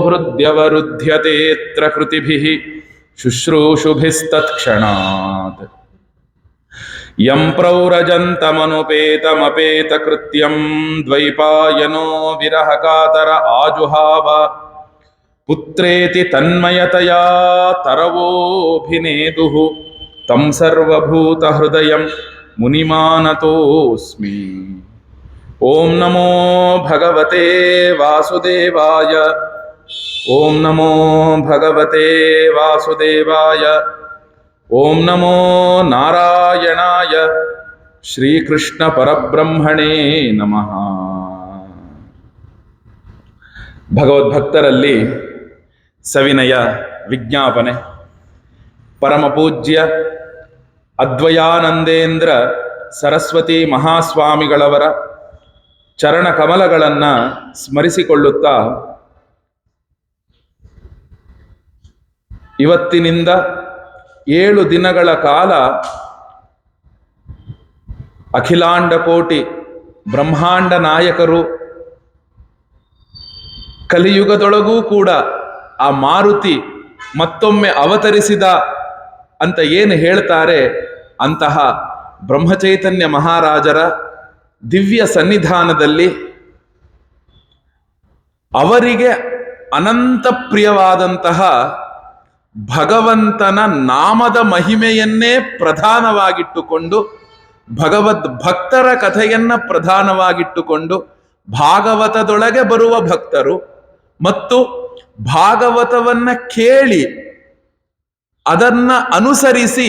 ಹೃದ್ಯವರುಧ್ಯತೆತ್ರ ಕೃತಿಭಿಃ ಶುಶ್ರೂಷುಭಿಸ್ತತ್ಕ್ಷಣಾತ್ M ಪ್ರೌರಜಂತಮನುಪೇತಮಪೇತಕೃತ್ಯಂ ದ್ವೈಪಾಯನೋ ವಿರಹಕಾತರ ಆಜುಹಾವ ಪುತ್ರೇತಿ ತನ್ಮಯತಯಾ ತರವೋಭಿನೇದುಃ ತಂ ಸರ್ವಭೂತಹೃದಯಂ ಮುನಿಮಾನತೋಸ್ಮಿ. ಓಂ ನಮೋ ಭಗವತೆ ವಾಸುದೇವಾಯ. ಓಂ ನಮೋ ಭಗವತೆ ವಾಸುದೇವಾಯ. ಓಂ ನಮೋ ನಾರಾಯಣಾಯ. ಶ್ರೀಕೃಷ್ಣ ಪರಬ್ರಹ್ಮಣೇ ನಮಃ. ಭಗವದ್ಭಕ್ತರಲ್ಲಿ ಸವಿನಯ ವಿಜ್ಞಾಪನೆ. ಪರಮಪೂಜ್ಯ ಅದ್ವಯಾನಂದೇಂದ್ರ ಸರಸ್ವತಿ ಮಹಾಸ್ವಾಮಿಗಳವರ ಚರಣ ಕಮಲಗಳನ್ನು ಸ್ಮರಿಸಿಕೊಳ್ಳುತ್ತಾ ಇವತ್ತಿನಿಂದ 7 ದಿನಗಳ ಕಾಲ ಅಖಿಲಾಂಡ ಕೋಟಿ ಬ್ರಹ್ಮಾಂಡ ನಾಯಕರು, ಕಲಿಯುಗದೊಳಗೂ ಕೂಡ ಆ ಮಾರುತಿ ಮತ್ತೊಮ್ಮೆ ಅವತರಿಸಿದ ಅಂತ ಏನು ಹೇಳ್ತಾರೆ, ಅಂತಹ ಬ್ರಹ್ಮಚೈತನ್ಯ ಮಹಾರಾಜರ ದಿವ್ಯ ಸನ್ನಿಧಾನದಲ್ಲಿ ಅವರಿಗೆ ಅನಂತ ಪ್ರಿಯವಾದಂತಹ ಭಗವಂತನ ನಾಮದ ಮಹಿಮೆಯನ್ನೇ ಪ್ರಧಾನವಾಗಿಟ್ಟುಕೊಂಡು, ಭಗವದ್ ಭಕ್ತರ ಕಥೆಯನ್ನ ಪ್ರಧಾನವಾಗಿಟ್ಟುಕೊಂಡು, ಭಾಗವತದೊಳಗೆ ಬರುವ ಭಕ್ತರು ಮತ್ತು ಭಾಗವತವನ್ನ ಕೇಳಿ ಅದನ್ನ ಅನುಸರಿಸಿ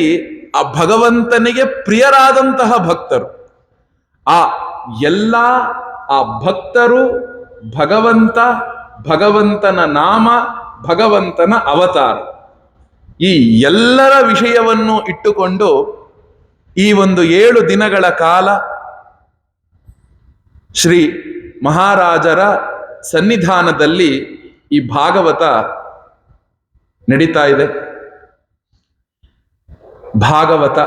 ಆ ಭಗವಂತನಿಗೆ ಪ್ರಿಯರಾದಂತಹ ಭಕ್ತರು, ಆ ಎಲ್ಲ ಆ ಭಕ್ತರು ಭಗವಂತ, ಭಗವಂತನ ನಾಮ, ಭಗವಂತನ ಅವತಾರ, ಈ ಎಲ್ಲರ ವಿಷಯವನ್ನು ಇಟ್ಟುಕೊಂಡು ಈ ಒಂದು 7 ದಿನಗಳ ಕಾಲ ಶ್ರೀ ಮಹಾರಾಜರ ಸನ್ನಿಧಾನದಲ್ಲಿ ಈ ಭಾಗವತ ನಡೀತಾ ಇದೆ. ಭಾಗವತ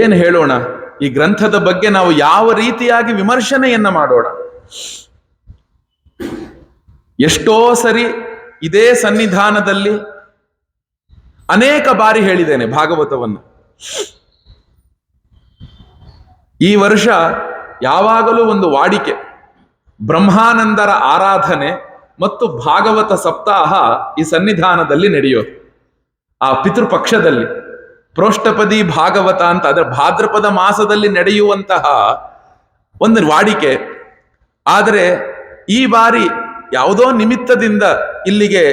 ಏನು ಹೇಳೋಣ, ಈ ಗ್ರಂಥದ ಬಗ್ಗೆ ನಾವು ಯಾವ ರೀತಿಯಾಗಿ ವಿಮರ್ಶನೆಯನ್ನ ಮಾಡೋಣ. ಎಷ್ಟೋ ಸರಿ ಇದೇ ಸನ್ನಿಧಾನದಲ್ಲಿ ಅನೇಕ ಬಾರಿ ಹೇಳಿದ್ದೇನೆ ಭಾಗವತವನ್ನು. ಈ ವರ್ಷ ಯಾವಾಗಲೂ ಒಂದು ವಾಡಿಕೆ, ಬ್ರಹ್ಮಾನಂದರ ಆರಾಧನೆ ಮತ್ತು ಭಾಗವತ ಸಪ್ತಾಹ ಈ ಸನ್ನಿಧಾನದಲ್ಲಿ ನಡೆಯೋದು. ಆ ಪಿತೃಪಕ್ಷದಲ್ಲಿ ಪ್ರೋಷ್ಠಪದಿ ಭಾಗವತ ಅಂತ, ಅದರ ಭಾದ್ರಪದ ಮಾಸದಲ್ಲಿ ನಡೆಯುವಂತಹ ಒಂದು ವಾಡಿಕೆ. ಆದರೆ ಈ ಬಾರಿ ಯಾವುದೋ ನಿಮಿತ್ತದಿಂದ ಇಲ್ಲಿಗೆ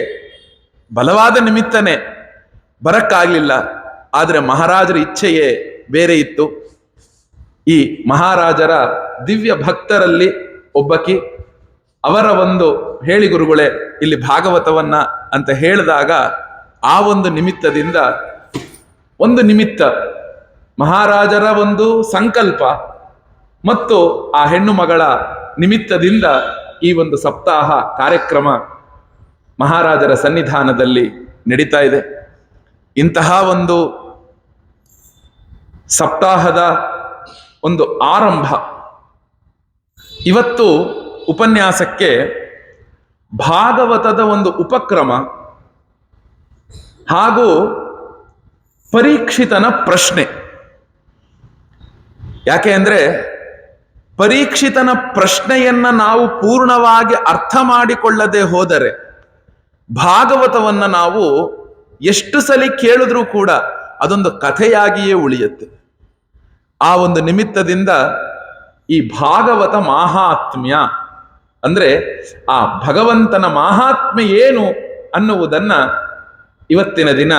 ಬಲವಾದ ನಿಮಿತ್ತನೇ ಬರಕ್ಕಾಗಲಿಲ್ಲ. ಆದರೆ ಮಹಾರಾಜರ ಇಚ್ಛೆಯೇ ಬೇರೆ ಇತ್ತು. ಈ ಮಹಾರಾಜರ ದಿವ್ಯ ಭಕ್ತರಲ್ಲಿ ಒಬ್ಬಕಿ, ಅವರ ಒಂದು ಹೇಳಿ ಗುರುಗಳೇ ಇಲ್ಲಿ ಭಾಗವತವನ್ನ ಅಂತ ಹೇಳಿದಾಗ ಆ ಒಂದು ನಿಮಿತ್ತದಿಂದ, ಒಂದು ನಿಮಿತ್ತ ಮಹಾರಾಜರ ಒಂದು ಸಂಕಲ್ಪ ಮತ್ತು ಆ ಹೆಣ್ಣು ಮಗಳ ನಿಮಿತ್ತದಿಂದ ಈ ಒಂದು ಸಪ್ತಾಹ ಕಾರ್ಯಕ್ರಮ ಮಹಾರಾಜರ ಸನ್ನಿಧಾನದಲ್ಲಿ ನಡೀತಾ ಇದೆ. ಇಂತಹ ಒಂದು ಸಪ್ತಾಹದ ಒಂದು ಆರಂಭ. ಇವತ್ತು ಉಪನ್ಯಾಸಕ್ಕೆ ಭಾಗವತದ ಒಂದು ಉಪಕ್ರಮ ಹಾಗೂ ಪರೀಕ್ಷಿತನ ಪ್ರಶ್ನೆ. ಯಾಕೆ ಅಂದ್ರೆ ಪರೀಕ್ಷಿತನ ಪ್ರಶ್ನೆಯನ್ನ ನಾವು ಪೂರ್ಣವಾಗಿ ಅರ್ಥ ಮಾಡಿಕೊಳ್ಳದೆ ಹೋದರೆ ಭಾಗವತವನ್ನ ನಾವು ಎಷ್ಟು ಸಲ ಕೇಳಿದ್ರೂ ಕೂಡ ಅದೊಂದು ಕಥೆಯಾಗಿಯೇ ಉಳಿಯುತ್ತೆ. ಆ ಒಂದು ನಿಮಿತ್ತದಿಂದ ಈ ಭಾಗವತ ಮಾಹಾತ್ಮ್ಯ ಅಂದ್ರೆ ಆ ಭಗವಂತನ ಮಾಹಾತ್ಮ್ಯ ಏನು ಅನ್ನುವುದನ್ನ ಇವತ್ತಿನ ದಿನ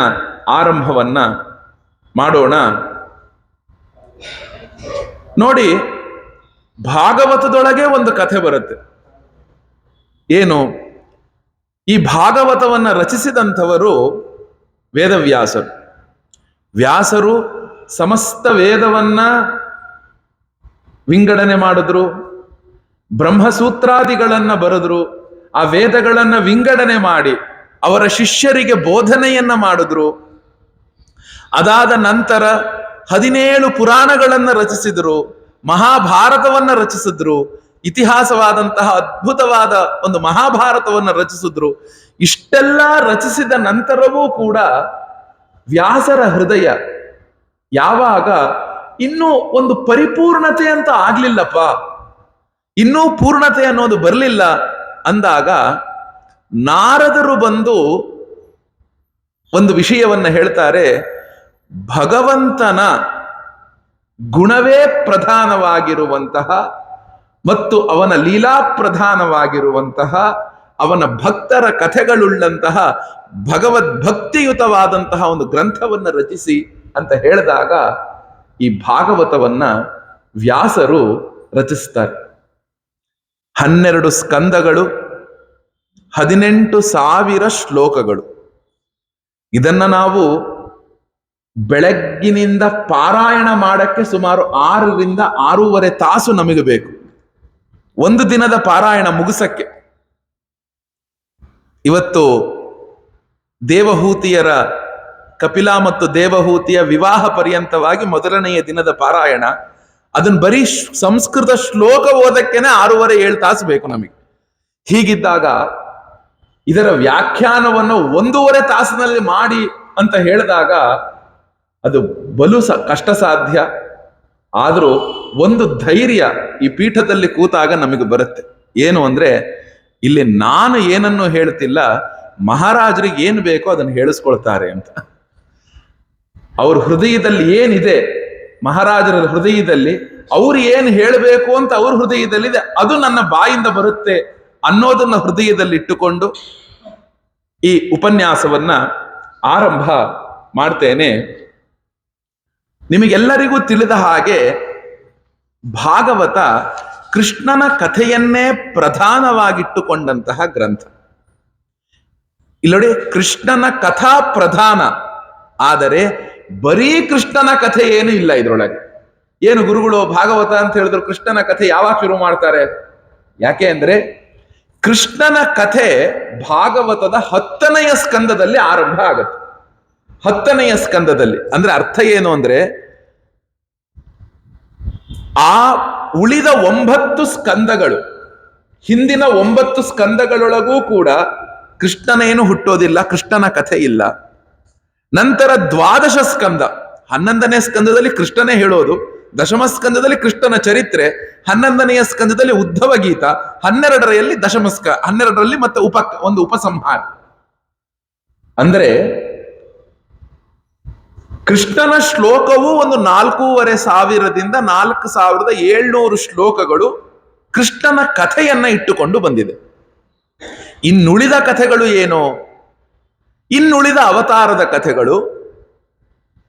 ಆರಂಭವನ್ನ ಮಾಡೋಣ. ನೋಡಿ, ಭಾಗವತದೊಳಗೆ ಒಂದು ಕಥೆ ಬರುತ್ತೆ. ಏನು? ಈ ಭಾಗವತವನ್ನ ರಚಿಸಿದಂಥವರು ವೇದವ್ಯಾಸರು. ವ್ಯಾಸರು ಸಮಸ್ತ ವೇದವನ್ನ ವಿಂಗಡಣೆ ಮಾಡಿದ್ರು, ಬ್ರಹ್ಮಸೂತ್ರಾದಿಗಳನ್ನ ಬರೆದ್ರು, ಆ ವೇದಗಳನ್ನ ವಿಂಗಡಣೆ ಮಾಡಿ ಅವರ ಶಿಷ್ಯರಿಗೆ ಬೋಧನೆಯನ್ನ ಮಾಡಿದ್ರು. ಅದಾದ ನಂತರ 17 ಪುರಾಣಗಳನ್ನ ರಚಿಸಿದ್ರು, ಮಹಾಭಾರತವನ್ನ ರಚಿಸಿದ್ರು. ಇತಿಹಾಸವಾದಂತಹ ಅದ್ಭುತವಾದ ಒಂದು ಮಹಾಭಾರತವನ್ನು ರಚಿಸಿದ್ರು. ಇಷ್ಟೆಲ್ಲ ರಚಿಸಿದ ನಂತರವೂ ಕೂಡ ವ್ಯಾಸರ ಹೃದಯ ಯಾವಾಗ ಇನ್ನೂ ಒಂದು ಪರಿಪೂರ್ಣತೆ ಅಂತ ಆಗ್ಲಿಲ್ಲಪ್ಪ, ಇನ್ನೂ ಪೂರ್ಣತೆ ಅನ್ನೋದು ಬರಲಿಲ್ಲ ಅಂದಾಗ ನಾರದರು ಬಂದು ಒಂದು ವಿಷಯವನ್ನ ಹೇಳ್ತಾರೆ. ಭಗವಂತನ ಗುಣವೇ ಪ್ರಧಾನವಾಗಿರುವಂತಹ ಮತ್ತು ಅವನ ಲೀಲಾ ಪ್ರಧಾನವಾಗಿರುವಂತಹ ಅವನ ಭಕ್ತರ ಕಥೆಗಳುಳ್ಳಂತಹ ಭಗವದ್ಭಕ್ತಿಯುತವಾದಂತಹ ಒಂದು ಗ್ರಂಥವನ್ನು ರಚಿಸಿ ಅಂತ ಹೇಳಿದಾಗ ಈ ಭಾಗವತವನ್ನ ವ್ಯಾಸರು ರಚಿಸ್ತಾರೆ. 12 ಸ್ಕಂದಗಳು, 18,000 ಶ್ಲೋಕಗಳು. ಇದನ್ನ ನಾವು ಬೆಳಗ್ಗಿನಿಂದ ಪಾರಾಯಣ ಮಾಡಕ್ಕೆ ಸುಮಾರು 6 ರಿಂದ 6.5 ತಾಸು ನಮಗೆ ಬೇಕು, ಒಂದು ದಿನದ ಪಾರಾಯಣ ಮುಗಿಸಕ್ಕೆ. ಇವತ್ತು ದೇವಹೂತಿಯರ ಕಪಿಲ ಮತ್ತು ದೇವಹೂತಿಯ ವಿವಾಹ ಪರ್ಯಂತವಾಗಿ ಮೊದಲನೆಯ ದಿನದ ಪಾರಾಯಣ, ಅದನ್ನ ಬರೀ ಸಂಸ್ಕೃತ ಶ್ಲೋಕ ಓದಕ್ಕೇನೆ 6.5-7 ತಾಸು ಬೇಕು ನಮಗೆ. ಹೀಗಿದ್ದಾಗ ಇದರ ವ್ಯಾಖ್ಯಾನವನ್ನು 1.5 ತಾಸಿನಲ್ಲಿ ಮಾಡಿ ಅಂತ ಹೇಳಿದಾಗ ಅದು ಬಲು ಕಷ್ಟ ಸಾಧ್ಯ. ಆದರೂ ಒಂದು ಧೈರ್ಯ ಈ ಪೀಠದಲ್ಲಿ ಕೂತಾಗ ನಮಗೆ ಬರುತ್ತೆ. ಏನು ಅಂದ್ರೆ, ಇಲ್ಲಿ ನಾನು ಏನನ್ನು ಹೇಳ್ತಿಲ್ಲ, ಮಹಾರಾಜರಿಗೆ ಏನು ಬೇಕೋ ಅದನ್ನು ಹೇಳಿಸ್ಕೊಳ್ತಾರೆ ಅಂತ. ಅವ್ರ ಹೃದಯದಲ್ಲಿ ಏನಿದೆ, ಮಹಾರಾಜರ ಹೃದಯದಲ್ಲಿ ಅವ್ರು ಏನು ಹೇಳಬೇಕು ಅಂತ ಅವ್ರ ಹೃದಯದಲ್ಲಿದೆ, ಅದು ನನ್ನ ಬಾಯಿಂದ ಬರುತ್ತೆ ಅನ್ನೋದನ್ನ ಹೃದಯದಲ್ಲಿ ಇಟ್ಟುಕೊಂಡು ಈ ಉಪನ್ಯಾಸವನ್ನ ಆರಂಭ ಮಾಡ್ತೇನೆ. ನಿಮಗೆಲ್ಲರಿಗೂ ತಿಳಿದ ಹಾಗೆ ಭಾಗವತ ಕೃಷ್ಣನ ಕಥೆಯನ್ನೇ ಪ್ರಧಾನವಾಗಿಟ್ಟುಕೊಂಡಂತಹ ಗ್ರಂಥ. ಇಲ್ಲೊಡಿ, ಕೃಷ್ಣನ ಕಥಾ ಪ್ರಧಾನ, ಆದರೆ ಬರೀ ಕೃಷ್ಣನ ಕಥೆ ಏನು ಇಲ್ಲ ಇದರೊಳಗೆ. ಏನು ಗುರುಗಳು ಭಾಗವತ ಅಂತ ಹೇಳಿದ್ರು ಕೃಷ್ಣನ ಕಥೆ ಯಾವಾಗ ಶುರು ಮಾಡ್ತಾರೆ? ಯಾಕೆ ಅಂದ್ರೆ ಕೃಷ್ಣನ ಕಥೆ ಭಾಗವತದ 10ನೆಯ ಸ್ಕಂದದಲ್ಲಿ ಆರಂಭ ಆಗುತ್ತೆ. 10ನೆಯ ಸ್ಕಂದದಲ್ಲಿ ಅಂದ್ರೆ ಅರ್ಥ ಏನು ಅಂದ್ರೆ, ಆ ಉಳಿದ 9 ಸ್ಕಂದಗಳು, ಹಿಂದಿನ 9 ಸ್ಕಂದಗಳೊಳಗೂ ಕೂಡ ಕೃಷ್ಣನೇನು ಹುಟ್ಟೋದಿಲ್ಲ, ಕೃಷ್ಣನ ಕಥೆ ಇಲ್ಲ. ನಂತರ 12 ಸ್ಕಂದ, 11ನೇ ಸ್ಕಂದದಲ್ಲಿ ಕೃಷ್ಣನೇ ಹೇಳೋದು, ದಶಮ ಸ್ಕಂದದಲ್ಲಿ ಕೃಷ್ಣನ ಚರಿತ್ರೆ, 11ನೆಯ ಸ್ಕಂದದಲ್ಲಿ ಉದ್ಧವ ಗೀತ, 12ರಲ್ಲಿ 12ರಲ್ಲಿ ಮತ್ತೆ ಒಂದು ಉಪಸಂಹಾರ. ಅಂದ್ರೆ ಕೃಷ್ಣನ ಶ್ಲೋಕವು ಒಂದು 4,500ದಿಂದ 4,700 ಶ್ಲೋಕಗಳು ಕೃಷ್ಣನ ಕಥೆಯನ್ನ ಇಟ್ಟುಕೊಂಡು ಬಂದಿದೆ. ಇನ್ನುಳಿದ ಕಥೆಗಳು ಏನು? ಇನ್ನುಳಿದ ಅವತಾರದ ಕಥೆಗಳು,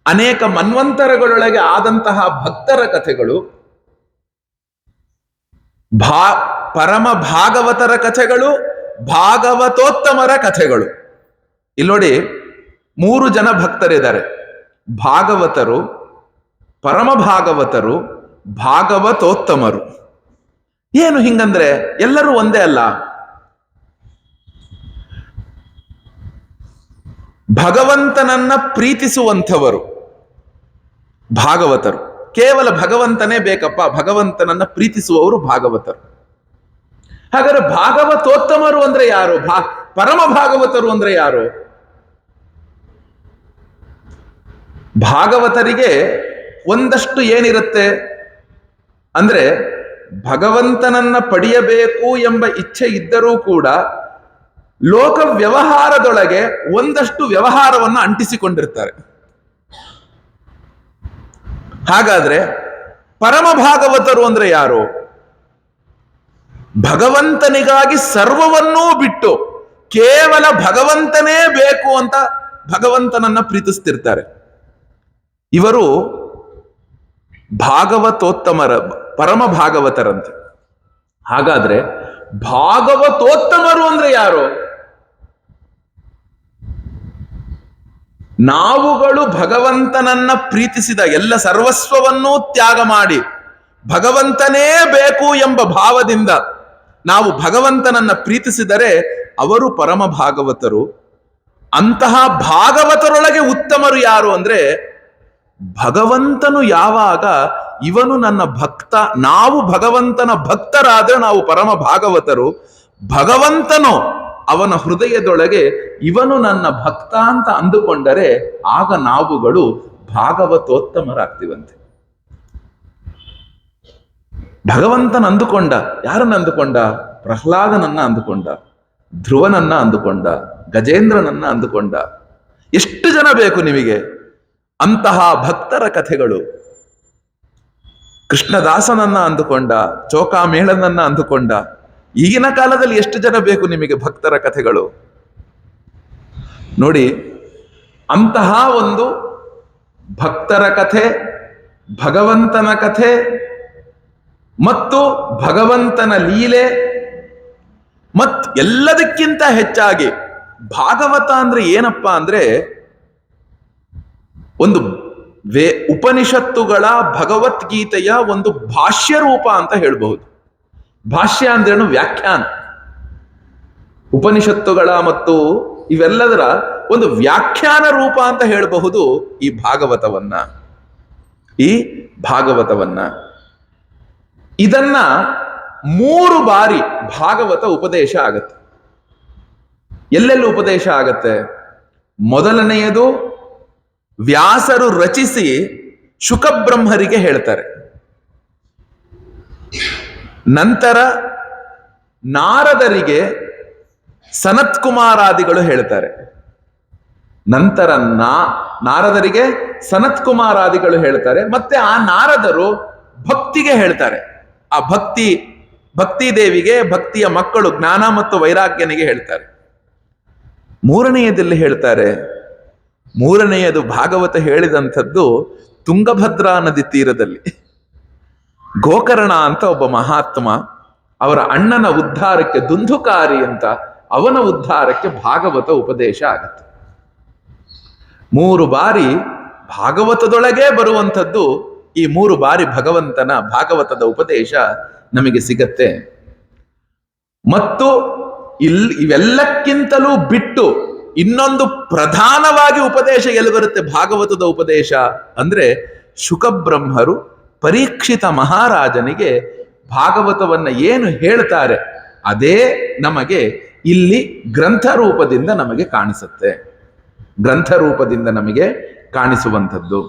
ಅನೇಕ ಮನ್ವಂತರಗಳೊಳಗೆ ಆದಂತಹ ಭಕ್ತರ ಕಥೆಗಳು, ಪರಮ ಭಾಗವತರ ಕಥೆಗಳು, ಭಾಗವತೋತ್ತಮರ ಕಥೆಗಳು. ಇಲ್ಲೋಡಿ, 3 ಜನ ಭಕ್ತರಿದ್ದಾರೆ: ಭಾಗವತರು, ಪರಮ ಭಾಗವತರು, ಭಾಗವತೋತ್ತಮರು. ಏನು ಹಿಂಗಂದ್ರೆ ಎಲ್ಲರೂ ಒಂದೇ ಅಲ್ಲ. ಭಗವಂತನನ್ನ ಪ್ರೀತಿಸುವಂಥವರು ಭಾಗವತರು. ಕೇವಲ ಭಗವಂತನೇ ಬೇಕಪ್ಪ, ಭಗವಂತನನ್ನ ಪ್ರೀತಿಸುವವರು ಭಾಗವತರು. ಹಾಗಾದ್ರೆ ಭಾಗವತೋತ್ತಮರು ಅಂದ್ರೆ ಯಾರು? ಪರಮ ಭಾಗವತರು ಅಂದ್ರೆ ಯಾರು? ಭಾಗವತರಿಗೆ ಒಂದಷ್ಟು ಏನಿರುತ್ತೆ ಅಂದ್ರೆ, ಭಗವಂತನನ್ನ ಪಡೆಯಬೇಕು ಎಂಬ ಇಚ್ಛೆ ಇದ್ದರೂ ಕೂಡ ಲೋಕ ವ್ಯವಹಾರದೊಳಗೆ ಒಂದಷ್ಟು ವ್ಯವಹಾರವನ್ನು ಅಂಟಿಸಿಕೊಂಡಿರ್ತಾರೆ. ಹಾಗಾದ್ರೆ ಪರಮ ಭಾಗವತರು ಅಂದ್ರೆ ಯಾರು? ಭಗವಂತನಿಗಾಗಿ ಸರ್ವವನ್ನೂ ಬಿಟ್ಟು ಕೇವಲ ಭಗವಂತನೇ ಬೇಕು ಅಂತ ಭಗವಂತನನ್ನ ಪ್ರೀತಿಸ್ತಿರ್ತಾರೆ. ಇವರು ಭಾಗವತೋತ್ತಮರ, ಪರಮ ಭಾಗವತರಂತೆ. ಹಾಗಾದ್ರೆ ಭಾಗವತೋತ್ತಮರು ಅಂದ್ರೆ ಯಾರು? ನಾವುಗಳು ಭಗವಂತನನ್ನ ಪ್ರೀತಿಸಿದ, ಎಲ್ಲ ಸರ್ವಸ್ವವನ್ನೂ ತ್ಯಾಗ ಮಾಡಿ ಭಗವಂತನೇ ಬೇಕು ಎಂಬ ಭಾವದಿಂದ ನಾವು ಭಗವಂತನನ್ನ ಪ್ರೀತಿಸಿದರೆ ಅವರು ಪರಮ ಭಾಗವತರು. ಅಂತಹ ಭಾಗವತರೊಳಗೆ ಉತ್ತಮರು ಯಾರು ಅಂದ್ರೆ, ಭಗವಂತನು ಯಾವಾಗ ಇವನು ನನ್ನ ಭಕ್ತ. ನಾವು ಭಗವಂತನ ಭಕ್ತರಾದ್ರೆ ನಾವು ಪರಮ ಭಾಗವತರು. ಭಗವಂತನು ಅವನ ಹೃದಯದೊಳಗೆ ಇವನು ನನ್ನ ಭಕ್ತ ಅಂತ ಅಂದುಕೊಂಡರೆ ಆಗ ನಾವುಗಳು ಭಾಗವತೋತ್ತಮರಾಗ್ತೀವಂತೆ. ಭಗವಂತನ ಅಂದುಕೊಂಡ, ಯಾರನ್ನ ಅಂದುಕೊಂಡ? ಪ್ರಹ್ಲಾದನನ್ನ ಅಂದುಕೊಂಡ, ಧ್ರುವನನ್ನ ಅಂದುಕೊಂಡ, ಗಜೇಂದ್ರನನ್ನ ಅಂದುಕೊಂಡ. ಎಷ್ಟು ಜನ ಬೇಕು ನಿಮಗೆ ಅಂತಹ ಭಕ್ತರ ಕಥೆಗಳು? ಕೃಷ್ಣದಾಸನನ್ನ ಅಂದುಕೊಂಡ, ಚೋಕಾಮೇಳನನ್ನ ಅಂದುಕೊಂಡ. ಈಗಿನ ಕಾಲದಲ್ಲಿ ಎಷ್ಟು ಜನ ಬೇಕು ನಿಮಗೆ ಭಕ್ತರ ಕಥೆಗಳು? ನೋಡಿ, ಅಂತಹ ಒಂದು ಭಕ್ತರ ಕಥೆ, ಭಗವಂತನ ಕಥೆ ಮತ್ತು ಭಗವಂತನ ಲೀಲೆ, ಮತ್ತು ಎಲ್ಲದಕ್ಕಿಂತ ಹೆಚ್ಚಾಗಿ ಭಾಗವತ ಅಂದ್ರೆ ಏನಪ್ಪಾ ಅಂದ್ರೆ ಒಂದು ಉಪನಿಷತ್ತುಗಳ ಭಗವದ್ಗೀತೆಯ ಒಂದು ಭಾಷ್ಯ ರೂಪ ಅಂತ ಹೇಳಬಹುದು. ಭಾಷ್ಯ ಅಂದ್ರೇನು? ವ್ಯಾಖ್ಯಾನ. ಉಪನಿಷತ್ತುಗಳ ಮತ್ತು ಇವೆಲ್ಲದರ ಒಂದು ವ್ಯಾಖ್ಯಾನ ರೂಪ ಅಂತ ಹೇಳಬಹುದು ಈ ಭಾಗವತವನ್ನ. ಈ ಭಾಗವತವನ್ನ ಇದನ್ನ 3 ಬಾರಿ ಭಾಗವತ ಉಪದೇಶ ಆಗತ್ತೆ. ಎಲ್ಲೆಲ್ಲಿ ಉಪದೇಶ ಆಗತ್ತೆ? ಮೊದಲನೆಯದು ವ್ಯಾಸರು ರಚಿಸಿ ಶುಕಬ್ರಹ್ಮರಿಗೆ ಹೇಳ್ತಾರೆ. ನಂತರ ನಾರದರಿಗೆ ಸನತ್ಕುಮಾರಾದಿಗಳು ಹೇಳ್ತಾರೆ. ನಂತರ ನಾರದರಿಗೆ ಸನತ್ಕುಮಾರಾದಿಗಳು ಹೇಳ್ತಾರೆ. ಮತ್ತೆ ಆ ನಾರದರು ಭಕ್ತಿಗೆ ಹೇಳ್ತಾರೆ. ಆ ಭಕ್ತಿ ದೇವಿಗೆ, ಭಕ್ತಿಯ ಮಕ್ಕಳು ಜ್ಞಾನ ಮತ್ತು ವೈರಾಗ್ಯನಿಗೆ ಹೇಳ್ತಾರೆ. ಮೂರನೆಯದಲ್ಲಿ ಹೇಳ್ತಾರೆ. ಮೂರನೆಯದು ಭಾಗವತ ಹೇಳಿದಂಥದ್ದು ತುಂಗಭದ್ರಾ ನದಿ ತೀರದಲ್ಲಿ ಗೋಕರ್ಣ ಅಂತ ಒಬ್ಬ ಮಹಾತ್ಮ, ಅವರ ಅಣ್ಣನ ಉದ್ಧಾರಕ್ಕೆ, ದುಂದುಕಾರಿ ಅಂತ ಅವನ ಉದ್ಧಾರಕ್ಕೆ ಭಾಗವತ ಉಪದೇಶ ಆಗತ್ತೆ. 3 ಬಾರಿ ಭಾಗವತದೊಳಗೆ ಬರುವಂಥದ್ದು ಈ 3 ಬಾರಿ ಭಗವಂತನ ಭಾಗವತದ ಉಪದೇಶ ನಮಗೆ ಸಿಗತ್ತೆ. ಮತ್ತು ಇವೆಲ್ಲಕ್ಕಿಂತಲೂ ಬಿಟ್ಟು ಇನ್ನೊಂದು ಪ್ರಧಾನವಾಗಿ ಉಪದೇಶ ಎಲ್ಲಿ ಬರುತ್ತೆ? ಭಾಗವತದ ಉಪದೇಶ ಅಂದ್ರೆ ಶುಕಬ್ರಹ್ಮರು ಪರೀಕ್ಷಿತ ಮಹಾರಾಜನಿಗೆ ಭಾಗವತವನ್ನ ಏನು ಹೇಳ್ತಾರೆ ಅದೇ ನಮಗೆ ಇಲ್ಲಿ ಗ್ರಂಥ ರೂಪದಿಂದ ನಮಗೆ ಕಾಣಿಸುತ್ತೆ. ಗ್ರಂಥ ರೂಪದಿಂದ ನಮಗೆ ಕಾಣಿಸುವಂಥದ್ದು.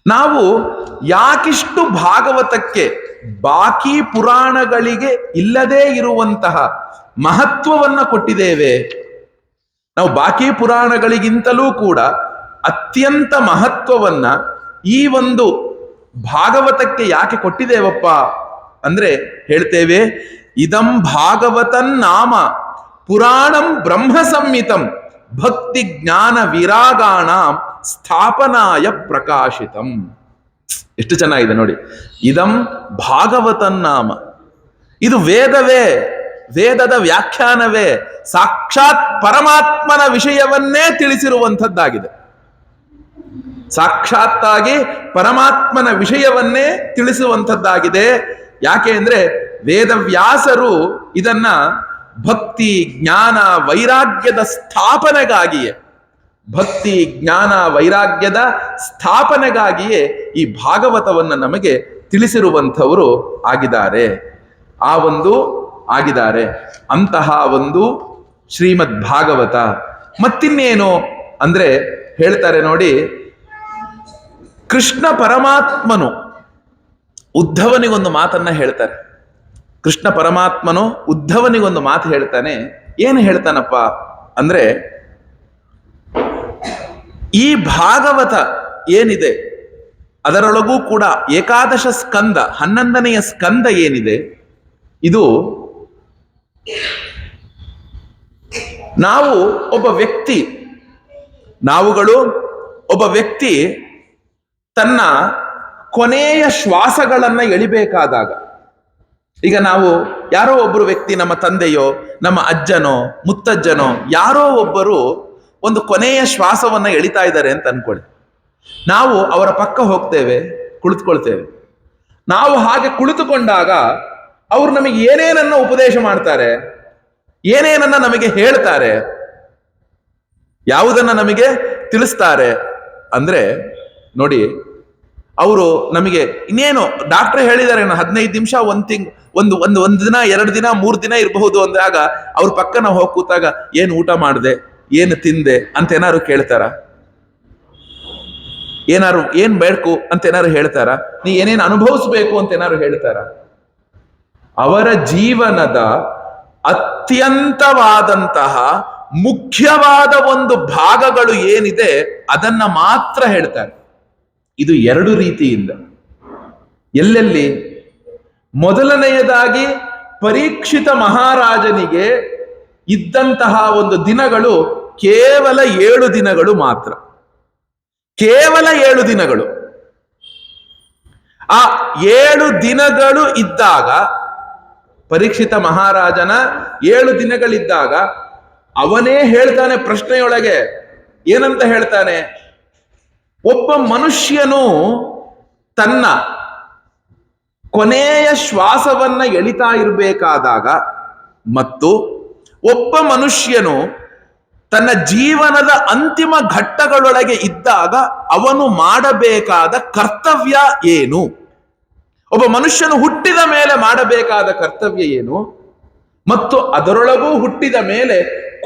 ನಾವು ಯಾಕಿಷ್ಟು ಭಾಗವತಕ್ಕೆ ಬಾಕಿ ಪುರಾಣಗಳಿಗೆ ಇಲ್ಲದೇ ಇರುವಂತಹ ಮಹತ್ವವನ್ನ ಕೊಟ್ಟಿದ್ದೇವೆ? ನಾವು ಬಾಕಿ ಪುರಾಣಗಳಿಗಿಂತಲೂ ಕೂಡ ಅತ್ಯಂತ ಮಹತ್ವವನ್ನ ಈ ಒಂದು ಭಾಗವತಕ್ಕೆ ಯಾಕೆ ಕೊಟ್ಟಿದ್ದೇವಪ್ಪ ಅಂದ್ರೆ ಹೇಳ್ತೇವೆ, ಇದಂ ಭಾಗವತನ್ ನಾಮ ಪುರಾಣಂ ಬ್ರಹ್ಮ ಸಂಹಿತಂ ಭಕ್ತಿ ಜ್ಞಾನ ವಿರಾಗಾಣ ಸ್ಥಾಪನಾಯ ಪ್ರಕಾಶಿತಂ. ಎಷ್ಟು ಚೆನ್ನಾಗಿದೆ ನೋಡಿ. ಇದಂ ಭಾಗವತನ್ ನಾಮ, ಇದು ವೇದವೇ, ವೇದದ ವ್ಯಾಖ್ಯಾನವೇ, ಸಾಕ್ಷಾತ್ ಪರಮಾತ್ಮನ ವಿಷಯವನ್ನೇ ತಿಳಿಸಿರುವಂಥದ್ದಾಗಿದೆ. ಸಾಕ್ಷಾತ್ತಾಗಿ ಪರಮಾತ್ಮನ ವಿಷಯವನ್ನೇ ತಿಳಿಸುವಂಥದ್ದಾಗಿದೆ. ಯಾಕೆ ಅಂದ್ರೆ ವೇದವ್ಯಾಸರು ಇದನ್ನ ಭಕ್ತಿ ಜ್ಞಾನ ವೈರಾಗ್ಯದ ಸ್ಥಾಪನೆಗಾಗಿಯೇ, ಭಕ್ತಿ ಜ್ಞಾನ ವೈರಾಗ್ಯದ ಸ್ಥಾಪನೆಗಾಗಿಯೇ ಈ ಭಾಗವತವನ್ನು ನಮಗೆ ತಿಳಿಸಿರುವಂಥವರು ಆಗಿದ್ದಾರೆ. ಆ ಒಂದು ಆಗಿದ್ದಾರೆ ಅಂತಹ ಒಂದು ಶ್ರೀಮದ್ ಭಾಗವತ. ಮತ್ತಿನ್ನೇನು ಅಂದ್ರೆ ಹೇಳ್ತಾರೆ ನೋಡಿ, ಕೃಷ್ಣ ಪರಮಾತ್ಮನು ಉದ್ಧವನಿಗೊಂದು ಮಾತನ್ನ ಹೇಳ್ತಾರೆ. ಕೃಷ್ಣ ಪರಮಾತ್ಮನು ಉದ್ಧವನಿಗೊಂದು ಮಾತು ಹೇಳ್ತಾನೆ. ಏನು ಹೇಳ್ತಾನಪ್ಪ ಅಂದ್ರೆ, ಈ ಭಾಗವತ ಏನಿದೆ ಅದರೊಳಗೂ ಕೂಡ ಏಕಾದಶ ಸ್ಕಂದ, 11ನೆಯ ಸ್ಕಂದ ಏನಿದೆ, ಇದು ನಾವು ಒಬ್ಬ ವ್ಯಕ್ತಿ, ನಾವುಗಳು ಒಬ್ಬ ವ್ಯಕ್ತಿ ತನ್ನ ಕೊನೆಯ ಶ್ವಾಸಗಳನ್ನ ಎಳಿಬೇಕಾದಾಗ, ಈಗ ನಾವು ಯಾರೋ ಒಬ್ಬರು ವ್ಯಕ್ತಿ, ನಮ್ಮ ತಂದೆಯೋ ನಮ್ಮ ಅಜ್ಜನೋ ಮುತ್ತಜ್ಜನೋ ಯಾರೋ ಒಬ್ಬರು ಒಂದು ಕೊನೆಯ ಶ್ವಾಸವನ್ನ ಎಳಿತಾ ಇದ್ದಾರೆ ಅಂತ ಅನ್ಕೊಳ್ಳಿ. ನಾವು ಅವರ ಪಕ್ಕ ಹೋಗ್ತೇವೆ, ಕುಳಿತುಕೊಳ್ತೇವೆ. ನಾವು ಹಾಗೆ ಕುಳಿತುಕೊಂಡಾಗ ಅವರು ನಮಗೆ ಏನೇನನ್ನ ಉಪದೇಶ ಮಾಡ್ತಾರೆ, ಏನೇನನ್ನ ನಮಗೆ ಹೇಳ್ತಾರೆ, ಯಾವುದನ್ನ ನಮಗೆ ತಿಳಿಸ್ತಾರೆ ಅಂದ್ರೆ ನೋಡಿ, ಅವರು ನಮಗೆ ಇನ್ನೇನು ಡಾಕ್ಟರ್ ಹೇಳಿದ್ದಾರೆ 15 ನಿಮಿಷ ಒಂದು ದಿನ 2 ದಿನ 3 ದಿನ ಇರಬಹುದು ಅಂದಾಗ ಅವ್ರ ಪಕ್ಕ ನಾವು ಹೋಗಿ ಕೂತಾಗ ಏನ್ ಊಟ ಮಾಡಿದೆ, ಏನು ತಿಂದೆ ಅಂತ ಏನಾದ್ರು ಕೇಳ್ತಾರ? ಏನ್ ಬೇಕು ಅಂತ ಏನಾದ್ರು ಹೇಳ್ತಾರ? ನೀ ಏನೇನು ಅನುಭವಿಸ್ಬೇಕು ಅಂತ ಏನಾದ್ರು ಹೇಳ್ತಾರ? ಅವರ ಜೀವನದ ಅತ್ಯಂತವಾದಂತಹ ಮುಖ್ಯವಾದ ಒಂದು ಭಾಗಗಳು ಏನಿದೆ ಅದನ್ನ ಮಾತ್ರ ಹೇಳ್ತಾರೆ. ಇದು 2 ರೀತಿಯಿಂದ. ಎಲ್ಲೆಲ್ಲಿ? ಮೊದಲನೆಯದಾಗಿ ಪರೀಕ್ಷಿತ ಮಹಾರಾಜನಿಗೆ ಇದ್ದಂತಹ ಒಂದು ದಿನಗಳು ಕೇವಲ 7 ದಿನಗಳು ಮಾತ್ರ. ಕೇವಲ 7 ದಿನಗಳು. ಆ 7 ದಿನಗಳು ಇದ್ದಾಗ, ಪರೀಕ್ಷಿತ ಮಹಾರಾಜನ 7 ದಿನಗಳಿದ್ದಾಗ ಅವನೇ ಹೇಳ್ತಾನೆ ಪ್ರಶ್ನೆಯೊಳಗೆ. ಏನಂತ ಹೇಳ್ತಾನೆ? ಒಬ್ಬ ಮನುಷ್ಯನು ತನ್ನ ಕೊನೆಯ ಶ್ವಾಸವನ್ನ ಎಳಿತಾ ಇರಬೇಕಾದಾಗ ಮತ್ತು ಒಬ್ಬ ಮನುಷ್ಯನು ತನ್ನ ಜೀವನದ ಅಂತಿಮ ಘಟ್ಟಗಳೊಳಗೆ ಇದ್ದಾಗ ಅವನು ಮಾಡಬೇಕಾದ ಕರ್ತವ್ಯ ಏನು? ಒಬ್ಬ ಮನುಷ್ಯನು ಹುಟ್ಟಿದ ಮೇಲೆ ಮಾಡಬೇಕಾದ ಕರ್ತವ್ಯ ಏನು ಮತ್ತು ಅದರೊಳಗೂ ಹುಟ್ಟಿದ ಮೇಲೆ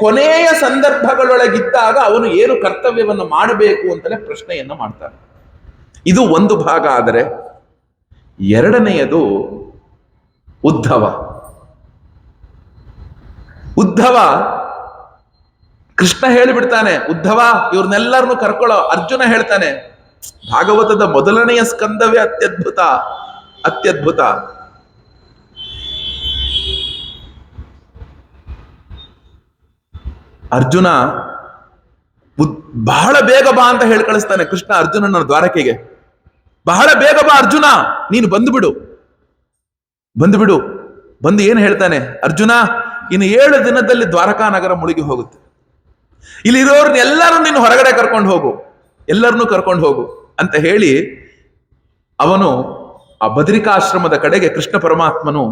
ಕೊನೆಯ ಸಂದರ್ಭಗಳೊಳಗಿದ್ದಾಗ ಅವನು ಏನು ಕರ್ತವ್ಯವನ್ನು ಮಾಡಬೇಕು ಅಂತಲೇ ಪ್ರಶ್ನೆಯನ್ನ ಮಾಡ್ತಾನೆ. ಇದು ಒಂದು ಭಾಗ. ಆದರೆ ಎರಡನೆಯದು ಉದ್ಧವ. ಕೃಷ್ಣ ಹೇಳಿಬಿಡ್ತಾನೆ, ಉದ್ಧವ ಇವ್ರನ್ನೆಲ್ಲರನ್ನು ಕರ್ಕೊಳ್ಳೋ. ಅರ್ಜುನ ಹೇಳ್ತಾನೆ, ಭಾಗವತದ ಮೊದಲನೆಯ ಸ್ಕಂದವೇ ಅತ್ಯದ್ಭುತ. ಅರ್ಜುನ ಬಹಳ ಬೇಗ ಬಾ ಅಂತ ಹೇಳಿ ಕಳಿಸ್ತಾನೆ ಕೃಷ್ಣ ಅರ್ಜುನನ ದ್ವಾರಕೆಗೆ. ಬಹಳ ಬೇಗ ಬಾ ಅರ್ಜುನ, ನೀನು ಬಂದು ಏನ್ ಹೇಳ್ತಾನೆ? ಅರ್ಜುನ, ಇನ್ನು 7 ದಿನದಲ್ಲಿ ದ್ವಾರಕಾ ನಗರ ಮುಳುಗಿ ಹೋಗುತ್ತೆ. ಇಲ್ಲಿರೋರ್ನೆಲ್ಲರೂ ನೀನು ಹೊರಗಡೆ ಕರ್ಕೊಂಡು ಹೋಗು, ಎಲ್ಲರನ್ನೂ ಕರ್ಕೊಂಡು ಹೋಗು ಅಂತ ಹೇಳಿ ಅವನು ಆ ಬದರಿಕಾಶ್ರಮದ ಕಡೆಗೆ ಕೃಷ್ಣ ಪರಮಾತ್ಮನು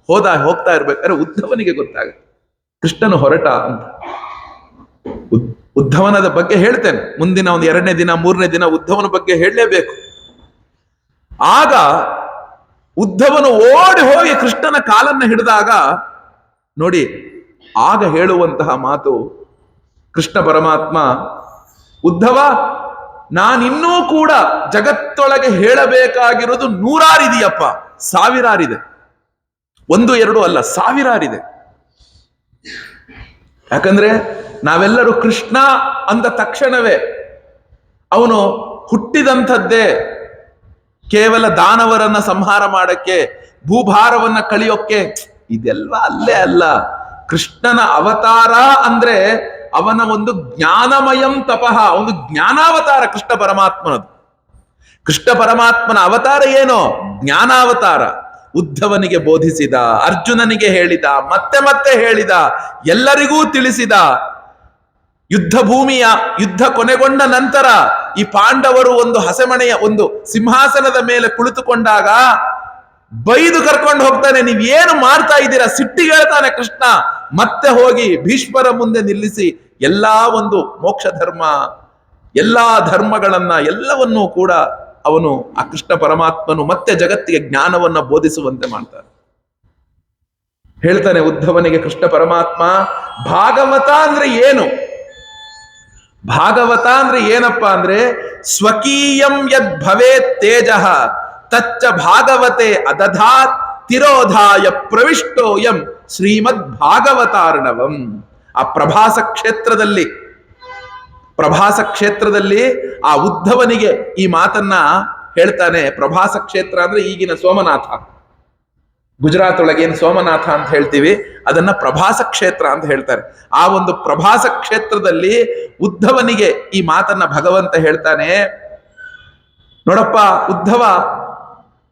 ಹೋಗ್ತಾ ಇರ್ಬೇಕಾದ್ರೆ ಉದ್ಧವನಿಗೆ ಗೊತ್ತಾಗುತ್ತೆ ಕೃಷ್ಣನು ಹೊರಟ ಅಂತ. ಉದ್ಧವನದ ಬಗ್ಗೆ ಹೇಳ್ತೇನೆ ಮುಂದಿನ ಒಂದು 2ನೇ ದಿನ 3ನೇ ದಿನ ಉದ್ಧವನ ಬಗ್ಗೆ ಹೇಳಲೇಬೇಕು. ಆಗ ಉದ್ಧವನು ಓಡಿ ಹೋಗಿ ಕೃಷ್ಣನ ಕಾಲನ್ನ ಹಿಡಿದಾಗ ನೋಡಿ, ಆಗ ಹೇಳುವಂತಹ ಮಾತು ಕೃಷ್ಣ ಪರಮಾತ್ಮ, ಉದ್ಧವ, ನಾನಿನ್ನೂ ಕೂಡ ಜಗತ್ತೊಳಗೆ ಹೇಳಬೇಕಾಗಿರೋದು 100 ಇದೆಯಪ್ಪ, 1000 1 2 ಅಲ್ಲ, 1000 ಯಾಕಂದ್ರೆ ನಾವೆಲ್ಲರೂ ಕೃಷ್ಣ ಅಂದ ತಕ್ಷಣವೇ ಅವನು ಹುಟ್ಟಿದಂಥದ್ದೇ ಕೇವಲ ದಾನವರನ್ನ ಸಂಹಾರ ಮಾಡಕ್ಕೆ, ಭೂಭಾರವನ್ನ ಕಳಿಯೋಕ್ಕೆ. ಇದೆಲ್ಲ ಅಲ್ಲೇ ಅಲ್ಲ. ಕೃಷ್ಣನ ಅವತಾರ ಅಂದ್ರೆ ಅವನ ಒಂದು ಜ್ಞಾನಮಯಂ ತಪಃ, ಒಂದು ಜ್ಞಾನಾವತಾರ ಕೃಷ್ಣ ಪರಮಾತ್ಮನದು. ಕೃಷ್ಣ ಪರಮಾತ್ಮನ ಅವತಾರ ಏನೋ ಜ್ಞಾನಾವತಾರ. ಉದ್ಧವನಿಗೆ ಬೋಧಿಸಿದ, ಅರ್ಜುನನಿಗೆ ಹೇಳಿದ, ಮತ್ತೆ ಹೇಳಿದ, ಎಲ್ಲರಿಗೂ ತಿಳಿಸಿದ. ಯುದ್ಧ ಕೊನೆಗೊಂಡ ನಂತರ ಈ ಪಾಂಡವರು ಒಂದು ಹಸೆಮಣೆಯ ಒಂದು ಸಿಂಹಾಸನದ ಮೇಲೆ ಕುಳಿತುಕೊಂಡಾಗ ಬೈದು ಕರ್ಕೊಂಡು ಹೋಗ್ತಾನೆ. ನೀವೇನು ಮಾಡ್ತಾ ಇದ್ದೀರಾ? ಸಿಟ್ಟಿಗೆ ಹೇಳ್ತಾನೆ ಕೃಷ್ಣ. ಮತ್ತೆ ಹೋಗಿ ಭೀಷ್ಮರ ಮುಂದೆ ನಿಲ್ಲಿಸಿ ಎಲ್ಲಾ ಒಂದು ಮೋಕ್ಷ ಧರ್ಮ, ಎಲ್ಲಾ ಧರ್ಮಗಳನ್ನ ಎಲ್ಲವನ್ನೂ ಕೂಡ ಅವನು ಆ ಕೃಷ್ಣ ಪರಮಾತ್ಮನು ಮತ್ತೆ ಜಗತ್ತಿಗೆ ಜ್ಞಾನವನ್ನ ಬೋಧಿಸುವಂತೆ ಮಾಡ್ತಾನೆ. ಹೇಳ್ತಾನೆ ಉದ್ಧವನಿಗೆ ಕೃಷ್ಣ ಪರಮಾತ್ಮ, ಭಾಗವತ ಅಂದ್ರೆ ಏನು? ಭಾಗವತ ಅಂದ್ರೆ ಏನಪ್ಪಾ ಅಂದ್ರೆ, ಸ್ವಕೀಯಂ ಯದ್ ಭವೇತ್ ತೇಜಃ ತಚ್ಚ ಭಾಗವತೆ ಅದಧಾತ್ ತಿರೋಧಾಯ ಪ್ರವಿಷ್ಟೋಯಂ ಶ್ರೀಮದ್ ಭಾಗವತಾರ್ಣವಂ. ಆ ಪ್ರಭಾಸ ಕ್ಷೇತ್ರದಲ್ಲಿ ಆ ಉದ್ಧವನಿಗೆ ಈ ಮಾತನ್ನ ಹೇಳ್ತಾನೆ. ಪ್ರಭಾಸ ಕ್ಷೇತ್ರ ಅಂದ್ರೆ ಈಗಿನ ಸೋಮನಾಥ, ಗುಜರಾತ್ ಒಳಗೆ ಏನು ಸೋಮನಾಥ ಅಂತ ಹೇಳ್ತೀವಿ, ಅದನ್ನ ಪ್ರಭಾಸ ಕ್ಷೇತ್ರ ಅಂತ ಹೇಳ್ತಾರೆ. ಆ ಒಂದು ಪ್ರಭಾಸ ಕ್ಷೇತ್ರದಲ್ಲಿ ಉದ್ಧವನಿಗೆ ಈ ಮಾತನ್ನ ಭಗವಂತ ಹೇಳ್ತಾನೆ. ನೋಡಪ್ಪ ಉದ್ಧವ,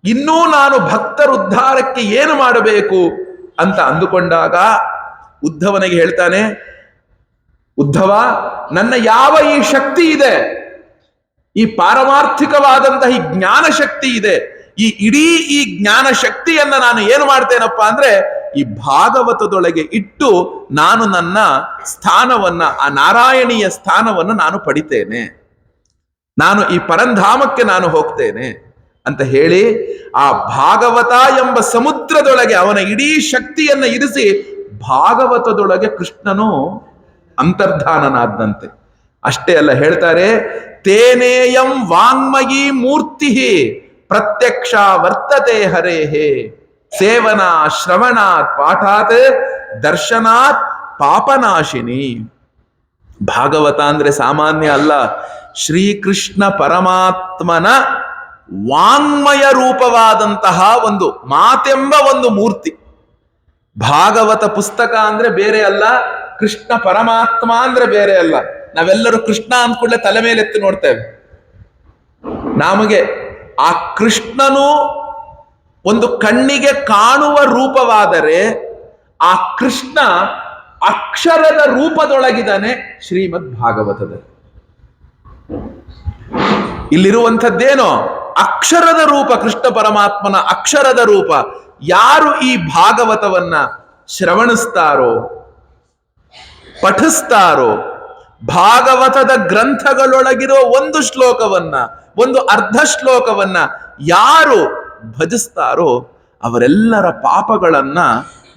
ಇನ್ನೂ ನಾನು ಭಕ್ತರ ಉದ್ಧಾರಕ್ಕೆ ಏನು ಮಾಡಬೇಕು ಅಂತ ಅಂದುಕೊಂಡಾಗ ಉದ್ಧವನಿಗೆ ಹೇಳ್ತಾನೆ, ಉದ್ಧವ, ನನ್ನ ಯಾವ ಈ ಶಕ್ತಿ ಇದೆ, ಈ ಪಾರಮಾರ್ಥಿಕವಾದಂತಹ ಈ ಜ್ಞಾನ ಶಕ್ತಿ ಇದೆ, ಈ ಜ್ಞಾನ ಶಕ್ತಿಯನ್ನ ನಾನು ಏನು ಮಾಡ್ತೇನಪ್ಪ ಅಂದ್ರೆ ಈ ಭಾಗವತದೊಳಗೆ ಇಟ್ಟು ನಾನು ನನ್ನ ಸ್ಥಾನವನ್ನ, ಆ ನಾರಾಯಣೀಯ ಸ್ಥಾನವನ್ನು ನಾನು ಪಡಿತೇನೆ. ನಾನು ಈ ಪರಂಧಾಮಕ್ಕೆ ನಾನು ಹೋಗ್ತೇನೆ. ಅಂತ ಹೇಳಿ ಆ ಭಾಗವತ ಎಂಬ ಸಮುದ್ರದೊಳಗೆ ಅವನ ಇಡೀ ಶಕ್ತಿಯನ್ನ ಇರಿಸಿ ಭಾಗವತದೊಳಗೆ ಕೃಷ್ಣನು ಅಂತರ್ಧಾನನಾದಂತೆ. ಅಷ್ಟೇ ಅಲ್ಲ, ಹೇಳ್ತಾರೆ ತೇನೇಯಂ ವಾಂಗ್ಮಯೀ ಮೂರ್ತಿ ಪ್ರತ್ಯಕ್ಷ ವರ್ತತೆ ಹರೇಹೇ ಸೇವನ ಶ್ರವಣಾತ್ ಪಾಠಾತ್ ದರ್ಶನಾತ್ ಪಾಪನಾಶಿನಿ. ಭಾಗವತ ಅಂದ್ರೆ ಸಾಮಾನ್ಯ ಅಲ್ಲ, ಶ್ರೀಕೃಷ್ಣ ಪರಮಾತ್ಮನ ವಾಂಗ್ಮಯ ರೂಪವಾದಂತಹ ಒಂದು ಮಾತೆಂಬ ಒಂದು ಮೂರ್ತಿ. ಭಾಗವತ ಪುಸ್ತಕ ಅಂದ್ರೆ ಬೇರೆ ಅಲ್ಲ, ಕೃಷ್ಣ ಪರಮಾತ್ಮ ಅಂದ್ರೆ ಬೇರೆ ಅಲ್ಲ. ನಾವೆಲ್ಲರೂ ಕೃಷ್ಣ ಅಂದ್ಕೂಡ್ಲೆ ತಲೆ ಮೇಲೆ ಎತ್ತಿ ನೋಡ್ತೇವೆ. ನಮಗೆ ಆ ಕೃಷ್ಣನು ಒಂದು ಕಣ್ಣಿಗೆ ಕಾಣುವ ರೂಪವಾದರೆ ಆ ಕೃಷ್ಣ ಅಕ್ಷರದ ರೂಪದೊಳಗಿದ್ದಾನೆ ಶ್ರೀಮದ್ ಭಾಗವತದಲ್ಲಿ. ಇಲ್ಲಿರುವಂಥದ್ದೇನೋ ಅಕ್ಷರದ ರೂಪ, ಕೃಷ್ಣ ಪರಮಾತ್ಮನ ಅಕ್ಷರದ ರೂಪ. ಯಾರು ಈ ಭಾಗವತವನ್ನ ಶ್ರವಣಿಸ್ತಾರೋ, ಪಠಿಸ್ತಾರೋ, ಭಾಗವತದ ಗ್ರಂಥಗಳೊಳಗಿರೋ ಒಂದು ಶ್ಲೋಕವನ್ನ, ಒಂದು ಅರ್ಧ ಶ್ಲೋಕವನ್ನ ಯಾರು ಭಜಿಸ್ತಾರೋ ಅವರೆಲ್ಲರ ಪಾಪಗಳನ್ನ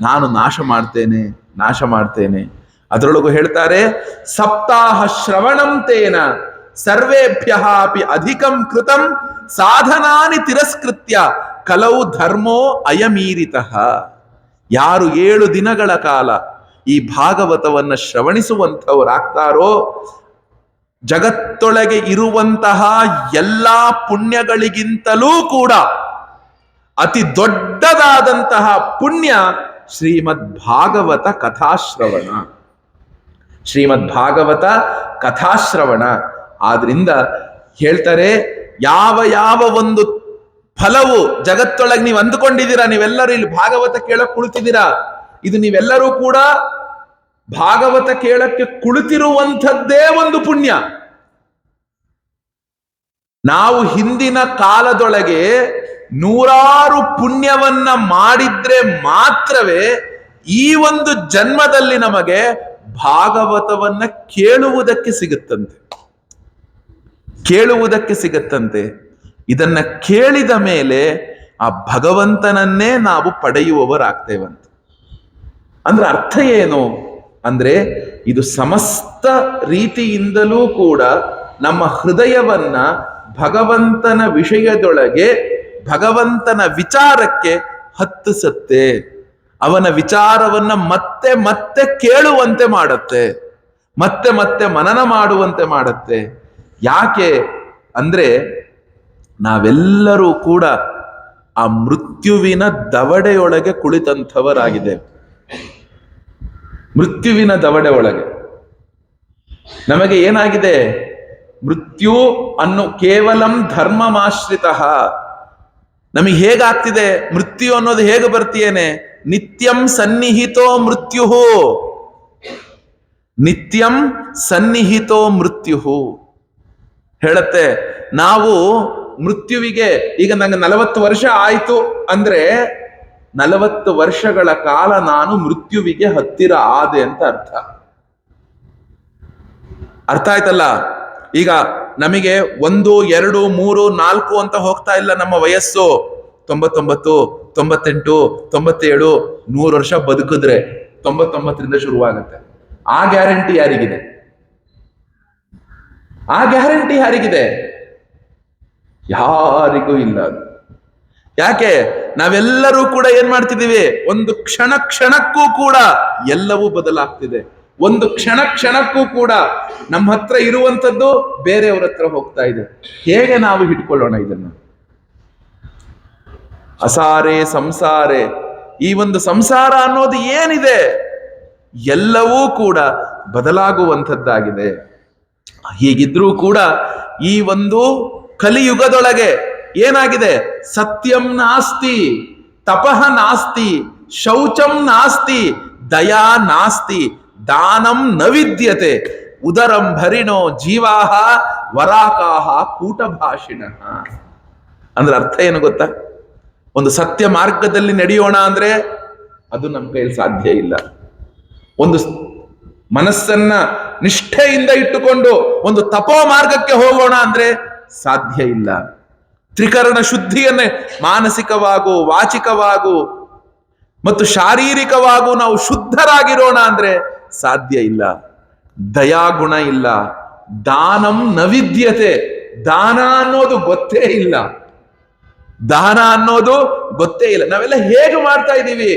ನಾನು ನಾಶ ಮಾಡ್ತೇನೆ. ಅದರೊಳಗೂ ಹೇಳ್ತಾರೆ ಸಪ್ತಾಹ ಶ್ರವಣಂ ತೇನ ಸರ್ವೇಭ್ಯ ಅಪಿ ಅಧಿಕಂ ಕೃತಂ ಸಾಧನಾನಿ ತಿರಸ್ಕೃತ್ಯ ಕಲೌ ಧರ್ಮೋ ಅಯಮೀರಿತಃ. ಯಾರು 7 ದಿನಗಳ ಕಾಲ ಈ ಭಾಗವತವನ್ನ ಶ್ರವಣಿಸುವಂಥವರಾಗ್ತಾರೋ ಜಗತ್ತೊಳಗೆ ಇರುವಂತಹ ಎಲ್ಲಾ ಪುಣ್ಯಗಳಿಗಿಂತಲೂ ಕೂಡ ಅತಿ ದೊಡ್ಡದಾದಂತಹ ಪುಣ್ಯ ಶ್ರೀಮದ್ ಭಾಗವತ ಕಥಾಶ್ರವಣ. ಶ್ರೀಮದ್ ಭಾಗವತ ಕಥಾಶ್ರವಣ. ಆದ್ರಿಂದ ಹೇಳ್ತಾರೆ ಯಾವ ಒಂದು ಫಲವು ಜಗತ್ತೊಳಗೆ ನೀವು ಅಂದುಕೊಂಡಿದ್ದೀರಾ, ನೀವೆಲ್ಲರೂ ಇಲ್ಲಿ ಭಾಗವತ ಕೇಳಕ್ ಕುಳಿತಿದ್ದೀರಾ, ಇದು ನೀವೆಲ್ಲರೂ ಕೂಡ ಭಾಗವತ ಕೇಳಕ್ಕೆ ಕುಳಿತಿರುವಂಥದ್ದೇ ಒಂದು ಪುಣ್ಯ. ನಾವು ಹಿಂದಿನ ಕಾಲದೊಳಗೆ 100 ಪುಣ್ಯವನ್ನ ಮಾಡಿದ್ರೆ ಮಾತ್ರವೇ ಈ ಒಂದು ಜನ್ಮದಲ್ಲಿ ನಮಗೆ ಭಾಗವತವನ್ನ ಕೇಳುವುದಕ್ಕೆ ಸಿಗುತ್ತಂತೆ. ಇದನ್ನ ಕೇಳಿದ ಮೇಲೆ ಆ ಭಗವಂತನನ್ನೇ ನಾವು ಪಡೆಯುವವರಾಗ್ತೇವಂತೆ. ಅಂದ್ರೆ ಅರ್ಥ ಏನು ಅಂದ್ರೆ ಇದು ಸಮಸ್ತ ರೀತಿಯಿಂದಲೂ ಕೂಡ ನಮ್ಮ ಹೃದಯವನ್ನ ಭಗವಂತನ ವಿಷಯದೊಳಗೆ, ಭಗವಂತನ ವಿಚಾರಕ್ಕೆ ಹತ್ತಿಸುತ್ತೆ. ಅವನ ವಿಚಾರವನ್ನ ಮತ್ತೆ ಮತ್ತೆ ಕೇಳುವಂತೆ ಮಾಡುತ್ತೆ, ಮತ್ತೆ ಮತ್ತೆ ಮನನ ಮಾಡುವಂತೆ ಮಾಡುತ್ತೆ. ಯಾಕೆ ಅಂದ್ರೆ ನಾವೆಲ್ಲರೂ ಕೂಡ ಆ ಮೃತ್ಯುವಿನ ದವಡೆಯೊಳಗೆ ಕುಳಿತಂಥವರಾಗಿದೆ. ಮೃತ್ಯುವಿನ ದವಡೆ ಒಳಗೆ ನಮಗೆ ಏನಾಗಿದೆ? ಮೃತ್ಯು ಅನ್ನು ಕೇವಲಂ ಧರ್ಮಮಾಶ್ರಿತ. ನಮಗೆ ಹೇಗಾಗ್ತಿದೆ ಮೃತ್ಯು ಅನ್ನೋದು? ಹೇಗೆ ಬರ್ತೀಯೇನೆ? ನಿತ್ಯಂ ಸನ್ನಿಹಿತೋ ಮೃತ್ಯು, ನಿತ್ಯಂ ಸನ್ನಿಹಿತೋ ಮೃತ್ಯು ಹೇಳತ್ತೆ. ನಾವು ಮೃತ್ಯುವಿಗೆ ಈಗ ನಂಗೆ 40 ವರ್ಷ ಆಯ್ತು ಅಂದ್ರೆ 40 ವರ್ಷಗಳ ಕಾಲ ನಾನು ಮೃತ್ಯುವಿಗೆ ಹತ್ತಿರ ಆದೆ ಅಂತ ಅರ್ಥ ಆಯ್ತಲ್ಲ? ಈಗ ನಮಗೆ 1, 2, 3, 4 ಅಂತ ಹೋಗ್ತಾ ಇಲ್ಲ ನಮ್ಮ ವಯಸ್ಸು. 99, 98, 97, 100 ವರ್ಷ ಬದುಕಿದ್ರೆ 99ರಿಂದ ಶುರುವಾಗುತ್ತೆ. ಆ ಗ್ಯಾರಂಟಿ ಯಾರಿಗಿದೆ? ಯಾರಿಗೂ ಇಲ್ಲ. ಯಾಕೆ? ನಾವೆಲ್ಲರೂ ಕೂಡ ಏನ್ ಮಾಡ್ತಿದ್ದೀವಿ? ಒಂದು ಕ್ಷಣಕ್ಕೂ ಕೂಡ ಎಲ್ಲವೂ ಬದಲಾಗ್ತಿದೆ. ಒಂದು ಕ್ಷಣಕ್ಕೂ ಕೂಡ ನಮ್ಮ ಹತ್ರ ಇರುವಂತದ್ದು ಬೇರೆಯವ್ರ ಹತ್ರ ಹೋಗ್ತಾ ಇದೆ. ಹೇಗೆ ನಾವು ಹಿಡ್ಕೊಳ್ಳೋಣ ಇದನ್ನು? ಅಸಾರೆ ಸಂಸಾರೆ, ಈ ಒಂದು ಸಂಸಾರ ಅನ್ನೋದು ಏನಿದೆ ಎಲ್ಲವೂ ಕೂಡ ಬದಲಾಗುವಂಥದ್ದಾಗಿದೆ. ಹೀಗಿದ್ರೂ ಕೂಡ ಈ ಒಂದು ಕಲಿಯುಗದೊಳಗೆ ಏನಾಗಿದೆ? ಸತ್ಯಂ ನಾಸ್ತಿ, ತಪಃ ನಾಸ್ತಿ, ಶೌಚಂ ನಾಸ್ತಿ, ದಯಾ ನಾಸ್ತಿ, ದಾನಂ ನ ವಿದ್ಯತೆ, ಉದರಂ ಭರಿಣೋ ಜೀವಾಹ ವರಾಕಾಹ ಕೂಟಭಾಷಿಣಃ. ಅಂದ್ರೆ ಅರ್ಥ ಏನು ಗೊತ್ತಾ? ಒಂದು ಸತ್ಯ ಮಾರ್ಗದಲ್ಲಿ ನಡೆಯೋಣ ಅಂದ್ರೆ ಅದು ನಮ್ಮ ಕೈಯಲ್ಲಿ ಸಾಧ್ಯ ಇಲ್ಲ. ಒಂದು ಮನಸ್ಸನ್ನ ನಿಷ್ಠೆಯಿಂದ ಇಟ್ಟುಕೊಂಡು ಒಂದು ತಪೋ ಮಾರ್ಗಕ್ಕೆ ಹೋಗೋಣ ಅಂದ್ರೆ ಸಾಧ್ಯ ಇಲ್ಲ. ತ್ರಿಕರಣ ಶುದ್ಧಿಯನ್ನೇ ಮಾನಸಿಕವಾಗೂ ವಾಚಿಕವಾಗೂ ಮತ್ತು ಶಾರೀರಿಕವಾಗೂ ನಾವು ಶುದ್ಧರಾಗಿರೋಣ ಅಂದ್ರೆ ಸಾಧ್ಯ ಇಲ್ಲ. ದಯಾಗುಣ ಇಲ್ಲ, ದಾನಂ ನ ವಿದ್ಯತೆ, ದಾನ ಅನ್ನೋದು ಗೊತ್ತೇ ಇಲ್ಲ, ದಾನ ಅನ್ನೋದು ಗೊತ್ತೇ ಇಲ್ಲ. ನಾವೆಲ್ಲ ಹೇಗೆ ಮಾಡ್ತಾ ಇದ್ದೀವಿ?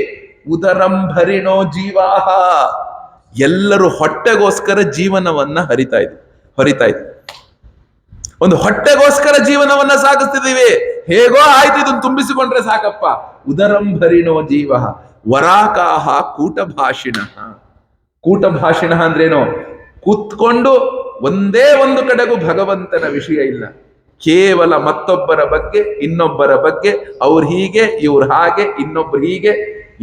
ಉದರಂ ಭರಿಣೋ ಜೀವಾಹ, ಎಲ್ಲರೂ ಹೊಟ್ಟೆಗೋಸ್ಕರ ಜೀವನವನ್ನ ಹೊರಿತಾ ಇದ್ವಿ. ಒಂದು ಹೊಟ್ಟೆಗೋಸ್ಕರ ಜೀವನವನ್ನ ಸಾಗಿಸ್ತಿದ್ದೀವಿ. ಹೇಗೋ ಆಯ್ತು, ಇದನ್ನು ತುಂಬಿಸಿಕೊಂಡ್ರೆ ಸಾಕಪ್ಪ. ಉದರಂ ಭರಿಣೋ ಜೀವ ವರಾಕಾಹ ಕೂಟಭಾಷಿಣ. ಕೂಟಭಾಷಿಣ ಅಂದ್ರೇನು? ಕೂತ್ಕೊಂಡು ಒಂದೇ ಒಂದು ಕಡೆಗೂ ಭಗವಂತನ ವಿಷಯ ಇಲ್ಲ, ಕೇವಲ ಮತ್ತೊಬ್ಬರ ಬಗ್ಗೆ, ಇನ್ನೊಬ್ಬರ ಬಗ್ಗೆ, ಅವ್ರು ಹೀಗೆ ಇವ್ರು ಹಾಗೆ ಇನ್ನೊಬ್ರು ಹೀಗೆ,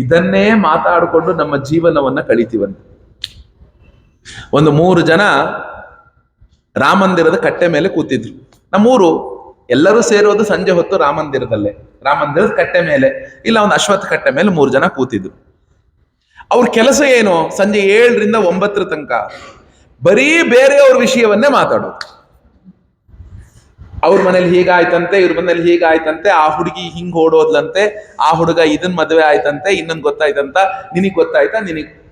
ಇದನ್ನೇ ಮಾತಾಡಿಕೊಂಡು ನಮ್ಮ ಜೀವನವನ್ನ ಕಳಿತೀವಂತ. ಒಂದು 3 ಜನ ರಾಮಂದಿರದ ಕಟ್ಟೆ ಮೇಲೆ ಕೂತಿದ್ರು. ನಮ್ಮೂರು ಎಲ್ಲರೂ ಸೇರೋದು ಸಂಜೆ ಹೊತ್ತು ರಾಮಂದಿರದಲ್ಲೇ, ರಾಮಂದಿರದ ಕಟ್ಟೆ ಮೇಲೆ, ಇಲ್ಲ ಒಂದು ಅಶ್ವತ್ಥ ಕಟ್ಟೆ ಮೇಲೆ 3 ಜನ ಕೂತಿದ್ರು. ಅವ್ರ ಕೆಲಸ ಏನು? ಸಂಜೆ 7ರಿಂದ 9 ತನಕ ಬರೀ ಬೇರೆಯವ್ರ ವಿಷಯವನ್ನೇ ಮಾತಾಡೋದು. ಅವ್ರ ಮನೇಲಿ ಹೀಗಾಯ್ತಂತೆ, ಇವ್ರ ಮನೇಲಿ ಹೀಗಾಯ್ತಂತೆ, ಆ ಹುಡುಗಿ ಹಿಂಗ್ ಓಡೋದ್ಲಂತೆ, ಆ ಹುಡುಗ ಇದನ್ ಮದುವೆ ಆಯ್ತಂತೆ, ಇನ್ನೊಂದು ಗೊತ್ತಾಯ್ತಂತ, ನಿನಗ್ ಗೊತ್ತಾಯ್ತಾ,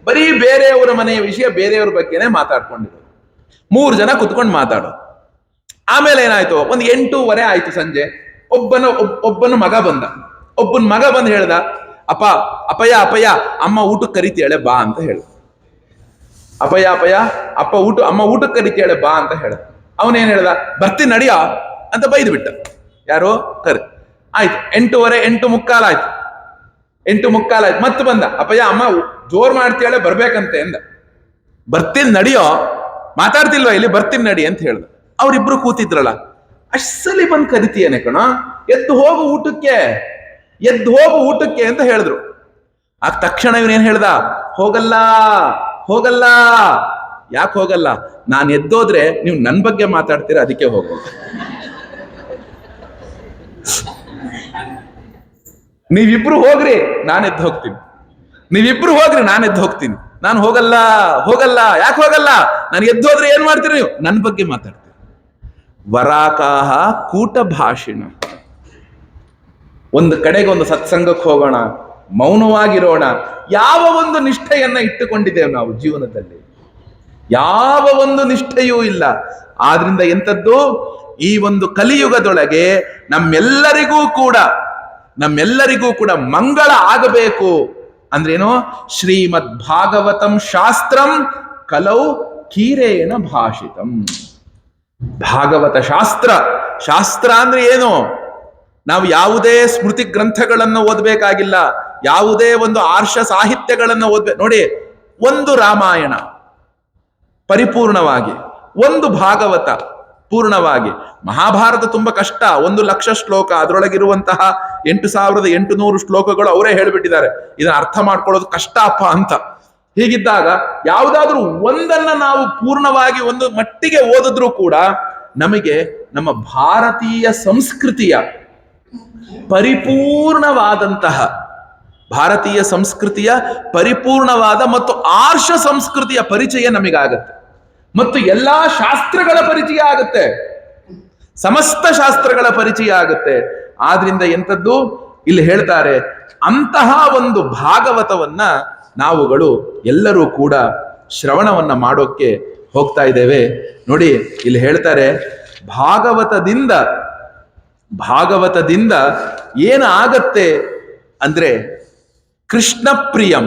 ಬರೀ ಬೇರೆಯವರ ಮನೆಯ ವಿಷಯ, ಬೇರೆಯವ್ರ ಬಗ್ಗೆನೇ ಮಾತಾಡ್ಕೊಂಡಿರೋದು. 3 ಜನ ಕುತ್ಕೊಂಡು ಮಾತಾಡೋ. ಆಮೇಲೆ ಏನಾಯ್ತು? ಒಂದು 8:15 ಆಯ್ತು ಸಂಜೆ. ಒಬ್ಬನ ಮಗ ಬಂದ. ಒಬ್ಬನ ಮಗ ಬಂದು ಹೇಳ್ದ, ಅಪ್ಪಯ್ಯ ಅಮ್ಮ ಊಟಕ್ಕೆ ಕರಿತೀಯಾಳೆ ಬಾ ಅಂತ ಹೇಳ್ದ. ಅಪ್ಪಯ್ಯ ಅಮ್ಮ ಊಟಕ್ಕೆ ಕರಿತೀಯಾಳೆ ಬಾ ಅಂತ ಹೇಳ್ದ. ಅವನೇನ್ ಹೇಳ್ದ? ಬರ್ತೀನಿ ನಡಿಯ ಅಂತ ಬೈದು ಬಿಟ್ಟ. ಯಾರೋ ಕರಿ ಆಯ್ತು. 8:15 8:45 ಆಯ್ತು. 8:45 ಆಯ್ತು. ಮತ್ತೆ ಬಂದ, ಅಪ್ಪಯ್ಯ ಅಮ್ಮ ಜೋರ್ ಮಾಡ್ತೀಯಾಳೆ ಬರ್ಬೇಕಂತೆ ಅಂದ. ಬರ್ತೀನಿ ನಡಿಯೋ, ಮಾತಾಡ್ತಿಲ್ವಾ ಇಲ್ಲಿ, ಬರ್ತೀನಿ ನಡಿ ಅಂತ ಹೇಳ್ದ. ಅವ್ರಿಬ್ರು ಕೂತಿದ್ರಲ್ಲ, ಅಷ್ಟಲ್ಲಿ ಬಂದು ಕರಿತೀಯನೆ ಕಣ, ಎದ್ದು ಹೋಗು ಊಟಕ್ಕೆ ಅಂತ ಹೇಳಿದ್ರು. ಆ ತಕ್ಷಣ ಇವನೇನ್ ಹೇಳ್ದ? ಹೋಗಲ್ಲ. ಯಾಕೆ ಹೋಗಲ್ಲ? ನಾನು ಎದ್ದೋದ್ರೆ ನೀವು ನನ್ನ ಬಗ್ಗೆ ಮಾತಾಡ್ತೀರಾ, ಅದಕ್ಕೆ ಹೋಗೋದು. ನೀವಿಬ್ರು ಹೋಗ್ರಿ, ನಾನು ಎದ್ದು ಹೋಗ್ತೀನಿ. ನೀವಿಬ್ರು ಹೋಗ್ರಿ, ನಾನು ಎದ್ದು ಹೋಗ್ತೀನಿ. ನಾನು ಹೋಗಲ್ಲ. ಯಾಕೆ ಹೋಗಲ್ಲ? ನಾನು ಎದ್ದೋದ್ರೆ ಏನ್ ಮಾಡ್ತೀರಿ ನೀವು? ನನ್ನ ಬಗ್ಗೆ ಮಾತಾಡ್ತೀರಿ. ವರಾಕಾಹ ಕೂಟ ಭಾಷಿಣ. ಒಂದು ಕಡೆಗೆ ಒಂದು ಸತ್ಸಂಗಕ್ಕೆ ಹೋಗೋಣ, ಮೌನವಾಗಿರೋಣ. ಯಾವ ಒಂದು ನಿಷ್ಠೆಯನ್ನ ಇಟ್ಟುಕೊಂಡಿದ್ದೇವೆ ನಾವು ಜೀವನದಲ್ಲಿ? ಯಾವ ಒಂದು ನಿಷ್ಠೆಯೂ ಇಲ್ಲ. ಆದ್ರಿಂದ ಎಂಥದ್ದು? ಈ ಒಂದು ಕಲಿಯುಗದೊಳಗೆ ನಮ್ಮೆಲ್ಲರಿಗೂ ಕೂಡ ಮಂಗಳ ಆಗಬೇಕು ಅಂದ್ರೇನು? ಶ್ರೀಮದ್ ಭಾಗವತಂ ಶಾಸ್ತ್ರಂ ಕಲೌ ಕೀರೇಣ ಭಾಷಿತಂ. ಭಾಗವತ ಶಾಸ್ತ್ರ ಅಂದ್ರೆ ಏನು? ನಾವು ಯಾವುದೇ ಸ್ಮೃತಿ ಗ್ರಂಥಗಳನ್ನು ಓದಬೇಕಾಗಿಲ್ಲ, ಯಾವುದೇ ಒಂದು ಆರ್ಷ ಸಾಹಿತ್ಯಗಳನ್ನು ಓದ್ಬೇಕು. ನೋಡಿ, ಒಂದು ರಾಮಾಯಣ ಪರಿಪೂರ್ಣವಾಗಿ, ಒಂದು ಭಾಗವತ ಪೂರ್ಣವಾಗಿ. ಮಹಾಭಾರತ ತುಂಬಾ ಕಷ್ಟ, 1,00,000 ಶ್ಲೋಕ, ಅದರೊಳಗಿರುವಂತಹ 8,800 ಶ್ಲೋಕಗಳು ಅವರೇ ಹೇಳಿಬಿಟ್ಟಿದ್ದಾರೆ. ಇದನ್ನ ಅರ್ಥ ಮಾಡ್ಕೊಳ್ಳೋದು ಕಷ್ಟ ಅಪ್ಪ ಅಂತ. ಹೀಗಿದ್ದಾಗ ಯಾವುದಾದ್ರೂ ಒಂದನ್ನ ನಾವು ಪೂರ್ಣವಾಗಿ ಒಂದು ಮಟ್ಟಿಗೆ ಓದಿದ್ರೂ ಕೂಡ ನಮಗೆ ನಮ್ಮ ಭಾರತೀಯ ಸಂಸ್ಕೃತಿಯ ಪರಿಪೂರ್ಣವಾದ ಮತ್ತು ಆರ್ಷ ಸಂಸ್ಕೃತಿಯ ಪರಿಚಯ ನಮಗಾಗತ್ತೆ. ಮತ್ತು ಎಲ್ಲಾ ಶಾಸ್ತ್ರಗಳ ಪರಿಚಯ ಆಗುತ್ತೆ, ಸಮಸ್ತ ಶಾಸ್ತ್ರಗಳ ಪರಿಚಯ ಆಗುತ್ತೆ. ಆದ್ರಿಂದ ಎಂಥದ್ದು ಇಲ್ಲಿ ಹೇಳ್ತಾರೆ, ಅಂತಹ ಒಂದು ಭಾಗವತವನ್ನ ನಾವುಗಳು ಎಲ್ಲರೂ ಕೂಡ ಶ್ರವಣವನ್ನ ಮಾಡೋಕ್ಕೆ ಹೋಗ್ತಾ ಇದ್ದೇವೆ. ನೋಡಿ, ಇಲ್ಲಿ ಹೇಳ್ತಾರೆ, ಭಾಗವತದಿಂದ ಏನಾಗತ್ತೆ ಅಂದ್ರೆ ಕೃಷ್ಣ ಪ್ರಿಯಂ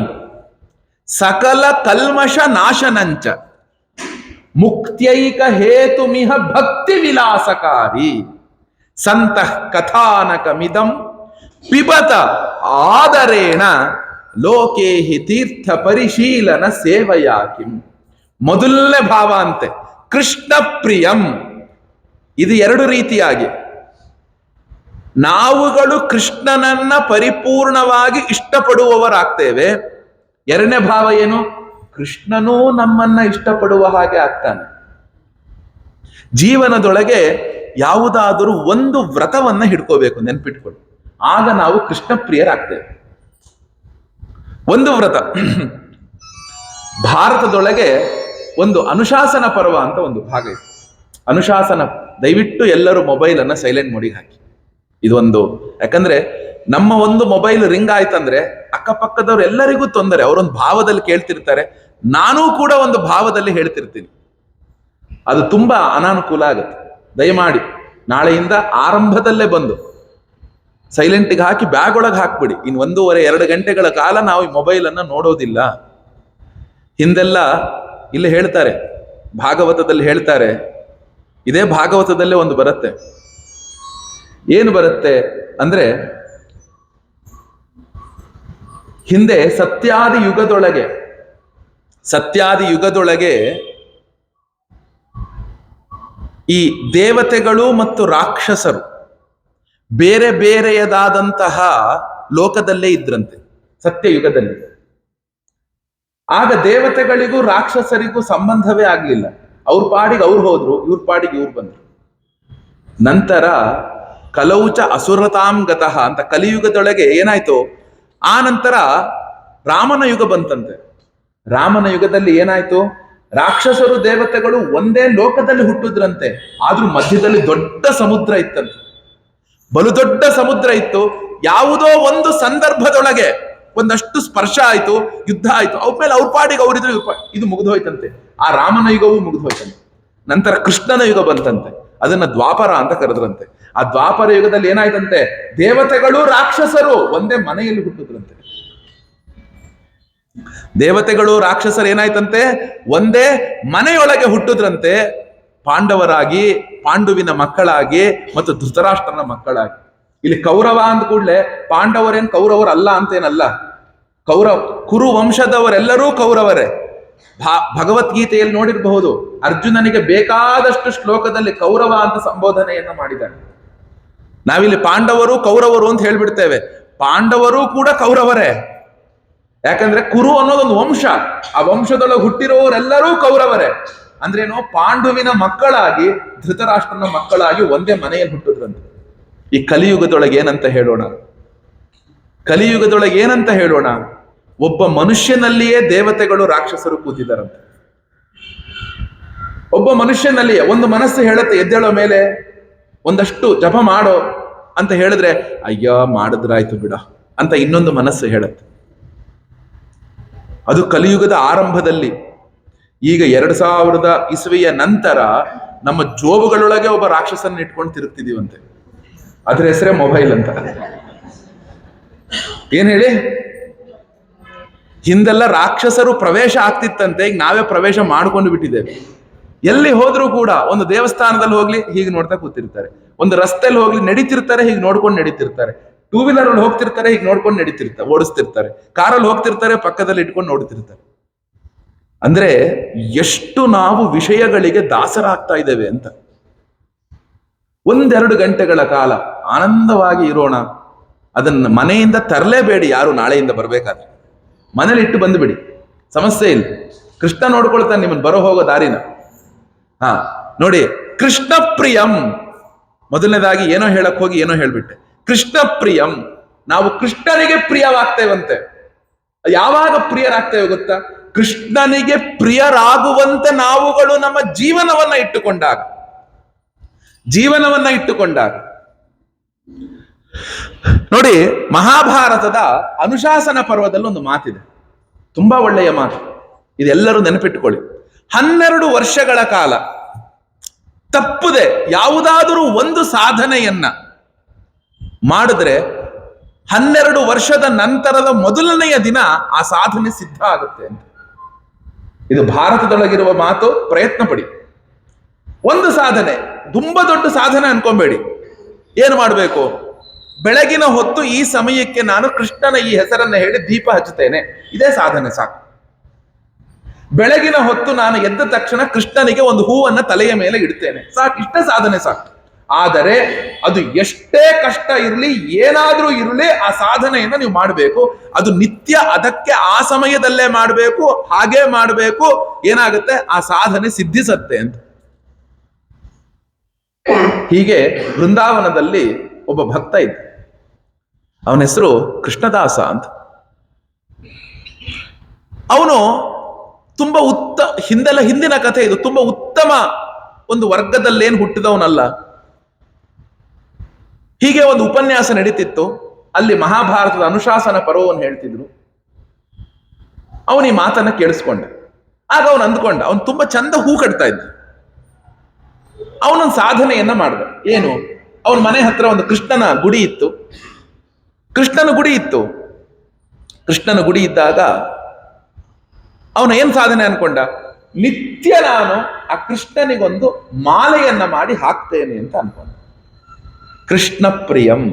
ಸಕಲ ಕಲ್ಮಶ ನಾಶನಂಚ ಮುಕ್ತ್ಯೈಕ ಹೇತುಮಿಹ ಭಕ್ತಿ ವಿಲಾಸಕಾರಿ ಸಂತಃ ಕಥಾನಕಮಿದಂ ಪಿಬತ ಆದರೇಣ ಲೋಕೇಹಿ ತೀರ್ಥ ಪರಿಶೀಲನ ಸೇವಯಾಕಿಂ. ಮೊದಲನೇ ಭಾವ ಅಂತೆ ಕೃಷ್ಣ ಪ್ರಿಯಂ. ಇದು 2 ರೀತಿಯಾಗಿ ನಾವುಗಳು ಕೃಷ್ಣನನ್ನ ಪರಿಪೂರ್ಣವಾಗಿ ಇಷ್ಟಪಡುವವರಾಗ್ತೇವೆ. 2ನೇ ಭಾವ ಏನು? ಕೃಷ್ಣನೂ ನಮ್ಮನ್ನ ಇಷ್ಟಪಡುವ ಹಾಗೆ ಆಗ್ತಾನೆ. ಜೀವನದೊಳಗೆ ಯಾವುದಾದರೂ ಒಂದು ವ್ರತವನ್ನ ಹಿಡ್ಕೋಬೇಕು, ನೆನ್ಪಿಟ್ಕೊಳ್ಳಿ, ಆಗ ನಾವು ಕೃಷ್ಣ ಪ್ರಿಯರಾಗ್ತೇವೆ. ಒಂದು ವ್ರತ. ಭಾರತದೊಳಗೆ ಒಂದು ಅನುಶಾಸನ ಪರ್ವ ಅಂತ ಒಂದು ಭಾಗ ಇದೆ. ಅನುಶಾಸನ, ದಯವಿಟ್ಟು ಎಲ್ಲರೂ ಮೊಬೈಲ್ ಅನ್ನ ಸೈಲೆಂಟ್ ಮೋಡಿಗೆ ಹಾಕಿ. ಇದೊಂದು, ಯಾಕಂದ್ರೆ ನಮ್ಮ ಒಂದು ಮೊಬೈಲ್ ರಿಂಗ್ ಆಯ್ತಂದ್ರೆ ಅಕ್ಕಪಕ್ಕದವ್ರು ಎಲ್ಲರಿಗೂ ತೊಂದರೆ. ಅವರೊಂದು ಭಾವದಲ್ಲಿ ಕೇಳ್ತಿರ್ತಾರೆ, ನಾನೂ ಕೂಡ ಒಂದು ಭಾವದಲ್ಲಿ ಹೇಳ್ತಿರ್ತೀನಿ. ಅದು ತುಂಬಾ ಅನಾನುಕೂಲ ಆಗುತ್ತೆ. ದಯಮಾಡಿ ನಾಳೆಯಿಂದ ಆರಂಭದಲ್ಲೇ ಬಂದು ಸೈಲೆಂಟ್ಗೆ ಹಾಕಿ ಬ್ಯಾಗ್ ಒಳಗೆ ಹಾಕ್ಬಿಡಿ. ಇನ್ನು 1.5-2 ಗಂಟೆಗಳ ಕಾಲ ನಾವು ಈ ಮೊಬೈಲ್ ಅನ್ನ ನೋಡೋದಿಲ್ಲ. ಹಿಂದೆಲ್ಲ ಇಲ್ಲಿ ಹೇಳ್ತಾರೆ, ಭಾಗವತದಲ್ಲಿ ಹೇಳ್ತಾರೆ, ಇದೇ ಭಾಗವತದಲ್ಲೇ ಒಂದು ಬರುತ್ತೆ. ಏನು ಬರುತ್ತೆ ಅಂದ್ರೆ, ಹಿಂದೆ ಸತ್ಯಾದಿ ಯುಗದೊಳಗೆ ಈ ದೇವತೆಗಳು ಮತ್ತು ರಾಕ್ಷಸರು ಬೇರೆ ಬೇರೆಯದಾದಂತಹ ಲೋಕದಲ್ಲೇ ಇದ್ರಂತೆ ಸತ್ಯಯುಗದಲ್ಲಿ. ಆಗ ದೇವತೆಗಳಿಗೂ ರಾಕ್ಷಸರಿಗೂ ಸಂಬಂಧವೇ ಆಗ್ಲಿಲ್ಲ. ಅವ್ರ ಪಾಡಿಗೆ ಅವ್ರು ಹೋದ್ರು, ಇವ್ರ ಪಾಡಿಗೆ ಇವ್ರು ಬಂದ್ರು. ನಂತರ ಕಲೌಚ ಅಸುರತಾಂ ಗತಃ ಅಂತ ಕಲಿಯುಗದೊಳಗೆ ಏನಾಯ್ತು, ಆ ನಂತರ ರಾಮನ ಯುಗ ಬಂತಂತೆ. ರಾಮನ ಯುಗದಲ್ಲಿ ಏನಾಯ್ತು, ರಾಕ್ಷಸರು ದೇವತೆಗಳು ಒಂದೇ ಲೋಕದಲ್ಲಿ ಹುಟ್ಟಿದ್ರಂತೆ. ಆದ್ರೂ ಮಧ್ಯದಲ್ಲಿ ದೊಡ್ಡ ಸಮುದ್ರ ಇತ್ತಂತೆ, ಬಲು ದೊಡ್ಡ ಸಮುದ್ರ ಇತ್ತು. ಯಾವುದೋ ಒಂದು ಸಂದರ್ಭದೊಳಗೆ ಒಂದಷ್ಟು ಸ್ಪರ್ಶ ಆಯ್ತು, ಯುದ್ಧ ಆಯ್ತು, ಅವ್ರ ಮೇಲೆ ಅವ್ರ ಪಾಡಿಗೆ ಅವರಿದ್ರು, ಇದು ಮುಗಿದು ಹೋಯ್ತಂತೆ. ಆ ರಾಮನ ಯುಗವೂ ಮುಗಿದು ಹೋಯ್ತಂತೆ. ನಂತರ ಕೃಷ್ಣನ ಯುಗ ಬಂತಂತೆ, ಅದನ್ನ ದ್ವಾಪರ ಅಂತ ಕರೆದ್ರಂತೆ. ಆ ದ್ವಾಪರ ಯುಗದಲ್ಲಿ ಏನಾಯ್ತಂತೆ, ದೇವತೆಗಳು ರಾಕ್ಷಸರು ಒಂದೇ ಮನೆಯಲ್ಲಿ ಹುಟ್ಟಿದ್ರಂತೆ. ದೇವತೆಗಳು ರಾಕ್ಷಸರು ಏನಾಯ್ತಂತೆ, ಒಂದೇ ಮನೆಯೊಳಗೆ ಹುಟ್ಟಿದ್ರಂತೆ. ಪಾಂಡವರಾಗಿ, ಪಾಂಡುವಿನ ಮಕ್ಕಳಾಗಿ ಮತ್ತು ಧೃತರಾಷ್ಟ್ರನ ಮಕ್ಕಳಾಗಿ. ಇಲ್ಲಿ ಕೌರವ ಅಂದ ಕೂಡಲೇ ಪಾಂಡವರೇನ್ ಕೌರವರಲ್ಲ ಅಂತೇನಲ್ಲ. ಕುರು ವಂಶದವರೆಲ್ಲರೂ ಕೌರವರೇ. ಭಗವದ್ಗೀತೆಯಲ್ಲಿ ನೋಡಿರಬಹುದು, ಅರ್ಜುನನಿಗೆ ಬೇಕಾದಷ್ಟು ಶ್ಲೋಕದಲ್ಲಿ ಕೌರವ ಅಂತ ಸಂಬೋಧನೆಯನ್ನ ಮಾಡಿದ್ದಾರೆ. ನಾವಿಲ್ಲಿ ಪಾಂಡವರು ಕೌರವರು ಅಂತ ಹೇಳ್ಬಿಡ್ತೇವೆ. ಪಾಂಡವರು ಕೂಡ ಕೌರವರೇ. ಯಾಕಂದ್ರೆ ಕುರು ಅನ್ನೋದೊಂದು ವಂಶ, ಆ ವಂಶದೊಳಗೆ ಹುಟ್ಟಿರುವವರೆಲ್ಲರೂ ಕೌರವರೇ. ಅಂದ್ರೇನು, ಪಾಂಡುವಿನ ಮಕ್ಕಳಾಗಿ ಧೃತರಾಷ್ಟ್ರನ ಮಕ್ಕಳಾಗಿ ಒಂದೇ ಮನೆಯಲ್ಲಿ ಹುಟ್ಟಿದ್ರಂತೆ. ಈ ಕಲಿಯುಗದೊಳಗೆ ಏನಂತ ಹೇಳೋಣ, ಒಬ್ಬ ಮನುಷ್ಯನಲ್ಲಿಯೇ ದೇವತೆಗಳು ರಾಕ್ಷಸರು ಕೂತಿದ್ದಾರಂತೆ. ಒಬ್ಬ ಮನುಷ್ಯನಲ್ಲಿಯೇ ಒಂದು ಮನಸ್ಸು ಹೇಳುತ್ತೆ, ಎದ್ದೇಳೋ ಮೇಲೆ ಒಂದಷ್ಟು ಜಪ ಮಾಡೋ ಅಂತ ಹೇಳಿದ್ರೆ, ಅಯ್ಯ ಮಾಡಿದ್ರಾಯ್ತು ಬಿಡ ಅಂತ ಇನ್ನೊಂದು ಮನಸ್ಸು ಹೇಳುತ್ತೆ. ಅದು ಕಲಿಯುಗದ ಆರಂಭದಲ್ಲಿ. ಈಗ 2000 ಇಸವಿಯ ನಂತರ ನಮ್ಮ ಜೋಬುಗಳೊಳಗೆ ಒಬ್ಬ ರಾಕ್ಷಸನ್ನ ಇಟ್ಕೊಂಡು ತಿರುಗ್ತಿದೀವಂತೆ. ಅದ್ರ ಹೆಸರೇ ಮೊಬೈಲ್ ಅಂತ. ಏನ್ ಹೇಳಿ, ಹಿಂದೆಲ್ಲ ರಾಕ್ಷಸರು ಪ್ರವೇಶ ಆಗ್ತಿತ್ತಂತೆ, ಈಗ ನಾವೇ ಪ್ರವೇಶ ಮಾಡ್ಕೊಂಡು ಬಿಟ್ಟಿದ್ದೇವೆ. ಎಲ್ಲಿ ಹೋದ್ರೂ ಕೂಡ, ಒಂದು ದೇವಸ್ಥಾನದಲ್ಲಿ ಹೋಗ್ಲಿ ಹೀಗೆ ನೋಡ್ತಾ ಕೂತಿರ್ತಾರೆ, ಒಂದು ರಸ್ತೆಯಲ್ಲಿ ಹೋಗ್ಲಿ ನಡೀತಿರ್ತಾರೆ, ಹೀಗೆ ನೋಡ್ಕೊಂಡು ನಡೀತಿರ್ತಾರೆ, 2 ವೀಲರ್ ಅಲ್ಲಿ ಹೋಗ್ತಿರ್ತಾರೆ, ಹೀಗೆ ನೋಡ್ಕೊಂಡು ಓಡಿಸ್ತಿರ್ತಾರೆ, ಕಾರಲ್ಲಿ ಹೋಗ್ತಿರ್ತಾರೆ, ಪಕ್ಕದಲ್ಲಿ ಇಟ್ಕೊಂಡು ನೋಡ್ತಿರ್ತಾರೆ. ಅಂದ್ರೆ ಎಷ್ಟು ನಾವು ವಿಷಯಗಳಿಗೆ ದಾಸರಾಗ್ತಾ ಇದ್ದೇವೆ ಅಂತ. 1-2 ಗಂಟೆಗಳ ಕಾಲ ಆನಂದವಾಗಿ ಇರೋಣ. ಅದನ್ನ ಮನೆಯಿಂದ ತರಲೇಬೇಡಿ. ಯಾರು ನಾಳೆಯಿಂದ ಬರ್ಬೇಕಾದ್ರೆ ಮನೇಲಿ ಇಟ್ಟು ಬಂದುಬಿಡಿ, ಸಮಸ್ಯೆ ಇಲ್ಲ. ಕೃಷ್ಣ ನೋಡ್ಕೊಳ್ತಾನೆ ನಿಮ್ಮನ್ನು ಬರೋ ಹೋಗೋ ದಾರಿನ. ನೋಡಿ, ಕೃಷ್ಣ ಪ್ರಿಯಂ. ಮೊದಲನೇದಾಗಿ ಏನೋ ಹೇಳಕ್ ಹೋಗಿ ಏನೋ ಹೇಳ್ಬಿಟ್ಟೆ. ಕೃಷ್ಣ ಪ್ರಿಯಂ, ನಾವು ಕೃಷ್ಣನಿಗೆ ಪ್ರಿಯವಾಗ್ತೇವಂತೆ. ಯಾವಾಗ ಪ್ರಿಯರಾಗ್ತೇವೆ ಗೊತ್ತಾ? ಕೃಷ್ಣನಿಗೆ ಪ್ರಿಯರಾಗುವಂತೆ ನಾವುಗಳು ನಮ್ಮ ಜೀವನವನ್ನ ಇಟ್ಟುಕೊಂಡಾಗ. ನೋಡಿ, ಮಹಾಭಾರತದ ಅನುಶಾಸನ ಪರ್ವದಲ್ಲಿ ಒಂದು ಮಾತಿದೆ, ತುಂಬಾ ಒಳ್ಳೆಯ ಮಾತು. ಇದೆಲ್ಲರೂ ನೆನಪಿಟ್ಟುಕೊಳ್ಳಿ. 12 ವರ್ಷಗಳ ಕಾಲ ತಪ್ಪದೆ ಯಾವುದಾದರೂ ಒಂದು ಸಾಧನೆಯನ್ನ ಮಾಡಿದ್ರೆ 12 ವರ್ಷದ ನಂತರದ ಮೊದಲನೆಯ ದಿನ ಆ ಸಾಧನೆ ಸಿದ್ಧ ಆಗುತ್ತೆ ಅಂತ. ಇದು ಭಾರತದೊಳಗಿರುವ ಮಾತು. ಪ್ರಯತ್ನ ಪಡಿ. ಒಂದು ಸಾಧನೆ, ತುಂಬಾ ದೊಡ್ಡ ಸಾಧನೆ ಅನ್ಕೊಂಬೇಡಿ. ಏನು ಮಾಡಬೇಕು? ಬೆಳಗಿನ ಹೊತ್ತು ಈ ಸಮಯಕ್ಕೆ ನಾನು ಕೃಷ್ಣನ ಈ ಹೆಸರನ್ನ ಹೇಳಿ ದೀಪ ಹಚ್ಚುತ್ತೇನೆ, ಇದೇ ಸಾಧನೆ ಸಾಕು. ಬೆಳಗಿನ ಹೊತ್ತು ನಾನು ಎದ್ದ ತಕ್ಷಣ ಕೃಷ್ಣನಿಗೆ ಒಂದು ಹೂವನ್ನ ತಲೆಯ ಮೇಲೆ ಇಡ್ತೇನೆ, ಸಾಕು. ಇಷ್ಟೇ ಸಾಧನೆ ಸಾಕು. ಆದರೆ ಅದು ಎಷ್ಟೇ ಕಷ್ಟ ಇರಲಿ, ಏನಾದ್ರೂ ಇರಲಿ, ಆ ಸಾಧನೆಯನ್ನ ನೀವು ಮಾಡಬೇಕು. ಅದು ನಿತ್ಯ, ಅದಕ್ಕೆ ಆ ಸಮಯದಲ್ಲೇ ಮಾಡಬೇಕು, ಹಾಗೇ ಮಾಡಬೇಕು. ಏನಾಗುತ್ತೆ? ಆ ಸಾಧನೆ ಸಿದ್ಧಿಸತ್ತೆ ಅಂತ. ಹೀಗೆ ಬೃಂದಾವನದಲ್ಲಿ ಒಬ್ಬ ಭಕ್ತ ಇದ್ದ. ಅವನ ಹೆಸರು ಕೃಷ್ಣದಾಸ ಅಂತ. ಅವನು ತುಂಬಾ ಹಿಂದಿನ ಕಥೆ ಇದು. ತುಂಬಾ ಉತ್ತಮ ಒಂದು ವರ್ಗದಲ್ಲೇನು ಹುಟ್ಟಿದವನಲ್ಲ. ಹೀಗೆ ಒಂದು ಉಪನ್ಯಾಸ ನಡೀತಿತ್ತು. ಅಲ್ಲಿ ಮಹಾಭಾರತದ ಅನುಶಾಸನ ಪರ್ವವನ್ನು ಹೇಳ್ತಿದ್ರು. ಅವನು ಈ ಮಾತನ್ನ ಕೇಳಿಸ್ಕೊಂಡ. ಆಗ ಅವನು ಅಂದ್ಕೊಂಡ, ಅವನು ತುಂಬಾ ಚಂದ ಹೂ ಕಟ್ತಾ ಇದ್ದ. ಅವನೊಂದು ಸಾಧನೆಯನ್ನ ಮಾಡಿದ. ಏನು? ಅವನ ಮನೆ ಹತ್ರ ಒಂದು ಕೃಷ್ಣನ ಗುಡಿ ಇತ್ತು. ಕೃಷ್ಣನ ಗುಡಿ ಇದ್ದಾಗ ಅವನು ಏನ್ ಸಾಧನೆ ಅನ್ಕೊಂಡ, ನಿತ್ಯ ನಾನು ಆ ಕೃಷ್ಣನಿಗೊಂದು ಮಾಲೆಯನ್ನ ಮಾಡಿ ಹಾಕ್ತೇನೆ ಅಂತ ಅನ್ಕೊಂಡ. ಕೃಷ್ಣ ಪ್ರಿಯಂ.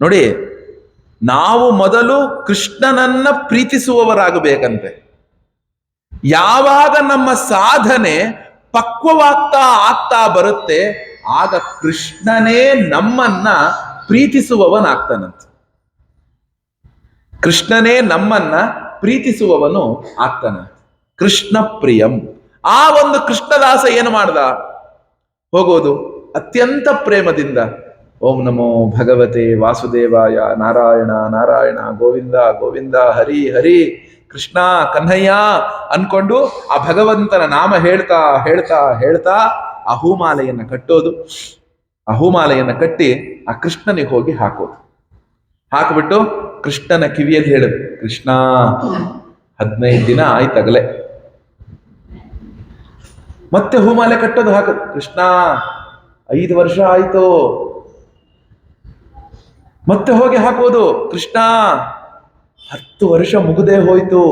ನೋಡಿ, ನಾವು ಮೊದಲು ಕೃಷ್ಣನನ್ನ ಪ್ರೀತಿಸುವವರಾಗಬೇಕಂತೆ. ಯಾವಾಗ ನಮ್ಮ ಸಾಧನೆ ಆಗ್ತಾ ಬರುತ್ತೆ, ಆಗ ಕೃಷ್ಣನೇ ನಮ್ಮನ್ನ ಪ್ರೀತಿಸುವವನಾಗ್ತಾನಂತೆ. ಕೃಷ್ಣನೇ ನಮ್ಮನ್ನ ಪ್ರೀತಿಸುವವನು ಆಗ್ತಾನಂತೆ. ಕೃಷ್ಣ ಪ್ರಿಯಂ. ಆ ಒಂದು ಕೃಷ್ಣದಾಸ ಏನು ಮಾಡ್ದ? ಹೋಗೋದು ಅತ್ಯಂತ ಪ್ರೇಮದಿಂದ ಓಂ ನಮೋ ಭಗವತೆ ವಾಸುದೇವಾಯ, ನಾರಾಯಣ ನಾರಾಯಣ, ಗೋವಿಂದ ಗೋವಿಂದ, ಹರಿ ಹರಿ, ಕೃಷ್ಣ ಕನ್ಹಯ್ಯ ಅನ್ಕೊಂಡು ಆ ಭಗವಂತನ ನಾಮ ಹೇಳ್ತಾ ಹೇಳ್ತಾ ಹೇಳ್ತಾ ಆ ಹೂಮಾಲೆಯನ್ನ ಕಟ್ಟೋದು. ಆ ಹೂಮಾಲೆಯನ್ನ ಕಟ್ಟಿ ಆ ಕೃಷ್ಣನಿಗೆ ಹೋಗಿ ಹಾಕೋದು. ಹಾಕ್ಬಿಟ್ಟು ಕೃಷ್ಣನ ಕಿವಿಯಲ್ಲಿ ಹೇಳುದು, ಕೃಷ್ಣ 15 ದಿನ ಆಯ್ತಗಲೆ. ಮತ್ತೆ ಹೂಮಾಲೆ ಕಟ್ಟೋದು, ಹಾಕೋದು, ಕೃಷ್ಣ 5 ವರ್ಷ ಆಯ್ತು. ಮತ್ತೆ ಹೋಗಿ ಹಾಕೋದು, ಕೃಷ್ಣ 10 ವರ್ಷ ಮುಗುದೇ ಹೋಯ್ತು.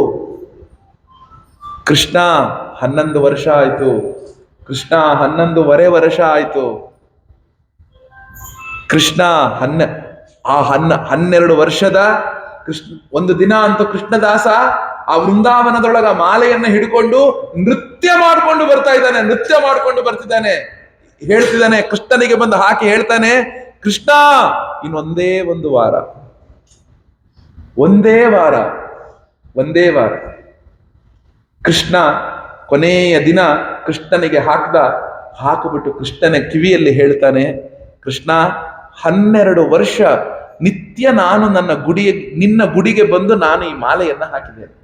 ಕೃಷ್ಣ 11 ವರ್ಷ ಆಯ್ತು. ಕೃಷ್ಣ 11.5 ವರ್ಷ ಆಯ್ತು. ಕೃಷ್ಣ 12 ವರ್ಷದ ಕೃಷ್ಣ. ಒಂದು ದಿನ ಅಂತೂ ಕೃಷ್ಣದಾಸ ಆ ವೃಂದಾವನದೊಳಗ ಮಾಲೆಯನ್ನ ಹಿಡ್ಕೊಂಡು ನೃತ್ಯ ಮಾಡ್ಕೊಂಡು ಬರ್ತಿದ್ದಾನೆ. ಹೇಳ್ತಿದ್ದಾನೆ, ಕೃಷ್ಣನಿಗೆ ಬಂದು ಹಾಕಿ ಹೇಳ್ತಾನೆ, ಕೃಷ್ಣ ಇನ್ನೊಂದೇ ವಾರ. ಕೃಷ್ಣ ಕೊನೆಯ ದಿನ ಕೃಷ್ಣನಿಗೆ ಹಾಕಿಬಿಟ್ಟು ಕೃಷ್ಣನ ಕಿವಿಯಲ್ಲಿ ಹೇಳ್ತಾನೆ, ಕೃಷ್ಣ 12 ವರ್ಷ ನಿತ್ಯ ನಾನು ನಿನ್ನ ಗುಡಿಗೆ ಬಂದು ನಾನು ಈ ಮಾಲೆಯನ್ನ ಹಾಕಿದ್ದೇನೆ.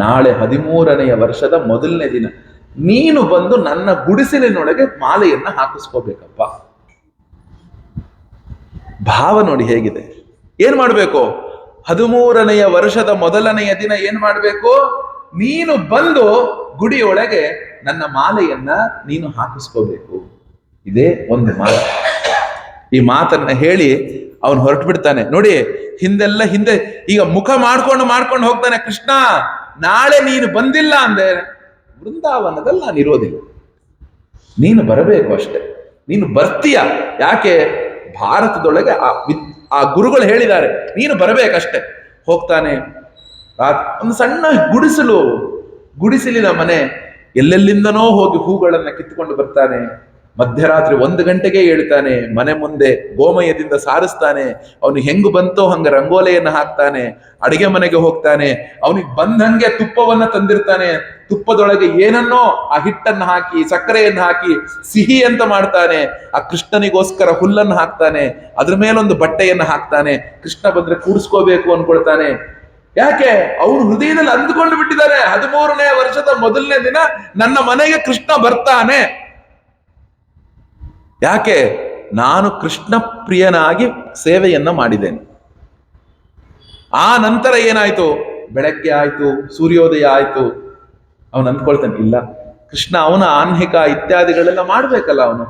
ನಾಳೆ 13ನೇ ವರ್ಷದ ಮೊದಲನೇ ದಿನ ನೀನು ಬಂದು ನನ್ನ ಗುಡಿಸಲಿನೊಳಗೆ ಮಾಲೆಯನ್ನ ಹಾಕಿಸ್ಕೋಬೇಕಪ್ಪ. ಭಾವ ನೋಡಿ ಹೇಗಿದೆ. ಏನ್ ಮಾಡ್ಬೇಕು? 13ನೇ ವರ್ಷದ ಮೊದಲನೆಯ ದಿನ ಏನ್ ಮಾಡ್ಬೇಕು? ನೀನು ಬಂದು ಗುಡಿಯೊಳಗೆ ನನ್ನ ಮಾಲೆಯನ್ನ ನೀನು ಹಾಕಿಸ್ಕೋಬೇಕು. ಇದೇ ಒಂದು ಮಾತು. ಈ ಮಾತನ್ನ ಹೇಳಿ ಅವನು ಹೊರಟು ಬಿಡ್ತಾನೆ. ನೋಡಿ, ಹಿಂದೆ ಈಗ ಮುಖ ಮಾಡ್ಕೊಂಡು ಹೋಗ್ತಾನೆ. ಕೃಷ್ಣ, ನಾಳೆ ನೀನು ಬಂದಿಲ್ಲ ಅಂದ್ರೆ ವೃಂದಾವನದಲ್ಲಿ ನಾನು ಇರೋದಿಲ್ಲ. ನೀನು ಬರಬೇಕು ಅಷ್ಟೆ. ನೀನು ಬರ್ತೀಯ. ಯಾಕೆ? ಭಾರತದೊಳಗೆ ಆ ಗುರುಗಳು ಹೇಳಿದ್ದಾರೆ, ನೀನು ಬರಬೇಕಷ್ಟೆ. ಹೋಗ್ತಾನೆ. ಒಂದು ಸಣ್ಣ ಗುಡಿಸಲಿನ ಮನೆ. ಎಲ್ಲೆಲ್ಲಿಂದನೋ ಹೋಗಿ ಹೂಗಳನ್ನ ಕಿತ್ಕೊಂಡು ಬರ್ತಾನೆ. ಮಧ್ಯರಾತ್ರಿ 1 ಗಂಟೆಗೆ ಹೇಳ್ತಾನೆ. ಮನೆ ಮುಂದೆ ಗೋಮಯದಿಂದ ಸಾರಿಸ್ತಾನೆ. ಅವನಿಗೆ ಹೆಂಗು ಬಂತೋ ಹಂಗ ರಂಗೋಲೆಯನ್ನ ಹಾಕ್ತಾನೆ. ಅಡಿಗೆ ಮನೆಗೆ ಹೋಗ್ತಾನೆ. ಅವನಿಗೆ ಬಂದಂಗೆ ತುಪ್ಪವನ್ನ ತಂದಿರ್ತಾನೆ. ತುಪ್ಪದೊಳಗೆ ಏನನ್ನೋ ಆ ಹಿಟ್ಟನ್ನು ಹಾಕಿ ಸಕ್ಕರೆಯನ್ನು ಹಾಕಿ ಸಿಹಿ ಅಂತ ಮಾಡ್ತಾನೆ. ಆ ಕೃಷ್ಣನಿಗೋಸ್ಕರ ಹುಲ್ಲನ್ನು ಹಾಕ್ತಾನೆ. ಅದ್ರ ಮೇಲೊಂದು ಬಟ್ಟೆಯನ್ನು ಹಾಕ್ತಾನೆ. ಕೃಷ್ಣ ಬಂದ್ರೆ ಕೂರಿಸ್ಕೋಬೇಕು ಅನ್ಕೊಳ್ತಾನೆ. ಯಾಕೆ? ಅವನು ಹೃದಯದಲ್ಲಿ ಅಂದುಕೊಂಡು ಬಿಟ್ಟಿದ್ದಾರೆ, 13ನೇ ವರ್ಷದ ಮೊದಲನೇ ದಿನ ನನ್ನ ಮನೆಗೆ ಕೃಷ್ಣ ಬರ್ತಾನೆ. ಯಾಕೆ? ನಾನು ಕೃಷ್ಣ ಪ್ರಿಯನಾಗಿ ಸೇವೆಯನ್ನ ಮಾಡಿದ್ದೇನೆ. ಆ ನಂತರ ಏನಾಯ್ತು? ಬೆಳಗ್ಗೆ ಆಯ್ತು, ಸೂರ್ಯೋದಯ ಆಯ್ತು. ಅವನು ಅಂದ್ಕೊಳ್ತಾನೆ, ಇಲ್ಲ, ಕೃಷ್ಣ ಅವನ ಆನ್ಹಿಕ ಇತ್ಯಾದಿಗಳೆಲ್ಲ ಮಾಡ್ಬೇಕಲ್ಲ, ಅವನು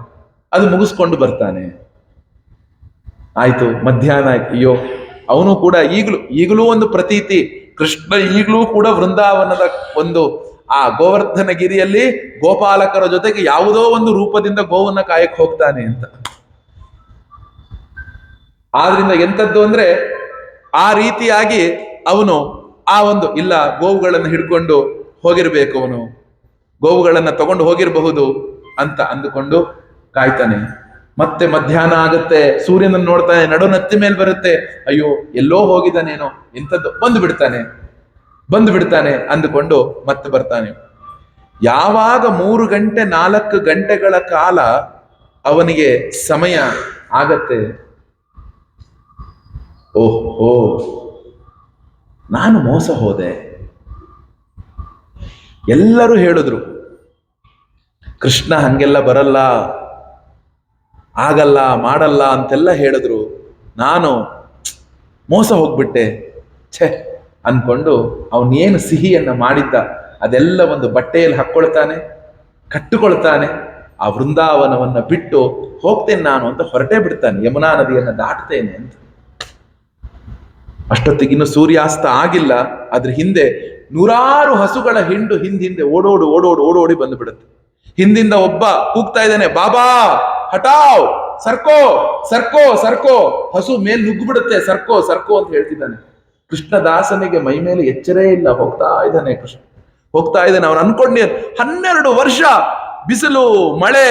ಅದು ಮುಗಿಸ್ಕೊಂಡು ಬರ್ತಾನೆ. ಆಯ್ತು, ಮಧ್ಯಾಹ್ನ ಆಯ್ತು. ಅಯ್ಯೋ, ಅವನು ಕೂಡ ಈಗಲೂ ಒಂದು ಪ್ರತೀತಿ, ಕೃಷ್ಣ ಈಗಲೂ ಕೂಡ ವೃಂದಾವನದ ಒಂದು ಆ ಗೋವರ್ಧನಗಿರಿಯಲ್ಲಿ ಗೋಪಾಲಕರ ಜೊತೆಗೆ ಯಾವುದೋ ಒಂದು ರೂಪದಿಂದ ಗೋವನ್ನ ಕಾಯಕ್ಕೆ ಹೋಗ್ತಾನೆ ಅಂತ. ಆದ್ರಿಂದ ಎಂಥದ್ದು ಅಂದ್ರೆ, ಆ ರೀತಿಯಾಗಿ ಅವನು ಆ ಒಂದು ಇಲ್ಲ, ಗೋವುಗಳನ್ನು ಹಿಡ್ಕೊಂಡು ಹೋಗಿರ್ಬೇಕು, ಅವನು ಗೋವುಗಳನ್ನ ತಗೊಂಡು ಹೋಗಿರಬಹುದು ಅಂತ ಅಂದುಕೊಂಡು ಕಾಯ್ತಾನೆ. ಮತ್ತೆ ಮಧ್ಯಾಹ್ನ ಆಗುತ್ತೆ, ಸೂರ್ಯನನ್ನು ನೋಡ್ತಾನೆ, ನಡುನತ್ತಿ ಮೇಲೆ ಬರುತ್ತೆ. ಅಯ್ಯೋ, ಎಲ್ಲೋ ಹೋಗಿದ್ದಾನೇನೋ, ಎಂಥದ್ದು, ಬಂದು ಬಿಡ್ತಾನೆ ಅಂದುಕೊಂಡು ಮತ್ತೆ ಬರ್ತಾನೆ. ಯಾವಾಗ 3 ಗಂಟೆ 4 ಗಂಟೆಗಳ ಕಾಲ ಅವನಿಗೆ ಸಮಯ ಆಗತ್ತೆ, ಓಹೋ, ನಾನು ಮೋಸ ಹೋದೆ. ಎಲ್ಲರೂ ಹೇಳಿದ್ರು, ಕೃಷ್ಣ ಹಂಗೆಲ್ಲ ಬರಲ್ಲ, ಆಗಲ್ಲ ಮಾಡಲ್ಲ ಅಂತೆಲ್ಲ ಹೇಳಿದ್ರು. ನಾನು ಮೋಸ ಹೋಗ್ಬಿಟ್ಟೆ, ಛೆ ಅನ್ಕೊಂಡು ಅವನೇನು ಸಿಹಿಯನ್ನ ಮಾಡಿದ್ದ ಅದೆಲ್ಲ ಒಂದು ಬಟ್ಟೆಯಲ್ಲಿ ಹಾಕ್ಕೊಳ್ತಾನೆ, ಕಟ್ಟುಕೊಳ್ತಾನೆ, ಆ ವೃಂದಾವನವನ್ನ ಬಿಟ್ಟು ಹೋಗ್ತೇನೆ ನಾನು ಅಂತ ಹೊರಟೇ ಬಿಡ್ತಾನೆ, ಯಮುನಾ ನದಿಯನ್ನ ದಾಟ್ತೇನೆ ಅಂತ. ಅಷ್ಟೊತ್ತಿಗಿನ್ನು ಸೂರ್ಯಾಸ್ತ ಆಗಿಲ್ಲ. ಅದ್ರ ಹಿಂದೆ ನೂರಾರು ಹಸುಗಳ ಹಿಂದೆ ಓಡೋಡಿ ಬಂದು ಬಿಡುತ್ತೆ. ಹಿಂದಿಂದ ಒಬ್ಬ ಕೂಗ್ತಾ ಇದ್ದಾನೆ, ಬಾಬಾ ಹಟಾವ್, ಸರ್ಕೋ ಸರ್ಕೋ ಸರ್ಕೋ. ಹಸು ಮೇಲ್ ನುಗ್ಗಿಬಿಡುತ್ತೆ, ಸರ್ಕೋ ಸರ್ಕೋ ಅಂತ ಹೇಳ್ತಿದ್ದಾನೆ. ಕೃಷ್ಣದಾಸನಿಗೆ ಮೈ ಮೇಲೆ ಎಚ್ಚರೇ ಇಲ್ಲ, ಹೋಗ್ತಾ ಇದ್ದಾನೆ ಕೃಷ್ಣ, ಹೋಗ್ತಾ ಇದ್ದಾನೆ. ಅವನು ಅನ್ಕೊಂಡಿ 12 ವರ್ಷ ಬಿಸಿಲು ಮಳೆ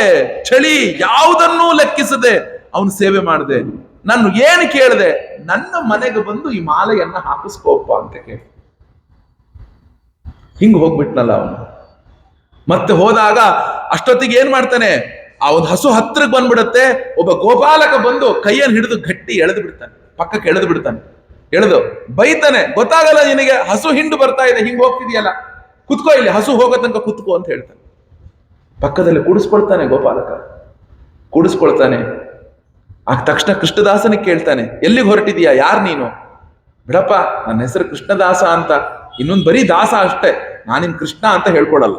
ಚಳಿ ಯಾವುದನ್ನೂ ಲೆಕ್ಕಿಸದೆ ಅವನು ಸೇವೆ ಮಾಡಿದೆ. ನಾನು ಏನು ಕೇಳಿದೆ, ನನ್ನ ಮನೆಗೆ ಬಂದು ಈ ಮಾಲೆಯನ್ನ ಹಾಕಿಸ್ಕೋಪ್ಪ ಅಂತ ಕೇಳಿ ಹಿಂಗ್ ಹೋಗ್ಬಿಟ್ನಲ್ಲ ಅವನು. ಮತ್ತೆ ಹೋದಾಗ ಅಷ್ಟೊತ್ತಿಗೆ ಏನ್ ಮಾಡ್ತಾನೆ, ಆ ಒಂದು ಹಸು ಹತ್ರಕ್ಕೆ ಬಂದ್ಬಿಡುತ್ತೆ. ಒಬ್ಬ ಗೋಪಾಲಕ ಬಂದು ಕೈಯನ್ನು ಹಿಡಿದು ಗಟ್ಟಿ ಎಳೆದು ಬಿಡ್ತಾನೆ, ಪಕ್ಕಕ್ಕೆ ಎಳೆದು ಬಿಡ್ತಾನೆ. ಎಳೆದು ಬೈತಾನೆ, ಗೊತ್ತಾಗಲ್ಲ ನಿನಗೆ, ಹಸು ಹಿಂಡು ಬರ್ತಾ ಇದೆ, ಹಿಂಗ್ ಹೋಗ್ತಿದ್ಯಲ್ಲ, ಕುತ್ಕೋ ಇಲ್ಲಿ, ಹಸು ಹೋಗೋ ತನಕ ಕುತ್ಕೋ ಅಂತ ಹೇಳ್ತಾನೆ. ಪಕ್ಕದಲ್ಲಿ ಕೂಡಿಸ್ಕೊಳ್ತಾನೆ ಗೋಪಾಲಕ, ಕೂಡಿಸ್ಕೊಳ್ತಾನೆ. ಆ ತಕ್ಷಣ ಕೃಷ್ಣದಾಸನಿಗೆ ಕೇಳ್ತಾನೆ, ಎಲ್ಲಿಗೆ ಹೊರಟಿದೀಯಾ, ಯಾರು ನೀನು? ಬಿಡಪ್ಪ, ನನ್ನ ಹೆಸರು ಕೃಷ್ಣದಾಸ ಅಂತ, ಇನ್ನೊಂದು ಬರೀ ದಾಸ ಅಷ್ಟೇ, ನಾನಿನ್ ಕೃಷ್ಣ ಅಂತ ಹೇಳ್ಕೊಡಲ್ಲ,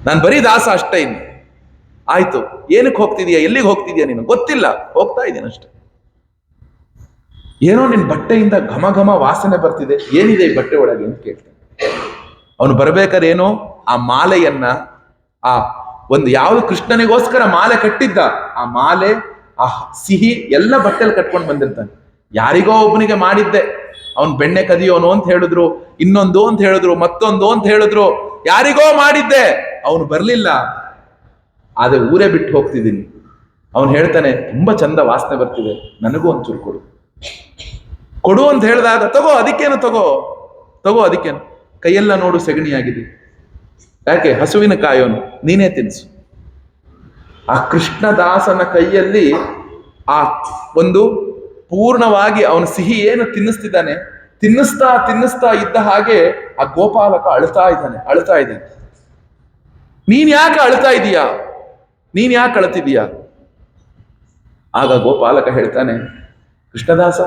ನಾನು ಬರೀ ದಾಸ ಅಷ್ಟೇ. ಇನ್ನು ಆಯ್ತು, ಏನಕ್ಕೆ ಹೋಗ್ತಿದೀಯಾ, ಎಲ್ಲಿಗೆ ಹೋಗ್ತಿದ್ಯಾ ನೀನು? ಗೊತ್ತಿಲ್ಲ, ಹೋಗ್ತಾ ಇದ್ದೀನಿ ಅಷ್ಟೆ. ಏನೋ ನಿನ್ ಬಟ್ಟೆಯಿಂದ ಘಮ ಘಮ ವಾಸನೆ ಬರ್ತಿದೆ, ಏನಿದೆ ಈ ಬಟ್ಟೆ ಒಳಗೆ ಅಂತ ಕೇಳ್ತಾನೆ. ಅವನು ಬರ್ಬೇಕಾದ್ರೆ ಏನೋ ಆ ಮಾಲೆಯನ್ನ, ಆ ಒಂದು ಯಾವುದು ಕೃಷ್ಣನಿಗೋಸ್ಕರ ಮಾಲೆ ಕಟ್ಟಿದ್ದ, ಆ ಮಾಲೆ, ಆ ಸಿಹಿ ಎಲ್ಲ ಬಟ್ಟೆಯಲ್ಲಿ ಕಟ್ಕೊಂಡು ಬಂದಿರ್ತಾನೆ. ಯಾರಿಗೋ ಒಬ್ಬನಿಗೆ ಮಾಡಿದ್ದೆ, ಅವನ್ ಬೆಣ್ಣೆ ಕದಿಯೋನು ಅಂತ ಹೇಳಿದ್ರು, ಇನ್ನೊಂದು ಅಂತ ಹೇಳಿದ್ರು, ಮತ್ತೊಂದು ಅಂತ ಹೇಳಿದ್ರು, ಯಾರಿಗೋ ಮಾಡಿದ್ದೆ, ಅವನು ಬರ್ಲಿಲ್ಲ, ಆದ್ರೆ ಊರೇ ಬಿಟ್ಟು ಹೋಗ್ತಿದ್ದೀನಿ. ಅವನು ಹೇಳ್ತಾನೆ, ತುಂಬಾ ಚಂದ ವಾಸನೆ ಬರ್ತಿದೆ, ನನಗೂ ಒಂಚೂರು ಕೊಡು ಕೊಡು ಅಂತ ಹೇಳಿದಾಗ, ತಗೋ ಅದಕ್ಕೇನು, ತಗೋ ತಗೋ ಅದಕ್ಕೇನು, ಕೈಯೆಲ್ಲ ನೋಡು ಸೆಗಣಿಯಾಗಿದೆ, ಯಾಕೆ, ಹಸುವಿನ ಕಾಯೋನು, ನೀನೇ ತಿನ್ಸು. ಆ ಕೃಷ್ಣದಾಸನ ಕೈಯಲ್ಲಿ ಆ ಒಂದು ಪೂರ್ಣವಾಗಿ ಅವನ ಸಿಹಿ ಏನು ತಿನ್ನಿಸ್ತಿದ್ದಾನೆ, ತಿನ್ನಿಸ್ತಾ ಇದ್ದ ಹಾಗೆ ಆ ಗೋಪಾಲಕ ಅಳ್ತಾ ಇದ್ದಾನೆ. ನೀನ್ ಯಾಕೆ ಅಳ್ತಾ ಇದೀಯಾ, ನೀನ್ ಯಾಕೆ ಅಳ್ತಿದೀಯಾ? ಆಗ ಗೋಪಾಲಕ ಹೇಳ್ತಾನೆ, ಕೃಷ್ಣದಾಸ,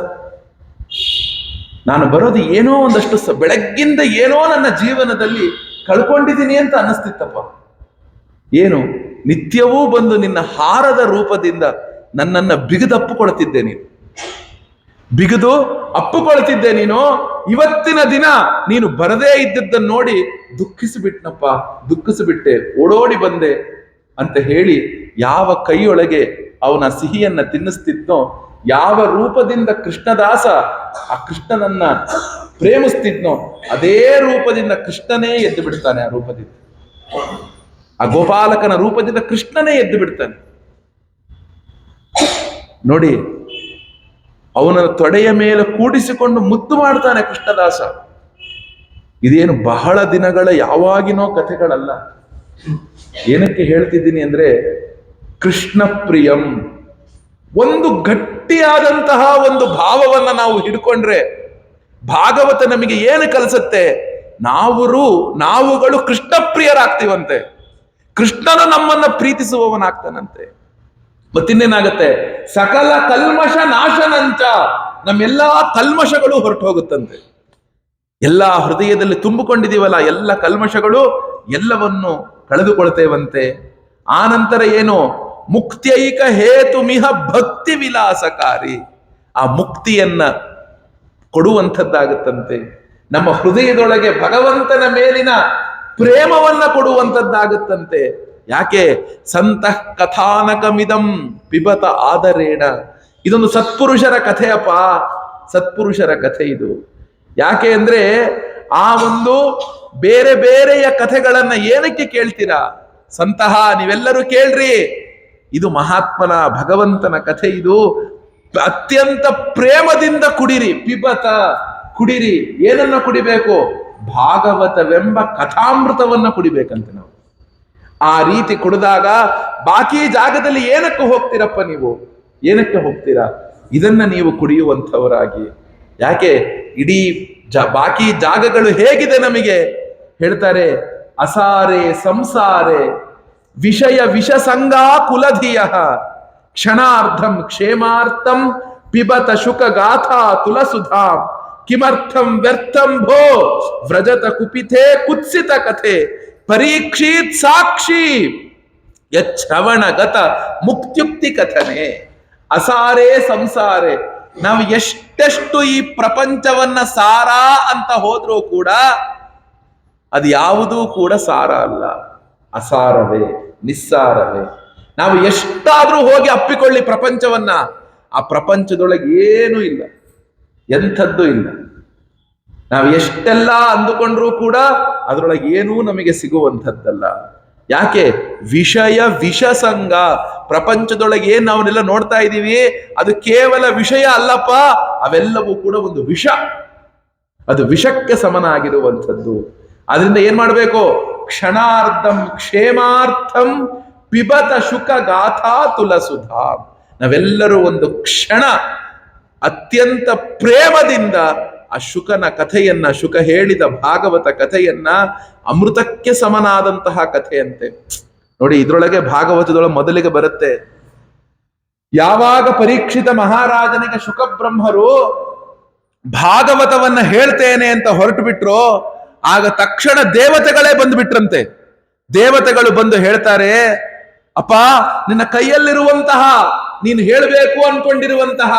ನಾನು ಬರೋದು ಏನೋ ಒಂದಷ್ಟು ಬೆಳಗ್ಗಿಂದ ಏನೋ ನನ್ನ ಜೀವನದಲ್ಲಿ ಕಳ್ಕೊಂಡಿದ್ದೀನಿ ಅಂತ ಅನ್ನಿಸ್ತಿತ್ತಪ್ಪ. ಏನು, ನಿತ್ಯವೂ ಬಂದು ನಿನ್ನ ಹಾರದ ರೂಪದಿಂದ ನನ್ನನ್ನ ಬಿಗಿದಪ್ಪುಕೊಳ್ತಿದ್ದೆ ನೀನು, ಬಿಗಿದು ಅಪ್ಪುಕೊಳ್ತಿದ್ದೆ ನೀನು. ಇವತ್ತಿನ ದಿನ ನೀನು ಬರದೇ ಇದ್ದದ್ದನ್ನು ನೋಡಿ ದುಃಖಿಸಿಬಿಟ್ಟೆ, ಓಡೋಡಿ ಬಂದೆ ಅಂತ ಹೇಳಿ, ಯಾವ ಕೈಯೊಳಗೆ ಅವನ ಸಿಹಿಯನ್ನ ತಿನ್ನಿಸ್ತಿದ್ನೋ, ಯಾವ ರೂಪದಿಂದ ಕೃಷ್ಣದಾಸ ಆ ಕೃಷ್ಣನನ್ನ ಪ್ರೇಮಿಸ್ತಿದ್ನೋ, ಅದೇ ರೂಪದಿಂದ ಕೃಷ್ಣನೇ ಎದ್ದು ಬಿಡ್ತಾನೆ. ಆ ರೂಪದಿಂದ, ಆ ಗೋಪಾಲಕನ ರೂಪದಿಂದ ಕೃಷ್ಣನೇ ಎದ್ದು ಬಿಡ್ತಾನೆ. ನೋಡಿ, ಅವನ ತೊಡೆಯ ಮೇಲೆ ಕೂಡಿಸಿಕೊಂಡು ಮುದ್ದು ಮಾಡ್ತಾನೆ ಕೃಷ್ಣದಾಸ. ಇದೇನು ಬಹಳ ದಿನಗಳ ಯಾವಾಗಿನೋ ಕಥೆಗಳಲ್ಲ. ಏನಕ್ಕೆ ಹೇಳ್ತಿದ್ದೀನಿ ಅಂದ್ರೆ, ಕೃಷ್ಣ ಪ್ರಿಯಂ, ಒಂದು ಗಟ್ಟಿಯಾದಂತಹ ಒಂದು ಭಾವವನ್ನ ನಾವು ಹಿಡ್ಕೊಂಡ್ರೆ ಭಾಗವತ ನಮಗೆ ಏನು ಕಲಿಸುತ್ತೆ, ನಾವುಗಳು ಕೃಷ್ಣ ಪ್ರಿಯರಾಗ್ತೀವಂತೆ, ಕೃಷ್ಣನು ನಮ್ಮನ್ನ ಪ್ರೀತಿಸುವವನಾಗ್ತಾನಂತೆ. ಮತ್ತಿನ್ನೇನಾಗತ್ತೆ, ಸಕಲ ಕಲ್ಮಶ ನಾಶನಂಚ, ನಮ್ಮೆಲ್ಲಾ ಕಲ್ಮಶಗಳು ಹೊರಟು ಹೋಗುತ್ತಂತೆ. ಎಲ್ಲಾ ಹೃದಯದಲ್ಲಿ ತುಂಬಿಕೊಂಡಿದೀವಲ್ಲ, ಎಲ್ಲ ಕಲ್ಮಶಗಳು ಎಲ್ಲವನ್ನು ಕಳೆದುಕೊಳ್ತೇವಂತೆ. ಆ ನಂತರ ಏನು, ಮುಕ್ತಿಯೈಕ ಹೇತು ಮಿಹ ಭಕ್ತಿ ವಿಲಾಸಕಾರಿ, ಆ ಮುಕ್ತಿಯನ್ನ ಕೊಡುವಂಥದ್ದಾಗುತ್ತಂತೆ. ನಮ್ಮ ಹೃದಯದೊಳಗೆ ಭಗವಂತನ ಮೇಲಿನ ಪ್ರೇಮವನ್ನ ಕೊಡುವಂಥದ್ದಾಗುತ್ತಂತೆ. ಯಾಕೆ, ಸಂತಃ ಕಥಾನಕಮಿದಂ ಪಿಬತ ಆದರೇಣ, ಇದೊಂದು ಸತ್ಪುರುಷರ ಕಥೆಯಪ್ಪ, ಸತ್ಪುರುಷರ ಕಥೆ ಇದು. ಯಾಕೆ ಅಂದ್ರೆ, ಆ ಒಂದು ಬೇರೆ ಬೇರೆಯ ಕಥೆಗಳನ್ನ ಏನಕ್ಕೆ ಕೇಳ್ತೀರಾ? ಸಂತಹ ನೀವೆಲ್ಲರೂ ಕೇಳ್ರಿ, ಇದು ಮಹಾತ್ಮನ ಭಗವಂತನ ಕಥೆ. ಇದು ಅತ್ಯಂತ ಪ್ರೇಮದಿಂದ ಕುಡಿರಿ, ಪಿಬತ ಕುಡಿರಿ. ಏನನ್ನ ಕುಡಿಬೇಕು? ಭಾಗವತವೆಂಬ ಕಥಾಮೃತವನ್ನ ಕುಡಿಬೇಕಂತೆ ನಾವು. ಆ ರೀತಿ ಕುಡಿದಾಗ ಬಾಕಿ ಜಾಗದಲ್ಲಿ ಏನಕ್ಕೆ ಹೋಗ್ತೀರಪ್ಪ ನೀವು, ಏನಕ್ಕೆ ಹೋಗ್ತೀರಾ? ಇದನ್ನ ನೀವು ಕುಡಿಯುವಂಥವರಾಗಿ. ಯಾಕೆ, ಇಡೀ ಬಾಕಿ ಜಾಗಗಳು ಹೇಗಿದೆ ನಮಗೆ ಹೇಳ್ತಾರೆ, ಅಸಾರೆ ಸಂಸಾರೆ ವಿಷಯ ವಿಷಸಂಗಾ ಕುಲಧಿಯ ಕ್ಷಣಾರ್ಧಂ ಕ್ಷೇಮಾರ್ಥಂ ಪಿಬತ ಶುಕ ಗಾಥಾ ತುಲಸುಧಾ ಕಿಮರ್ಥಂ ವ್ಯರ್ಥಂ ಭೋ ವ್ರಜತ ಕುಪಿತೆ ಕುತ್ಸಿತ ಕಥೆ ಪರೀಕ್ಷಿತ್ ಸಾಕ್ಷಿ ಯಶ್ರವಣಗತ ಮುಕ್ತ್ಯುಕ್ತಿ ಕಥನೆ. ಅಸಾರೇ ಸಂಸಾರೇ. ನಾವು ಎಷ್ಟೆಷ್ಟು ಈ ಪ್ರಪಂಚವನ್ನ ಸಾರ ಅಂತ ಹೋದ್ರೂ ಕೂಡ ಅದು ಯಾವುದೂ ಕೂಡ ಸಾರ ಅಲ್ಲ, ಅಸಾರವೇ, ನಿಸ್ಸಾರವೇ. ನಾವು ಎಷ್ಟಾದ್ರೂ ಹೋಗಿ ಅಪ್ಪಿಕೊಳ್ಳಿ ಪ್ರಪಂಚವನ್ನ, ಆ ಪ್ರಪಂಚದೊಳಗೆ ಏನೂ ಇಲ್ಲ, ಎಂಥದ್ದು ಇಲ್ಲ. ನಾವು ಎಷ್ಟೆಲ್ಲ ಅಂದುಕೊಂಡ್ರೂ ಕೂಡ ಅದರೊಳಗೆ ಏನೂ ನಮಗೆ ಸಿಗುವಂಥದ್ದಲ್ಲ. ಯಾಕೆ? ವಿಷಯ ವಿಷಸಂಗ. ಪ್ರಪಂಚದೊಳಗೆ ಏನ್ ನಾವನ್ನೆಲ್ಲ ನೋಡ್ತಾ ಇದ್ದೀವಿ ಅದು ಕೇವಲ ವಿಷಯ ಅಲ್ಲಪ್ಪ, ಅವೆಲ್ಲವೂ ಕೂಡ ಒಂದು ವಿಷ, ಅದು ವಿಷಕ್ಕೆ ಸಮನಾಗಿರುವಂಥದ್ದು. ಅದರಿಂದ ಏನ್ ಮಾಡ್ಬೇಕು? ಕ್ಷಣಾರ್ಧಂ ಕ್ಷೇಮಾರ್ಥಂ ಪಿಬತ ಶುಕ ಗಾಥಾ ತುಲಸುಧಾ. ನಾವೆಲ್ಲರೂ ಒಂದು ಕ್ಷಣ ಅತ್ಯಂತ ಪ್ರೇಮದಿಂದ ಆ ಶುಕನ ಕಥೆಯನ್ನ, ಶುಕ ಹೇಳಿದ ಭಾಗವತ ಕಥೆಯನ್ನ, ಅಮೃತಕ್ಕೆ ಸಮನಾದಂತಹ ಕಥೆಯಂತೆ ನೋಡಿ. ಇದ್ರೊಳಗೆ ಭಾಗವತದೊಳಗೆ ಮೊದಲಿಗೆ ಬರುತ್ತೆ, ಯಾವಾಗ ಪರೀಕ್ಷಿತ ಮಹಾರಾಜನಿಗೆ ಶುಕಬ್ರಹ್ಮರು ಭಾಗವತವನ್ನ ಹೇಳ್ತೇನೆ ಅಂತ ಹೊರಟು ಬಿಟ್ರು, ಆಗ ತಕ್ಷಣ ದೇವತೆಗಳೇ ಬಂದು ಬಿಟ್ರಂತೆ. ದೇವತೆಗಳು ಬಂದು ಹೇಳ್ತಾರೆ, ಅಪ್ಪ ನಿನ್ನ ಕೈಯಲ್ಲಿರುವಂತಹ, ನೀನು ಹೇಳಬೇಕು ಅನ್ಕೊಂಡಿರುವಂತಹ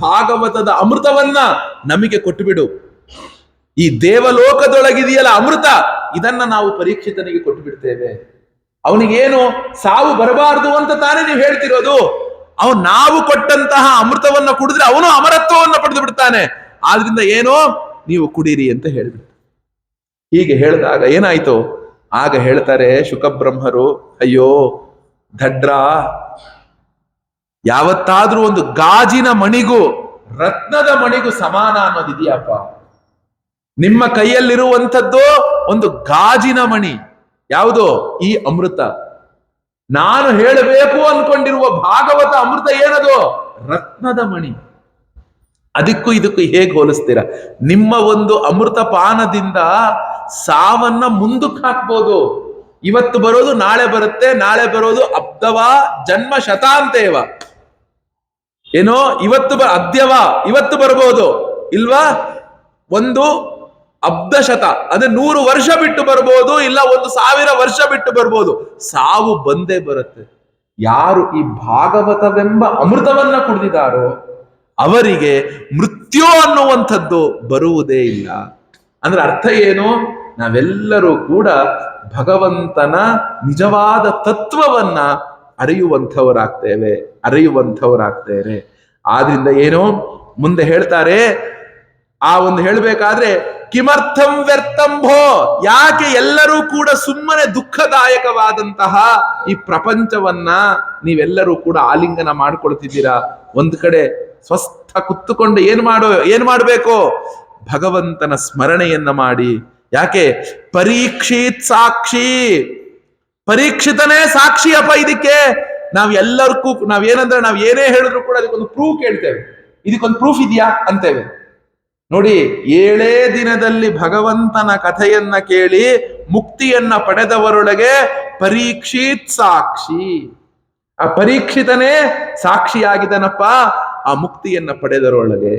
ಭಾಗವತದ ಅಮೃತವನ್ನ ನಮಗೆ ಕೊಟ್ಟುಬಿಡು. ಈ ದೇವಲೋಕದೊಳಗಿದೆಯಲ್ಲ ಅಮೃತ, ಇದನ್ನ ನಾವು ಪರೀಕ್ಷಿತನಿಗೆ ಕೊಟ್ಟು ಬಿಡ್ತೇವೆ. ಅವನಿಗೇನು ಸಾವು ಬರಬಾರದು ಅಂತ ತಾನೇ ನೀವು ಹೇಳ್ತಿರೋದು. ಅವನು ನಾವು ಕೊಟ್ಟಂತಹ ಅಮೃತವನ್ನ ಕುಡಿದ್ರೆ ಅವನು ಅಮರತ್ವವನ್ನು ಪಡೆದು ಬಿಡ್ತಾನೆ. ಆದ್ರಿಂದ ಏನೋ ನೀವು ಕುಡೀರಿ ಅಂತ ಹೇಳ್ಬಿಡ್ತಾರೆ. ಹೀಗೆ ಹೇಳಿದಾಗ ಏನಾಯ್ತು? ಆಗ ಹೇಳ್ತಾರೆ ಶುಕಬ್ರಹ್ಮರು, ಅಯ್ಯೋ ದಡ್ರ, ಯಾವತ್ತಾದ್ರೂ ಒಂದು ಗಾಜಿನ ಮಣಿಗೂ ರತ್ನದ ಮಣಿಗೂ ಸಮಾನ ಅನ್ನೋದಿದೆಯಪ್ಪ? ನಿಮ್ಮ ಕೈಯಲ್ಲಿರುವಂಥದ್ದು ಒಂದು ಗಾಜಿನ ಮಣಿ. ಯಾವುದು? ಈ ಅಮೃತ. ನಾನು ಹೇಳಬೇಕು ಅನ್ಕೊಂಡಿರುವ ಭಾಗವತ ಅಮೃತ ಏನದು? ರತ್ನದ ಮಣಿ. ಅದಕ್ಕೂ ಇದಕ್ಕೂ ಹೇಗೆ ಹೋಲಿಸ್ತೀರ? ನಿಮ್ಮ ಒಂದು ಅಮೃತ ಪಾನದಿಂದ ಸಾವನ್ನ ಮುಂದಕ್ಕೆ ಹಾಕ್ಬೋದು. ಇವತ್ತು ಬರೋದು ನಾಳೆ ಬರುತ್ತೆ, ನಾಳೆ ಬರೋದು ಅಬ್ದವ ಜನ್ಮ ಶತಾಂತೇವ. ಏನೋ ಇವತ್ತು ಅದ್ಯವ ಇವತ್ತು ಬರ್ಬೋದು, ಇಲ್ವಾ? ಒಂದು ಅಬ್ದಶತ ಅಂದ್ರೆ 100 ವರ್ಷ ಬಿಟ್ಟು ಬರ್ಬೋದು, ಇಲ್ಲ 1000 ವರ್ಷ ಬಿಟ್ಟು ಬರ್ಬೋದು. ಸಾವು ಬಂದೇ ಬರುತ್ತೆ. ಯಾರು ಈ ಭಾಗವತವೆಂಬ ಅಮೃತವನ್ನ ಕುಡಿದಿದ್ದಾರೋ ಅವರಿಗೆ ಮೃತ್ಯು ಅನ್ನುವಂಥದ್ದು ಬರುವುದೇ ಇಲ್ಲ. ಅಂದ್ರೆ ಅರ್ಥ ಏನು? ನಾವೆಲ್ಲರೂ ಕೂಡ ಭಗವಂತನ ನಿಜವಾದ ತತ್ವವನ್ನ ಅರಿಯುವಂಥವರಾಗ್ತೇವೆ. ಆದ್ರಿಂದ ಏನು ಮುಂದೆ ಹೇಳ್ತಾರೆ, ಆ ಒಂದು ಹೇಳ್ಬೇಕಾದ್ರೆ ಕಿಮರ್ಥಂ ವ್ಯರ್ಥಂಭೋ, ಯಾಕೆ ಎಲ್ಲರೂ ಕೂಡ ಸುಮ್ಮನೆ ದುಃಖದಾಯಕವಾದಂತಹ ಈ ಪ್ರಪಂಚವನ್ನ ನೀವೆಲ್ಲರೂ ಕೂಡ ಆಲಿಂಗನ ಮಾಡ್ಕೊಳ್ತಿದ್ದೀರಾ? ಒಂದು ಕಡೆ ಸ್ವಸ್ಥ ಕುತ್ತುಕೊಂಡು ಏನ್ ಮಾಡಬೇಕು? ಭಗವಂತನ ಸ್ಮರಣೆಯನ್ನ ಮಾಡಿ. ಯಾಕೆ? ಪರೀಕ್ಷಿತ್ ಸಾಕ್ಷಿ. ಪರೀಕ್ಷಿತನೇ ಸಾಕ್ಷಿಯಪ್ಪ ಇದಕ್ಕೆ. ನಾವೆಲ್ಲರಿಗೂ ನಾವೇನಂದ್ರೆ ನಾವ್ ಏನೇ ಹೇಳಿದ್ರು ಕೂಡ ಅದಕ್ಕೊಂದು ಪ್ರೂಫ್ ಕೇಳ್ತೇವೆ. ಇದಕ್ಕೊಂದು ಪ್ರೂಫ್ ಇದೆಯಾ ಅಂತೇವೆ. ನೋಡಿ, 7 ದಿನದಲ್ಲಿ ಭಗವಂತನ ಕಥೆಯನ್ನ ಕೇಳಿ ಮುಕ್ತಿಯನ್ನ ಪಡೆದವರೊಳಗೆ ಪರೀಕ್ಷಿತ್ ಸಾಕ್ಷಿ. ಆ ಪರೀಕ್ಷಿತನೇ ಸಾಕ್ಷಿಯಾಗಿದನಪ್ಪ ಆ ಮುಕ್ತಿಯನ್ನ ಪಡೆದರೊಳಗೆ.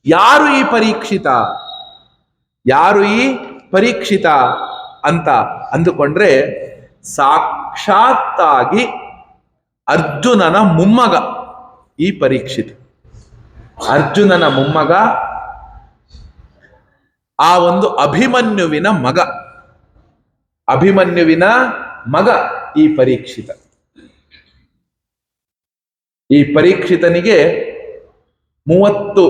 ಯಾರು ಈ ಪರೀಕ್ಷಿತ? ಯಾರು ಈ ಪರೀಕ್ಷಿತ ಅಂತ ಅಂದುಕೊಂಡ್ರೆ, ಸಾಕ್ಷಾತ್ತಾಗಿ ಅರ್ಜುನನ ಮೊಮ್ಮಗ ಈ ಪರೀಕ್ಷಿತ. ಅರ್ಜುನನ ಮೊಮ್ಮಗ, ಆ ಒಂದು ಅಭಿಮನ್ಯುವಿನ ಮಗ ಈ ಪರೀಕ್ಷಿತ. ಈ ಪರೀಕ್ಷಿತನಿಗೆ 30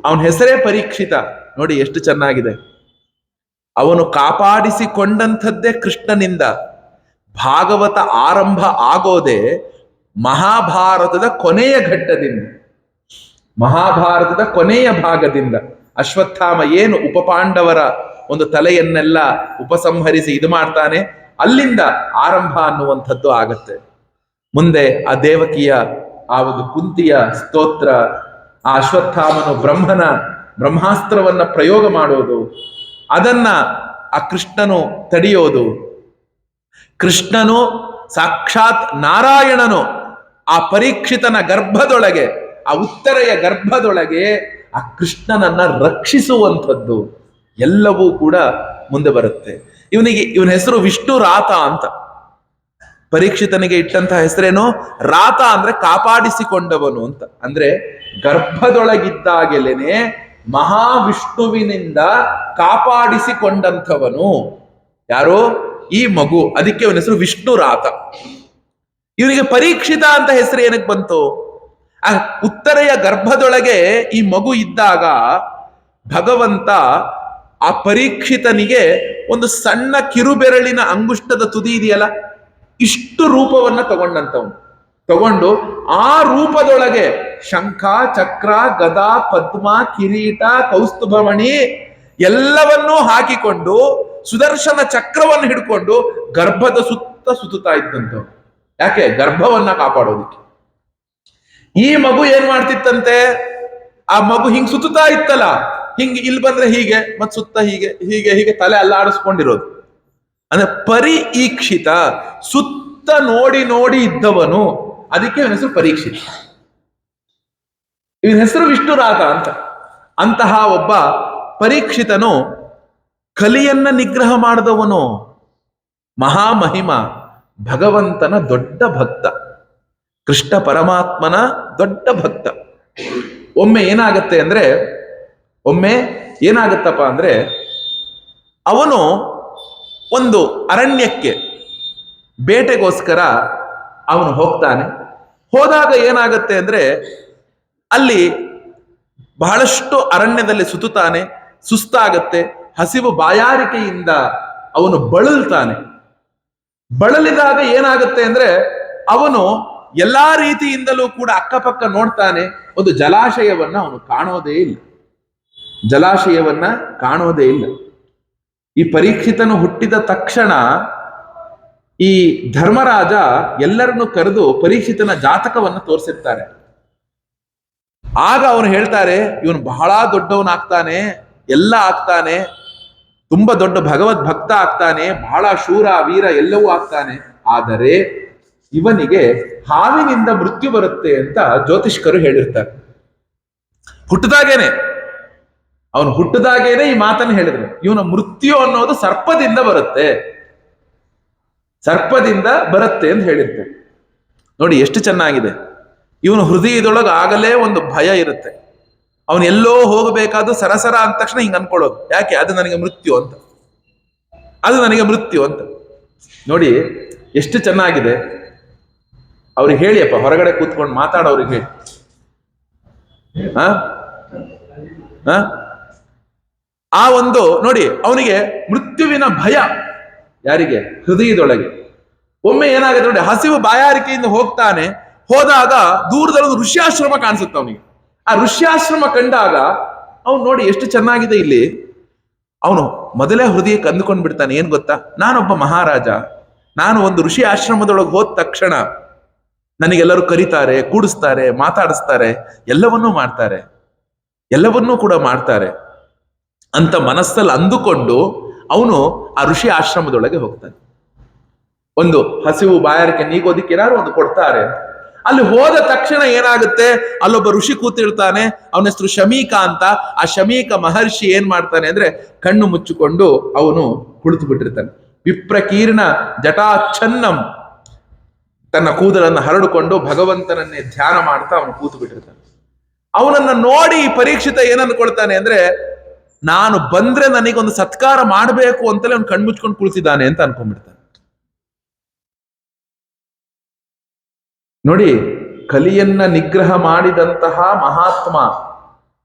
ಅವನ ಹೆಸರೇ ಪರೀಕ್ಷಿತ. ನೋಡಿ ಎಷ್ಟು ಚೆನ್ನಾಗಿದೆ. ಅವನು ಕಾಪಾಡಿಸಿಕೊಂಡಂಥದ್ದೇ ಕೃಷ್ಣನಿಂದ. ಭಾಗವತ ಆರಂಭ ಆಗೋದೆ ಮಹಾಭಾರತದ ಕೊನೆಯ ಘಟ್ಟದಿಂದ, ಮಹಾಭಾರತದ ಕೊನೆಯ ಭಾಗದಿಂದ. ಅಶ್ವತ್ಥಾಮ ಏನು ಉಪಪಾಂಡವರ ಒಂದು ತಲೆಯನ್ನೆಲ್ಲ ಉಪಸಂಹರಿಸಿ ಇದು ಮಾಡ್ತಾನೆ, ಅಲ್ಲಿಂದ ಆರಂಭ ಅನ್ನುವಂಥದ್ದು ಆಗತ್ತೆ. ಮುಂದೆ ಆ ದೇವಕಿಯ ಆ ಒಂದು ಕುಂತಿಯ ಸ್ತೋತ್ರ, ಆ ಅಶ್ವತ್ಥಾಮನು ಬ್ರಹ್ಮಾಸ್ತ್ರವನ್ನ ಪ್ರಯೋಗ ಮಾಡೋದು, ಅದನ್ನ ಆ ಕೃಷ್ಣನು ತಡೆಯೋದು. ಕೃಷ್ಣನು ಸಾಕ್ಷಾತ್ ನಾರಾಯಣನು ಆ ಪರೀಕ್ಷಿತನ ಗರ್ಭದೊಳಗೆ, ಆ ಉತ್ತರೆಯ ಗರ್ಭದೊಳಗೆ ಆ ಕೃಷ್ಣನನ್ನ ರಕ್ಷಿಸುವಂಥದ್ದು ಎಲ್ಲವೂ ಕೂಡ ಮುಂದೆ ಬರುತ್ತೆ. ಇವನ ಹೆಸರು ವಿಷ್ಣು ರಾತ ಅಂತ. ಪರೀಕ್ಷಿತನಿಗೆ ಇಟ್ಟಂತಹ ಹೆಸರೇನು? ರಾತ ಅಂದ್ರೆ ಕಾಪಾಡಿಸಿಕೊಂಡವನು ಅಂತ. ಅಂದ್ರೆ ಗರ್ಭದೊಳಗಿದ್ದಾಗೆಲೇನೆ ಮಹಾವಿಷ್ಣುವಿನಿಂದ ಕಾಪಾಡಿಸಿಕೊಂಡಂಥವನು ಯಾರೋ ಈ ಮಗು. ಅದಕ್ಕೆ ಅವನ ಹೆಸರು ವಿಷ್ಣು ರಾತ. ಇವನಿಗೆ ಪರೀಕ್ಷಿತ ಅಂತ ಹೆಸರು ಏನಕ್ಕೆ ಬಂತು? ಆ ಉತ್ತರೆಯ ಗರ್ಭದೊಳಗೆ ಈ ಮಗು ಇದ್ದಾಗ ಭಗವಂತ ಆ ಪರೀಕ್ಷಿತನಿಗೆ ಒಂದು ಸಣ್ಣ ಕಿರುಬೆರಳಿನ ಅಂಗುಷ್ಟದ ತುದಿ ಇದೆಯಲ್ಲ, ಇಷ್ಟು ರೂಪವನ್ನ ತಗೊಂಡು ಆ ರೂಪದೊಳಗೆ ಶಂಖ, ಚಕ್ರ, ಗದಾ, ಪದ್ಮ, ಕಿರೀಟ, ಕೌಸ್ತುಭಮಣಿ ಎಲ್ಲವನ್ನೂ ಹಾಕಿಕೊಂಡು ಸುದರ್ಶನ ಚಕ್ರವನ್ನು ಹಿಡ್ಕೊಂಡು ಗರ್ಭದ ಸುತ್ತ ಸುತ್ತುತ್ತಾ ಇದ್ದಂಥವ್ರು. ಯಾಕೆ? ಗರ್ಭವನ್ನ ಕಾಪಾಡೋದಿಕ್ಕೆ. ಈ ಮಗು ಏನ್ ಮಾಡ್ತಿತ್ತಂತೆ? ಆ ಮಗು ಹಿಂಗ್ ಸುತ್ತುತ್ತಾ ಇತ್ತಲ್ಲ, ಹಿಂಗ್ ಇಲ್ಲಿ ಬಂದ್ರೆ ಹೀಗೆ, ಮತ್ ಸುತ್ತ ಹೀಗೆ ಹೀಗೆ ಹೀಗೆ ತಲೆ ಅಲ್ಲಾಡಿಸ್ಕೊಂಡಿರೋದು. ಅಂದ್ರೆ ಪರೀಕ್ಷಿತ, ಸುತ್ತ ನೋಡಿ ನೋಡಿ ಇದ್ದವನು. ಅದಕ್ಕೆ ಇವನ ಹೆಸರು ಪರೀಕ್ಷಿತ. ಇವನ ಹೆಸರು ವಿಷ್ಣುರಾತ ಅಂತ. ಅಂತಹ ಒಬ್ಬ ಪರೀಕ್ಷಿತನು ಕಲಿಯನ್ನ ನಿಗ್ರಹ ಮಾಡಿದವನು, ಮಹಾಮಹಿಮ, ಭಗವಂತನ ದೊಡ್ಡ ಭಕ್ತ, ಕೃಷ್ಣ ಪರಮಾತ್ಮನ ದೊಡ್ಡ ಭಕ್ತ. ಒಮ್ಮೆ ಏನಾಗತ್ತಪ್ಪ ಅಂದ್ರೆ ಅವನು ಒಂದು ಅರಣ್ಯಕ್ಕೆ ಬೇಟೆಗೋಸ್ಕರ ಅವನು ಹೋಗ್ತಾನೆ. ಹೋದಾಗ ಏನಾಗತ್ತೆ ಅಂದ್ರೆ ಅಲ್ಲಿ ಬಹಳಷ್ಟು ಅರಣ್ಯದಲ್ಲಿ ಸುತ್ತುತ್ತಾನೆ, ಸುಸ್ತಾಗತ್ತೆ, ಹಸಿವು ಬಾಯಾರಿಕೆಯಿಂದ ಅವನು ಬಳಲ್ತಾನೆ. ಬಳಲಿದಾಗ ಏನಾಗುತ್ತೆ ಅಂದ್ರೆ ಅವನು ಎಲ್ಲಾ ರೀತಿಯಿಂದಲೂ ಕೂಡ ಅಕ್ಕಪಕ್ಕ ನೋಡ್ತಾನೆ. ಒಂದು ಜಲಾಶಯವನ್ನ ಅವನು ಕಾಣೋದೇ ಇಲ್ಲ. ಈ ಪರೀಕ್ಷಿತನು ಹುಟ್ಟಿದ ತಕ್ಷಣ ಈ ಧರ್ಮರಾಜ ಎಲ್ಲರನ್ನು ಕರೆದು ಪರೀಕ್ಷಿತನ ಜಾತಕವನ್ನು ತೋರಿಸಿರ್ತಾರೆ. ಆಗ ಅವನು ಹೇಳ್ತಾರೆ, ಇವನು ಬಹಳ ದೊಡ್ಡವನಾಗ್ತಾನೆ, ಎಲ್ಲ ಆಗ್ತಾನೆ, ತುಂಬಾ ದೊಡ್ಡ ಭಗವದ್ ಭಕ್ತ ಆಗ್ತಾನೆ, ಬಹಳ ಶೂರ ವೀರ ಎಲ್ಲವೂ ಆಗ್ತಾನೆ. ಆದರೆ ಇವನಿಗೆ ಹಾವಿನಿಂದ ಮೃತ್ಯು ಬರುತ್ತೆ ಅಂತ ಜ್ಯೋತಿಷ್ಕರು ಹೇಳಿರ್ತಾರೆ. ಅವನು ಹುಟ್ಟಿದಾಗೇನೆ ಈ ಮಾತನ್ನು ಹೇಳಿದ್ರು. ಇವನ ಮೃತ್ಯು ಅನ್ನೋದು ಸರ್ಪದಿಂದ ಬರುತ್ತೆ ಅಂತ ಹೇಳಿರ್ತಾರೆ. ನೋಡಿ ಎಷ್ಟು ಚೆನ್ನಾಗಿದೆ. ಇವನು ಹೃದಯದೊಳಗೆ ಆಗಲೇ ಒಂದು ಭಯ ಇರುತ್ತೆ. ಅವನು ಎಲ್ಲೋ ಹೋಗಬೇಕಾದ್ರೂ ಸರಸರ ಅಂದ ತಕ್ಷಣ ಹಿಂಗೆ ಅನ್ಕೊಳ್ಳೋದು. ಯಾಕೆ? ಅದು ನನಗೆ ಮೃತ್ಯು ಅಂತ. ನೋಡಿ ಎಷ್ಟು ಚೆನ್ನಾಗಿದೆ. ಅವ್ರಿಗೆ ಹೇಳಿಯಪ್ಪ, ಹೊರಗಡೆ ಕೂತ್ಕೊಂಡು ಮಾತಾಡೋರಿಗೆ ಹೇಳಿ. ಆ ಒಂದು ನೋಡಿ, ಅವನಿಗೆ ಮೃತ್ಯುವಿನ ಭಯ. ಯಾರಿಗೆ? ಹೃದಯದೊಳಗೆ. ಒಮ್ಮೆ ಏನಾಗುತ್ತೆ ನೋಡಿ, ಹಸಿವು ಬಾಯಾರಿಕೆಯಿಂದ ಹೋದಾಗ ದೂರದಲ್ಲಿ ಒಂದು ಋಷ್ಯಾಶ್ರಮ ಕಾಣಿಸುತ್ತೆ ಅವನಿಗೆ. ಆ ಋಷ್ಯಾಶ್ರಮ ಕಂಡಾಗ ಅವನು ನೋಡಿ ಎಷ್ಟು ಚೆನ್ನಾಗಿದೆ. ಇಲ್ಲಿ ಅವನು ಮೊದಲೇ ಹೃದಯಕ್ಕೆ ಅಂದುಕೊಂಡು ಬಿಡ್ತಾನೆ, ಏನ್ ಗೊತ್ತಾ, ನಾನೊಬ್ಬ ಮಹಾರಾಜ, ನಾನು ಒಂದು ಋಷಿ ಆಶ್ರಮದೊಳಗೆ ಹೋದ ತಕ್ಷಣ ನನಗೆಲ್ಲರೂ ಕರೀತಾರೆ, ಕೂಡಿಸ್ತಾರೆ, ಮಾತಾಡಿಸ್ತಾರೆ, ಎಲ್ಲವನ್ನೂ ಕೂಡ ಮಾಡ್ತಾರೆ ಅಂತ ಮನಸ್ಸಲ್ಲಿ ಅಂದುಕೊಂಡು ಅವನು ಆ ಋಷಿ ಆಶ್ರಮದೊಳಗೆ ಹೋಗ್ತಾನೆ. ಒಂದು ಹಸಿವು ಬಾಯಾರಿಕೆ ನೀಗೋದಿಕ್ಕೆ ಏನಾದ್ರು ಒಂದು ಕೊಡ್ತಾರೆ. ಅಲ್ಲಿ ಹೋದ ತಕ್ಷಣ ಏನಾಗುತ್ತೆ, ಅಲ್ಲೊಬ್ಬ ಋಷಿ ಕೂತಿರ್ತಾನೆ, ಅವನ ಹೆಸರು ಶಮೀಕ ಅಂತ. ಆ ಶಮೀಕ ಮಹರ್ಷಿ ಏನ್ ಮಾಡ್ತಾನೆ ಅಂದ್ರೆ ಕಣ್ಣು ಮುಚ್ಚಿಕೊಂಡು ಅವನು ಕುಳಿತು ಬಿಟ್ಟಿರ್ತಾನೆ. ವಿಪ್ರಕೀರ್ಣ ಜಟಾಚ್ಛನ್ನಂ, ತನ್ನ ಕೂದಲನ್ನು ಹರಡಿಕೊಂಡು ಭಗವಂತನನ್ನೇ ಧ್ಯಾನ ಮಾಡ್ತಾ ಅವನು ಕೂತು ಬಿಟ್ಟಿರ್ತಾನೆ. ಅವನನ್ನ ನೋಡಿ ಪರೀಕ್ಷಿತ ಏನನ್ಕೊಳ್ತಾನೆ ಅಂದ್ರೆ, ನಾನು ಬಂದ್ರೆ ನನಗೊಂದು ಸತ್ಕಾರ ಮಾಡಬೇಕು ಅಂತಲೇ ಅವ್ನು ಕಣ್ಮುಚ್ಕೊಂಡು ಕುಳಿತಿದ್ದಾನೆ ಅಂತ ಅನ್ಕೊಂಡ್ಬಿಡ್ತಾನೆ. ನೋಡಿ, ಕಲಿಯನ್ನ ನಿಗ್ರಹ ಮಾಡಿದಂತಹ ಮಹಾತ್ಮ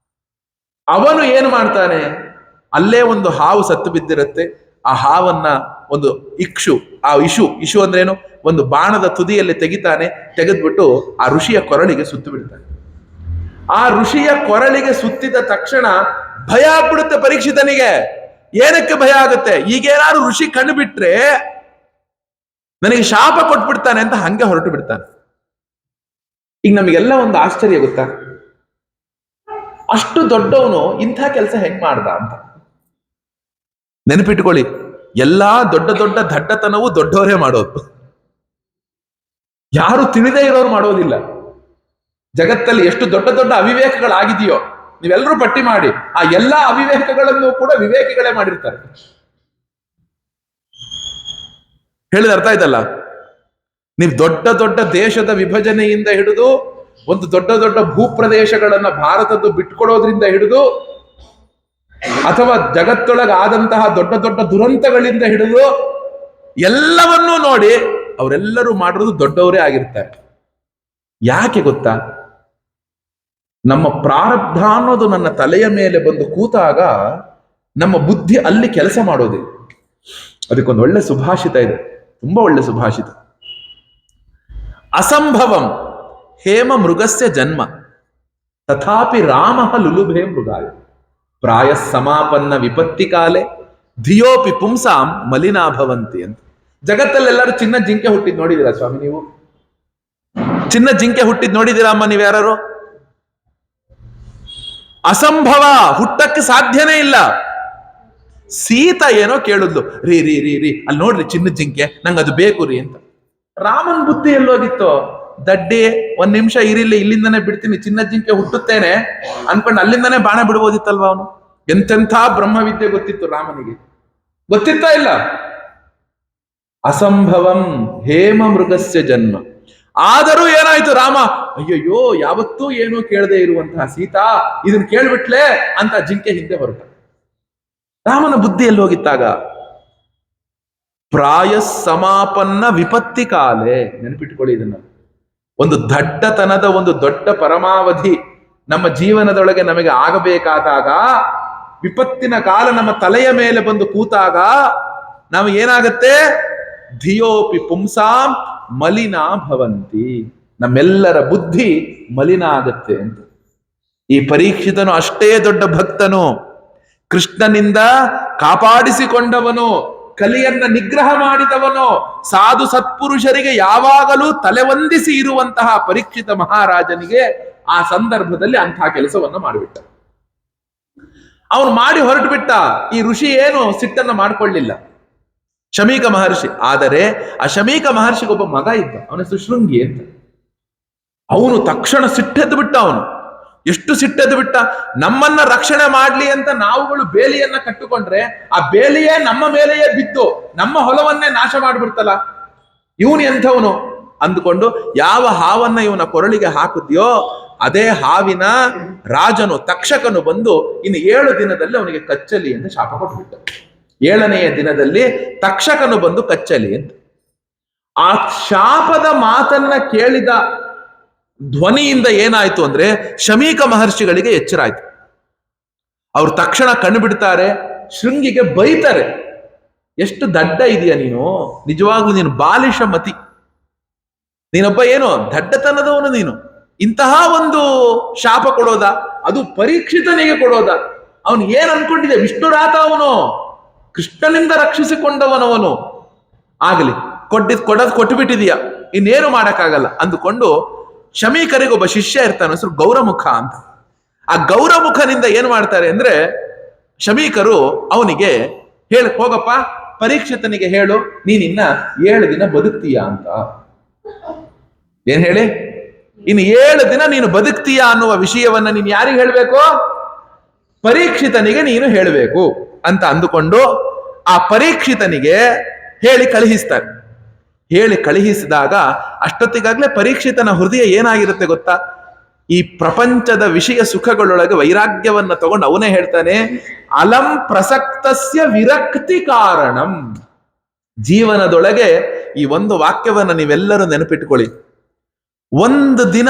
ಅವನು ಏನು ಮಾಡ್ತಾನೆ, ಅಲ್ಲೇ ಒಂದು ಹಾವು ಸತ್ತು ಬಿದ್ದಿರುತ್ತೆ. ಆ ಹಾವನ್ನ ಒಂದು ಇಶು ಅಂದ್ರೇನು, ಒಂದು ಬಾಣದ ತುದಿಯಲ್ಲಿ ತೆಗೆದ್ಬಿಟ್ಟು ಆ ಋಷಿಯ ಕೊರಳಿಗೆ ಸುತ್ತು ಬಿಡ್ತಾನೆ. ಆ ಋಷಿಯ ಕೊರಳಿಗೆ ಸುತ್ತಿದ ತಕ್ಷಣ ಭಯ ಆಗ್ಬಿಡುತ್ತೆ ಪರೀಕ್ಷಿತನಿಗೆ. ಏನಕ್ಕೆ ಭಯ ಆಗುತ್ತೆ? ಈಗೇನಾದ್ರು ಋಷಿ ಕಣ್ಣು ಬಿಟ್ರೆ ನನಗೆ ಶಾಪ ಕೊಟ್ಬಿಡ್ತಾನೆ ಅಂತ ಹಂಗೆ ಹೊರಟು ಬಿಡ್ತಾನೆ. ಈಗ ನಮಗೆಲ್ಲ ಒಂದು ಆಶ್ಚರ್ಯ ಗೊತ್ತಾ, ಅಷ್ಟು ದೊಡ್ಡವನು ಇಂಥ ಕೆಲಸ ಹೆಂಗ್ ಮಾಡ್ದ ಅಂತ. ನೆನಪಿಟ್ಕೊಳ್ಳಿ, ಎಲ್ಲಾ ದೊಡ್ಡ ದಡ್ಡತನವು ದೊಡ್ಡವರೇ ಮಾಡೋದು. ಯಾರು ತಿಳಿದೇ ಇರೋರು ಮಾಡೋದಿಲ್ಲ. ಜಗತ್ತಲ್ಲಿ ಎಷ್ಟು ದೊಡ್ಡ ದೊಡ್ಡ ಅವಿವೇಕಗಳಾಗಿದೆಯೋ ನೀವೆಲ್ಲರೂ ಪಟ್ಟಿ ಮಾಡಿ, ಆ ಎಲ್ಲಾ ಅವಿವೇಕಗಳನ್ನು ಕೂಡ ವಿವೇಕಿಗಳೇ ಮಾಡಿರ್ತಾರೆ. ಹೇಳಿದ ಅರ್ಥ ಆಯ್ತಲ್ಲ? ನೀವು ದೊಡ್ಡ ದೊಡ್ಡ ದೇಶದ ವಿಭಜನೆಯಿಂದ ಹಿಡಿದು ಒಂದು ದೊಡ್ಡ ದೊಡ್ಡ ಭೂಪ್ರದೇಶಗಳನ್ನ ಭಾರತದ್ದು ಬಿಟ್ಕೊಡೋದ್ರಿಂದ ಹಿಡಿದು ಅಥವಾ ಜಗತ್ತೊಳಗಾದಂತಹ ದೊಡ್ಡ ದೊಡ್ಡ ದುರಂತಗಳಿಂದ ಹಿಡಿದು ಎಲ್ಲವನ್ನೂ ನೋಡಿ ಅವರೆಲ್ಲರೂ ಮಾಡಿರೋದು ದೊಡ್ಡವರೇ ಆಗಿರ್ತಾರೆ. ಯಾಕೆ ಗೊತ್ತಾ? ನಮ್ಮ ಪ್ರಾರಬ್ಧ ಅನ್ನೋದು ನನ್ನ ತಲೆಯ ಮೇಲೆ ಬಂದು ಕೂತಾಗ ನಮ್ಮ ಬುದ್ಧಿ ಅಲ್ಲಿ ಕೆಲಸ ಮಾಡೋದಿಲ್ಲ. ಅದಕ್ಕೊಂದು ಒಳ್ಳೆ ಸುಭಾಷಿತ ಇದೆ, ತುಂಬಾ ಒಳ್ಳೆ ಸುಭಾಷಿತ. ಅಸಂಭವಂ ಹೇಮ ಮೃಗಸ್ಯ ಜನ್ಮ ತಥಾಪಿ ರಾಮ ಲುಲುಭೆ ಮೃಗಾಯ ಪ್ರಾಯ ಸಮಾಪನ್ನ ವಿಪತ್ತಿ ಕಾಲೆ ಧಿಯೋಪಿ ಪುಂಸಾಂ ಮಲಿನಾಭವಂತಿ ಅಂತ. ಜಗತ್ತಲ್ಲೆಲ್ಲರೂ ಚಿನ್ನ ಜಿಂಕೆ ಹುಟ್ಟಿದ್ ನೋಡಿದೀರಾ ಸ್ವಾಮಿ? ನೀವು ಚಿನ್ನ ಜಿಂಕೆ ಹುಟ್ಟಿದ್ ನೋಡಿದೀರಾ ಅಮ್ಮ ನೀವು ಯಾರು? ಅಸಂಭವ, ಹುಟ್ಟಕ್ಕೆ ಸಾಧ್ಯನೇ ಇಲ್ಲ. ಸೀತಾ ಏನೋ ಕೇಳುದ್ಲು, ರೀ ರೀ ರೀ ರೀ ಅಲ್ಲಿ ನೋಡ್ರಿ ಚಿನ್ನದ ಜಿಂಕೆ, ನಂಗೆ ಅದು ಬೇಕು ರೀ ಅಂತ. ರಾಮನ್ ಬುದ್ಧಿ ಎಲ್ಲೋಗಿತ್ತು? ದಡ್ಡಿ, ಒಂದ್ ನಿಮಿಷ ಇರಿಲ್ಲ, ಇಲ್ಲಿಂದನೇ ಬಿಡ್ತೀನಿ, ಚಿನ್ನದ ಜಿಂಕೆ ಹುಟ್ಟುತ್ತೇನೆ ಅನ್ಕೊಂಡು ಅಲ್ಲಿಂದನೇ ಬಾಣ ಬಿಡ್ಬೋದಿತ್ತಲ್ವ ಅವನು. ಎಂತೆಂಥ ಬ್ರಹ್ಮವಿದ್ಯೆ ಗೊತ್ತಿತ್ತು ರಾಮನಿಗೆ, ಗೊತ್ತಿತ್ತಾ ಇಲ್ಲ? ಅಸಂಭವಂ ಹೇಮ ಮೃಗಸ್ಯ ಜನ್ಮ. ಆದರೂ ಏನಾಯ್ತು? ರಾಮ ಅಯ್ಯಯ್ಯೋ ಯಾವತ್ತೂ ಏನೋ ಕೇಳದೆ ಇರುವಂತಹ ಸೀತಾ ಇದನ್ನ ಕೇಳ್ಬಿಟ್ಲೆ ಅಂತ ಜಿಂಕೆ ಹಿಂದೆ ಹೊರಟ. ರಾಮನ ಬುದ್ಧಿಯಲ್ಲಿ ಹೋಗಿತ್ತಾಗ? ಪ್ರಾಯ ಸಮಾಪನ್ನ ವಿಪತ್ತಿ ಕಾಲೆ. ನೆನಪಿಟ್ಕೊಳ್ಳಿ ಇದನ್ನ. ಒಂದು ದಡ್ಡತನದ ಒಂದು ದೊಡ್ಡ ಪರಮಾವಧಿ ನಮ್ಮ ಜೀವನದೊಳಗೆ ನಮಗೆ ಆಗಬೇಕಾದಾಗ, ವಿಪತ್ತಿನ ಕಾಲ ನಮ್ಮ ತಲೆಯ ಮೇಲೆ ಬಂದು ಕೂತಾಗ ನಾವು ಏನಾಗತ್ತೆ? ಧಿಯೋಪಿ ಪುಂಸಾಂ ಮಲಿನಾ ಭವಂತಿ. ನಮ್ಮೆಲ್ಲರ ಬುದ್ಧಿ ಮಲಿನ ಆಗತ್ತೆ ಅಂತ. ಈ ಪರೀಕ್ಷಿತನು ಅಷ್ಟೇ ದೊಡ್ಡ ಭಕ್ತನು, ಕೃಷ್ಣನಿಂದ ಕಾಪಾಡಿಸಿಕೊಂಡವನು, ಕಲಿಯನ್ನ ನಿಗ್ರಹ ಮಾಡಿದವನು, ಸಾಧು ಸತ್ಪುರುಷರಿಗೆ ಯಾವಾಗಲೂ ತಲೆವಂದಿಸಿ ಇರುವಂತಹ ಪರೀಕ್ಷಿತ ಮಹಾರಾಜನಿಗೆ ಆ ಸಂದರ್ಭದಲ್ಲಿ ಅಂತಹ ಕೆಲಸವನ್ನ ಮಾಡಿಬಿಟ್ಟ. ಅವನು ಮಾಡಿ ಹೊರಟು ಬಿಟ್ಟ. ಈ ಋಷಿ ಏನು ಸಿಟ್ಟನ್ನ ಮಾಡ್ಕೊಳ್ಳಿಲ್ಲ, ಶಮೀಕ ಮಹರ್ಷಿ. ಆದರೆ ಆ ಶಮೀಕ ಮಹರ್ಷಿಗೆ ಒಬ್ಬ ಮಗ ಇದ್ದ, ಅವನ ಹೆಸರು ಶೃಂಗಿ ಅಂತ. ಅವನು ತಕ್ಷಣ ಸಿಟ್ಟೆದ್ದು ಬಿಟ್ಟ. ಅವನು ಎಷ್ಟು ಸಿಟ್ಟೆದ್ದು ಬಿಟ್ಟ? ನಮ್ಮನ್ನ ರಕ್ಷಣೆ ಮಾಡ್ಲಿ ಅಂತ ನಾವುಗಳು ಬೇಲಿಯನ್ನ ಕಟ್ಟುಕೊಂಡ್ರೆ ಆ ಬೇಲಿಯೇ ನಮ್ಮ ಮೇಲೆಯೇ ಬಿದ್ದು ನಮ್ಮ ಹೊಲವನ್ನೇ ನಾಶ ಮಾಡಿಬಿಡ್ತಲ್ಲ, ಇವನು ಎಂಥವನು ಅಂದುಕೊಂಡು ಯಾವ ಹಾವನ್ನ ಇವನ ಕೊರಳಿಗೆ ಹಾಕಿದ್ಯೋ ಅದೇ ಹಾವಿನ ರಾಜನು ತಕ್ಷಕನು ಬಂದು ಇನ್ನು 7 ದಿನದಲ್ಲಿ ಅವನಿಗೆ ಕಚ್ಚಲಿ ಅಂತ ಶಾಪ ಕೊಟ್ಬಿಟ್ಟ. 7ನೆಯ ದಿನದಲ್ಲಿ ತಕ್ಷಕನು ಬಂದು ಕಚ್ಚಲಿ ಅಂತ. ಆ ಶಾಪದ ಮಾತನ್ನ ಕೇಳಿದ ಧ್ವನಿಯಿಂದ ಏನಾಯ್ತು ಅಂದ್ರೆ ಶಮೀಕ ಮಹರ್ಷಿಗಳಿಗೆ ಎಚ್ಚರ ಆಯ್ತು. ಅವ್ರು ತಕ್ಷಣ ಕಣ್ಣು ಬಿಡ್ತಾರೆ, ಶೃಂಗಿಗೆ ಬೈತಾರೆ. ಎಷ್ಟು ದಡ್ಡ ಇದೆಯಾ ನೀನು, ನಿಜವಾಗ್ಲೂ ನೀನು ಬಾಲಿಶ ಮತಿ, ನೀನೊಬ್ಬ ಏನು ದಡ್ಡತನದವನು ನೀನು. ಇಂತಹ ಒಂದು ಶಾಪ ಕೊಡೋದ, ಅದು ಪರೀಕ್ಷಿತನಿಗೆ ಕೊಡೋದ? ಅವನು ಏನ್ ಅನ್ಕೊಂಡಿದೆ? ವಿಷ್ಣುರಾತ ಅವನು, ಕೃಷ್ಣನಿಂದ ರಕ್ಷಿಸಿಕೊಂಡವನವನು. ಆಗಲಿ, ಕೊಟ್ಟು ಬಿಟ್ಟಿದೀಯ, ಇನ್ನೇನು ಮಾಡಕ್ಕಾಗಲ್ಲ ಅಂದುಕೊಂಡು ಶಮೀಕರಿಗೆ ಒಬ್ಬ ಶಿಷ್ಯ ಇರ್ತಾನೆ, ಹೆಸರು ಗೌರಮುಖ ಅಂತ. ಆ ಗೌರಮುಖನಿಂದ ಏನ್ ಮಾಡ್ತಾರೆ ಅಂದ್ರೆ ಶಮೀಕರು ಅವನಿಗೆ ಹೇಳಿ, ಹೋಗಪ್ಪ ಪರೀಕ್ಷಿತನಿಗೆ ಹೇಳು, ನೀನಿನ್ನ 7 ದಿನ ಬದುಕ್ತೀಯಾ ಅಂತ. ಏನ್ ಹೇಳಿ? ಇನ್ನು 7 ದಿನ ನೀನು ಬದುಕ್ತೀಯಾ ಅನ್ನುವ ವಿಷಯವನ್ನ ನೀನು ಯಾರಿಗೆ ಹೇಳ್ಬೇಕು? ಪರೀಕ್ಷಿತನಿಗೆ ನೀನು ಹೇಳಬೇಕು ಅಂತ ಅಂದುಕೊಂಡು ಆ ಪರೀಕ್ಷಿತನಿಗೆ ಹೇಳಿ ಕಳುಹಿಸ್ತಾರೆ. ಹೇಳಿ ಕಳುಹಿಸಿದಾಗ ಅಷ್ಟೊತ್ತಿಗಾಗ್ಲೇ ಪರೀಕ್ಷಿತನ ಹೃದಯ ಏನಾಗಿರುತ್ತೆ ಗೊತ್ತಾ? ಈ ಪ್ರಪಂಚದ ವಿಷಯ ಸುಖಗಳೊಳಗೆ ವೈರಾಗ್ಯವನ್ನ ತಗೊಂಡು ಅವನೇ ಹೇಳ್ತಾನೆ, ಅಲಂ ಪ್ರಸಕ್ತಸ್ಯ ವಿರಕ್ತಿ ಕಾರಣಂ. ಜೀವನದೊಳಗೆ ಈ ಒಂದು ವಾಕ್ಯವನ್ನ ನೀವೆಲ್ಲರೂ ನೆನಪಿಟ್ಕೊಳ್ಳಿ. ಒಂದು ದಿನ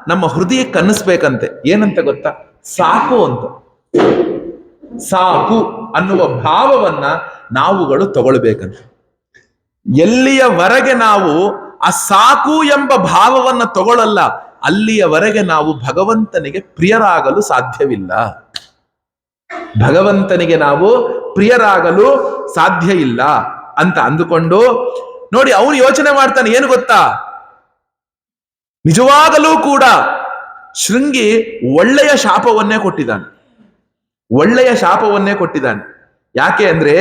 ನಮ್ಮ ಹೃದಯಕ್ಕೆ ಅನ್ನಿಸ್ಬೇಕಂತೆ, ಏನಂತ ಗೊತ್ತಾ? ಸಾಕು ಅಂತ. ಸಾಕು ಅನ್ನುವ ಭಾವವನ್ನ ನಾವುಗಳು ತಗೊಳ್ಬೇಕಂತ. ಎಲ್ಲಿಯವರೆಗೆ ನಾವು ಆ ಸಾಕು ಎಂಬ ಭಾವವನ್ನ ತಗೊಳ್ಳಲ್ಲ, ಅಲ್ಲಿಯವರೆಗೆ ನಾವು ಭಗವಂತನಿಗೆ ಪ್ರಿಯರಾಗಲು ಸಾಧ್ಯವಿಲ್ಲ. ಭಗವಂತನಿಗೆ ನಾವು ಪ್ರಿಯರಾಗಲು ಸಾಧ್ಯ ಇಲ್ಲ ಅಂತ ಅಂದುಕೊಂಡು ನೋಡಿ, ಅವನು ಯೋಚನೆ ಮಾಡ್ತಾನೆ, ಏನು ಗೊತ್ತಾ? ನಿಜವಾಗಲೂ ಕೂಡ ಶೃಂಗಿ ಒಳ್ಳೆಯ ಶಾಪವನ್ನೇ ಕೊಟ್ಟಿದ್ದಾನೆ, ಒಳ್ಳೆಯ ಶಾಪವನ್ನೇ ಕೊಟ್ಟಿದ್ದಾನೆ. ಯಾಕೆ ಅಂದ್ರೆ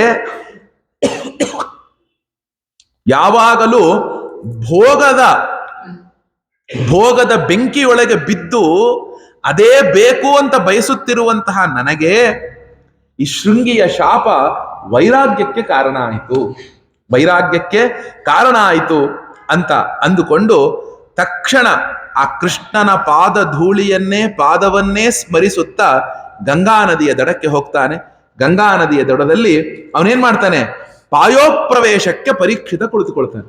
ಯಾವಾಗಲೂ ಭೋಗದ ಭೋಗದ ಬೆಂಕಿಯೊಳಗೆ ಬಿದ್ದು ಅದೇ ಬೇಕು ಅಂತ ಬಯಸುತ್ತಿರುವಂತಹ ನನಗೆ ಈ ಶೃಂಗಿಯ ಶಾಪ ವೈರಾಗ್ಯಕ್ಕೆ ಕಾರಣ ಆಯಿತು, ವೈರಾಗ್ಯಕ್ಕೆ ಕಾರಣ ಆಯಿತು ಅಂತ ಅಂದುಕೊಂಡು ತಕ್ಷಣ ಆ ಕೃಷ್ಣನ ಪಾದ ಧೂಳಿಯನ್ನೇ, ಪಾದವನ್ನೇ ಸ್ಮರಿಸುತ್ತಾ ಗಂಗಾ ನದಿಯ ದಡಕ್ಕೆ ಹೋಗ್ತಾನೆ. ಗಂಗಾ ನದಿಯ ದಡದಲ್ಲಿ ಅವನೇನ್ ಮಾಡ್ತಾನೆ, ಪಾಯೋಪ್ರವೇಶಕ್ಕೆ ಪರೀಕ್ಷಿತ ಕುಳಿತುಕೊಳ್ತಾನೆ.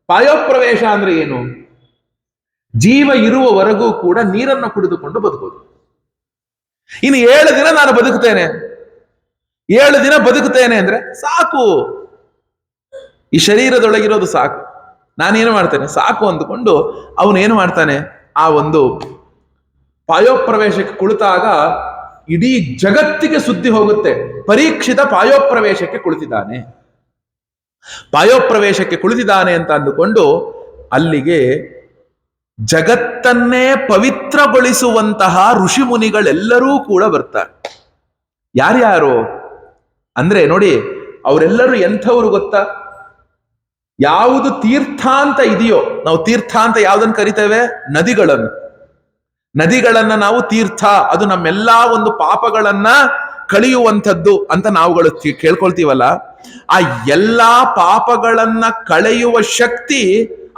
ಪಾಯೋಪ್ರವೇಶ ಅಂದ್ರೆ ಏನು? ಜೀವ ಇರುವವರೆಗೂ ಕೂಡ ನೀರನ್ನು ಕುಡಿದುಕೊಂಡು ಬದುಕೋದು. ಇನ್ನು 7 ದಿನ ನಾನು ಬದುಕುತ್ತೇನೆ, 7 ದಿನ ಬದುಕುತ್ತೇನೆ ಅಂದ್ರೆ ಸಾಕು, ಈ ಶರೀರದೊಳಗಿರೋದು ಸಾಕು, ನಾನೇನು ಮಾಡ್ತೇನೆ ಸಾಕು ಅಂದುಕೊಂಡು ಅವನೇನು ಮಾಡ್ತಾನೆ, ಆ ಒಂದು ಪಾಯೋಪ್ರವೇಶಕ್ಕೆ ಕುಳಿತಾಗ ಇಡೀ ಜಗತ್ತಿಗೆ ಸುದ್ದಿ ಹೋಗುತ್ತೆ, ಪರೀಕ್ಷಿತ ಪಾಯೋಪ್ರವೇಶಕ್ಕೆ ಕುಳಿತಿದ್ದಾನೆ, ಪಾಯೋಪ್ರವೇಶಕ್ಕೆ ಕುಳಿತಿದ್ದಾನೆ ಅಂತ ಅಂದುಕೊಂಡು ಅಲ್ಲಿಗೆ ಜಗತ್ತನ್ನೇ ಪವಿತ್ರಗೊಳಿಸುವಂತಹ ಋಷಿ ಮುನಿಗಳೆಲ್ಲರೂ ಕೂಡ ಬರ್ತಾರೆ. ಯಾರ್ಯಾರು ಅಂದ್ರೆ ನೋಡಿ, ಅವರೆಲ್ಲರೂ ಎಂಥವ್ರು ಗೊತ್ತಾ? ಯಾವುದು ತೀರ್ಥ ಅಂತ ಇದೆಯೋ, ನಾವು ತೀರ್ಥ ಅಂತ ಯಾವ್ದನ್ನು ಕರಿತೇವೆ? ನದಿಗಳನ್ನ ನಾವು ತೀರ್ಥ, ಅದು ನಮ್ಮೆಲ್ಲಾ ಒಂದು ಪಾಪಗಳನ್ನ ಕಳೆಯುವಂಥದ್ದು ಅಂತ ನಾವುಗಳು ಕೇಳ್ಕೊಳ್ತೀವಲ್ಲ, ಆ ಎಲ್ಲಾ ಪಾಪಗಳನ್ನ ಕಳೆಯುವ ಶಕ್ತಿ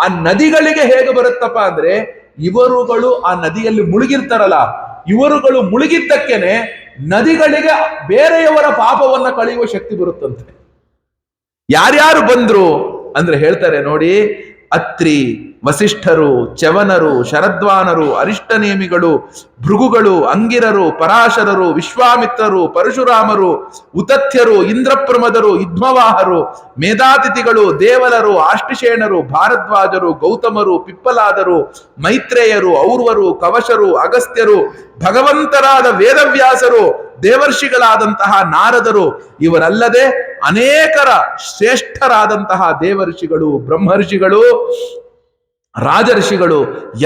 ಆ ನದಿಗಳಿಗೆ ಹೇಗೆ ಬರುತ್ತಪ್ಪ ಅಂದ್ರೆ, ಇವರುಗಳು ಆ ನದಿಯಲ್ಲಿ ಮುಳುಗಿರ್ತಾರಲ್ಲ, ಇವರುಗಳು ಮುಳುಗಿದ್ದಕ್ಕೇನೆ ನದಿಗಳಿಗೆ ಬೇರೆಯವರ ಪಾಪವನ್ನ ಕಳೆಯುವ ಶಕ್ತಿ ಬರುತ್ತಂತೆ. ಯಾರ್ಯಾರು ಬಂದ್ರು ಅಂದ್ರೆ ಹೇಳ್ತಾರೆ ನೋಡಿ, ಅತ್ರಿ, ವಸಿಷ್ಠರು, ಚ್ಯವನರು, ಶರದ್ವಾನರು, ಅರಿಷ್ಟನೇಮಿಗಳು, ಭೃಗುಗಳು, ಅಂಗಿರರು, ಪರಾಶರರು, ವಿಶ್ವಾಮಿತ್ರರು, ಪರಶುರಾಮರು, ಉತಥ್ಯರು, ಇಂದ್ರಪ್ರಮದರು, ಯುಧ್ಮವಾಹರು, ಮೇಧಾತಿಥಿಗಳು, ದೇವಲರು, ಆಷ್ಟಿಶೇಣರು, ಭಾರದ್ವಾಜರು, ಗೌತಮರು, ಪಿಪ್ಪಲಾದರು, ಮೈತ್ರೇಯರು, ಔರ್ವರು, ಕವಶರು, ಅಗಸ್ತ್ಯರು, ಭಗವಂತರಾದ ವೇದವ್ಯಾಸರು, ದೇವರ್ಷಿಗಳಾದಂತಹ ನಾರದರು, ಇವರಲ್ಲದೆ ಅನೇಕರ ಶ್ರೇಷ್ಠರಾದಂತಹ ದೇವರ್ಷಿಗಳು, ಬ್ರಹ್ಮರ್ಷಿಗಳು, ರಾಜರ್ಷಿಗಳು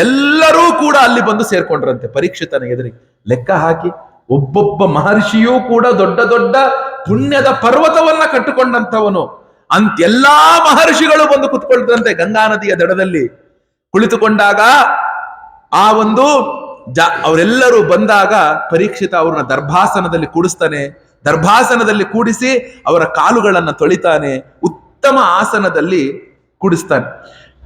ಎಲ್ಲರೂ ಕೂಡ ಅಲ್ಲಿ ಬಂದು ಸೇರ್ಕೊಂಡ್ರಂತೆ ಪರೀಕ್ಷಿತನ ಎದುರಿಗೆ. ಲೆಕ್ಕ ಹಾಕಿ, ಒಬ್ಬೊಬ್ಬ ಮಹರ್ಷಿಯೂ ಕೂಡ ದೊಡ್ಡ ದೊಡ್ಡ ಪುಣ್ಯದ ಪರ್ವತವನ್ನ ಕಟ್ಟಿಕೊಂಡಂಥವನು. ಅಂತೆಲ್ಲಾ ಮಹರ್ಷಿಗಳು ಬಂದು ಕುತ್ಕೊಳ್ತಂತೆ ಗಂಗಾ ನದಿಯ ದಡದಲ್ಲಿ. ಕುಳಿತುಕೊಂಡಾಗ ಆ ಒಂದು ಅವರೆಲ್ಲರೂ ಬಂದಾಗ ಪರೀಕ್ಷಿತ ಅವ್ರನ್ನ ದರ್ಭಾಸನದಲ್ಲಿ ಕೂಡಿಸ್ತಾನೆ. ದರ್ಭಾಸನದಲ್ಲಿ ಕೂಡಿಸಿ ಅವರ ಕಾಲುಗಳನ್ನ ತೊಳಿತಾನೆ, ಉತ್ತಮ ಆಸನದಲ್ಲಿ ಕೂಡಿಸ್ತಾನೆ.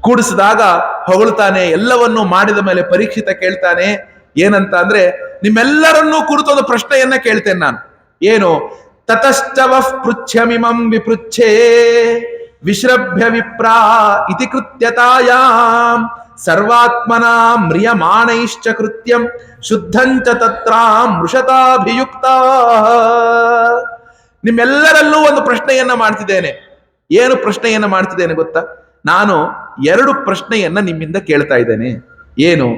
ಕೂಡಿಸಿದಾಗ ಹೊಗಳ್ತಾನೆ. ಎಲ್ಲವನ್ನೂ ಮಾಡಿದ ಮೇಲೆ ಪರೀಕ್ಷಿತ ಕೇಳ್ತಾನೆ ಏನಂತ ಅಂದ್ರೆ, ನಿಮ್ಮೆಲ್ಲರನ್ನೂ ಕುರಿತೊಂದು ಪ್ರಶ್ನೆಯನ್ನ ಕೇಳ್ತೇನೆ ನಾನು. ಏನು? ತತಶ್ಚವ ಪೃಚ್ಛಮಿಮಂ ವಿಪೃಚ್ಛೇ ವಿಶ್ರಭ್ಯ ವಿಪ್ರಾ ಇತಿ ಕೃತ್ಯತಾಯಾಂ ಸರ್ವಾತ್ಮನಾ ಮ್ರಿಯಮಾಣೈಶ್ಚ ಕೃತ್ಯಂ ಶುದ್ಧಂಚ ತತ್ರಾಂ ಮೃಷತಾಭಿಯುಕ್ತ. ನಿಮ್ಮೆಲ್ಲರಲ್ಲೂ ಒಂದು ಪ್ರಶ್ನೆಯನ್ನ ಮಾಡ್ತಿದ್ದೇನೆ. ಏನು ಪ್ರಶ್ನೆಯನ್ನ ಮಾಡ್ತಿದ್ದೇನೆ ಗೊತ್ತಾ? ನಾನು 2 ಪ್ರಶ್ನೆಯನ್ನ ನಿಮ್ಮಿಂದ ಕೇಳ್ತಾ ಇದ್ದೇನೆ. ಏನು?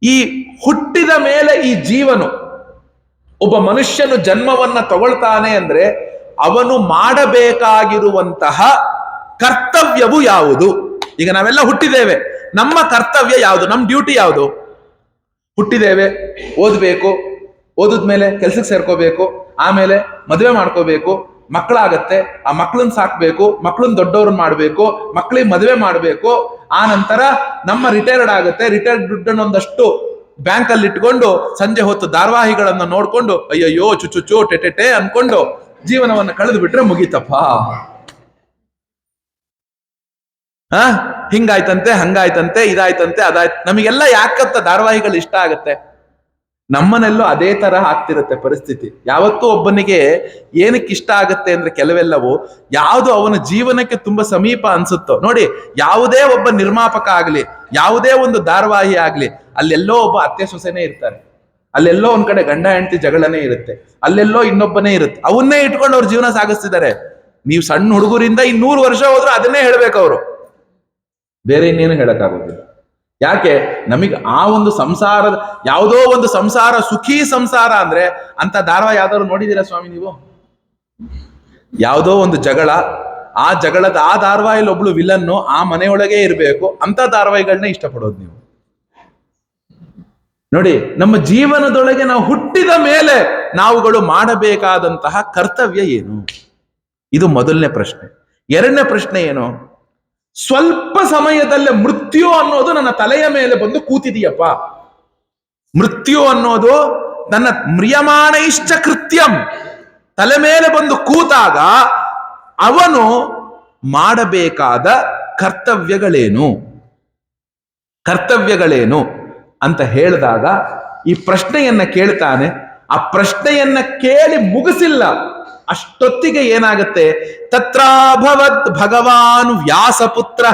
ಈ ಹುಟ್ಟಿದ ಮೇಲೆ ಈ ಜೀವನು, ಒಬ್ಬ ಮನುಷ್ಯನು ಜನ್ಮವನ್ನ ತಗೊಳ್ತಾನೆ ಅಂದ್ರೆ ಅವನು ಮಾಡಬೇಕಾಗಿರುವಂತಹ ಕರ್ತವ್ಯವು ಯಾವುದು? ಈಗ ನಾವೆಲ್ಲ ಹುಟ್ಟಿದ್ದೇವೆ, ನಮ್ಮ ಕರ್ತವ್ಯ ಯಾವುದು? ನಮ್ಮ ಡ್ಯೂಟಿ ಯಾವುದು? ಹುಟ್ಟಿದ್ದೇವೆ, ಓದ್ಬೇಕು, ಓದಿದ್ಮೇಲೆ ಕೆಲ್ಸಕ್ಕೆ ಸೇರ್ಕೋಬೇಕು, ಆಮೇಲೆ ಮದುವೆ ಮಾಡ್ಕೋಬೇಕು, ಮಕ್ಕಳಾಗತ್ತೆ, ಆ ಮಕ್ಕಳನ್ನ ಸಾಕ್ಬೇಕು, ಮಕ್ಕಳನ್ನ ದೊಡ್ಡವ್ರನ್ನ ಮಾಡ್ಬೇಕು, ಮಕ್ಕಳಿಗೆ ಮದುವೆ ಮಾಡ್ಬೇಕು, ಆ ನಂತರ ನಮ್ಮ ರಿಟೈರ್ಡ್ ಆಗುತ್ತೆ, ರಿಟೈರ್ಡ್ ದುಡ್ಡನ್ನು ಒಂದಷ್ಟು ಬ್ಯಾಂಕ್ ಅಲ್ಲಿ ಇಟ್ಕೊಂಡು ಸಂಜೆ ಹೊತ್ತು ಧಾರಾವಾಹಿಗಳನ್ನ ನೋಡ್ಕೊಂಡು ಅಯ್ಯಯ್ಯೋ ಚುಚುಚು ಟೆಟೆಟೆ ಅನ್ಕೊಂಡು ಜೀವನವನ್ನ ಕಳೆದು ಬಿಟ್ರೆ ಮುಗೀತಪ್ಪ. ಹಿಂಗಾಯ್ತಂತೆ, ಹಂಗಾಯ್ತಂತೆ, ಇದಾಯ್ತಂತೆ, ಅದಾಯ್ತು. ನಮಗೆಲ್ಲ ಯಾಕತ್ತ ಧಾರಾವಾಹಿಗಳು ಇಷ್ಟ ಆಗತ್ತೆ? ನಮ್ಮನೆಲ್ಲೂ ಅದೇ ತರಹ ಆಗ್ತಿರುತ್ತೆ ಪರಿಸ್ಥಿತಿ. ಯಾವತ್ತೂ ಒಬ್ಬನಿಗೆ ಏನಕ್ಕೆ ಇಷ್ಟ ಆಗತ್ತೆ ಅಂದ್ರೆ, ಕೆಲವೆಲ್ಲವೂ ಯಾವುದು ಅವನ ಜೀವನಕ್ಕೆ ತುಂಬಾ ಸಮೀಪ ಅನ್ಸುತ್ತೋ ನೋಡಿ. ಯಾವುದೇ ಒಬ್ಬ ನಿರ್ಮಾಪಕ ಆಗ್ಲಿ, ಯಾವುದೇ ಒಂದು ಧಾರಾವಾಹಿ ಆಗ್ಲಿ, ಅಲ್ಲೆಲ್ಲೋ ಒಬ್ಬ ಅತ್ತೆ ಸೊಸೆನೇ ಇರ್ತಾರೆ, ಅಲ್ಲೆಲ್ಲೋ ಒಂದ್ ಕಡೆ ಗಂಡ ಹೆಂಡತಿ ಜಗಳನೇ ಇರುತ್ತೆ, ಅಲ್ಲೆಲ್ಲೋ ಇನ್ನೊಬ್ಬನೇ ಇರುತ್ತೆ. ಅವನ್ನೇ ಇಟ್ಕೊಂಡು ಅವ್ರ ಜೀವನ ಸಾಗಿಸ್ತಿದ್ದಾರೆ. ನೀವು ಸಣ್ಣ ಹುಡುಗರಿಂದ 100 ವರ್ಷ ಹೋದ್ರು ಅದನ್ನೇ ಹೇಳ್ಬೇಕು ಅವರು, ಬೇರೆ ಇನ್ನೇನು ಹೇಳಕ್ಕಾಗೋದಿಲ್ಲ. ಯಾಕೆ? ನಮಗೆ ಆ ಒಂದು ಸಂಸಾರದ, ಯಾವುದೋ ಒಂದು ಸಂಸಾರ, ಸುಖಿ ಸಂಸಾರ ಅಂದ್ರೆ ಅಂತ ಧಾರಾವಾಹಿ ಯಾವ್ದಾದ್ರು ನೋಡಿದೀರಾ ಸ್ವಾಮಿ ನೀವು? ಯಾವುದೋ ಒಂದು ಜಗಳ, ಆ ಜಗಳದ ಆ ಧಾರಾವಾಹಿಲಿ ಒಬ್ಳು ವಿಲನ್ನು ಆ ಮನೆಯೊಳಗೆ ಇರಬೇಕು ಅಂತ ಧಾರಾವಾಹಿಗಳನ್ನ ಇಷ್ಟಪಡೋದು ನೀವು ನೋಡಿ. ನಮ್ಮ ಜೀವನದೊಳಗೆ ನಾವು ಹುಟ್ಟಿದ ಮೇಲೆ ನಾವುಗಳು ಮಾಡಬೇಕಾದಂತಹ ಕರ್ತವ್ಯ ಏನು? ಇದು ಮೊದಲನೇ ಪ್ರಶ್ನೆ. ಎರಡನೇ ಪ್ರಶ್ನೆ ಏನು? ಸ್ವಲ್ಪ ಸಮಯದಲ್ಲೇ ಮೃತ್ಯು ಅನ್ನೋದು ನನ್ನ ತಲೆಯ ಮೇಲೆ ಬಂದು ಕೂತಿದೆಯಪ್ಪ. ಮೃತ್ಯು ಅನ್ನೋದು ನನ್ನ ಮ್ರಿಯಮಾಣೈಶ್ಚ ಕೃತ್ಯಂ ತಲೆ ಮೇಲೆ ಬಂದು ಕೂತಾಗ ಅವನು ಮಾಡಬೇಕಾದ ಕರ್ತವ್ಯಗಳೇನು ಅಂತ ಹೇಳಿದಾಗ ಈ ಪ್ರಶ್ನೆಯನ್ನ ಕೇಳ್ತಾನೆ. ಆ ಪ್ರಶ್ನೆಯನ್ನ ಕೇಳಿ ಮುಗಿಸಿಲ್ಲ ಅಷ್ಟೊತ್ತಿಗೆ ಏನಾಗುತ್ತೆ, ತತ್ರಾಭವದ್ ಭಗವಾನ್ ವ್ಯಾಸಪುತ್ರ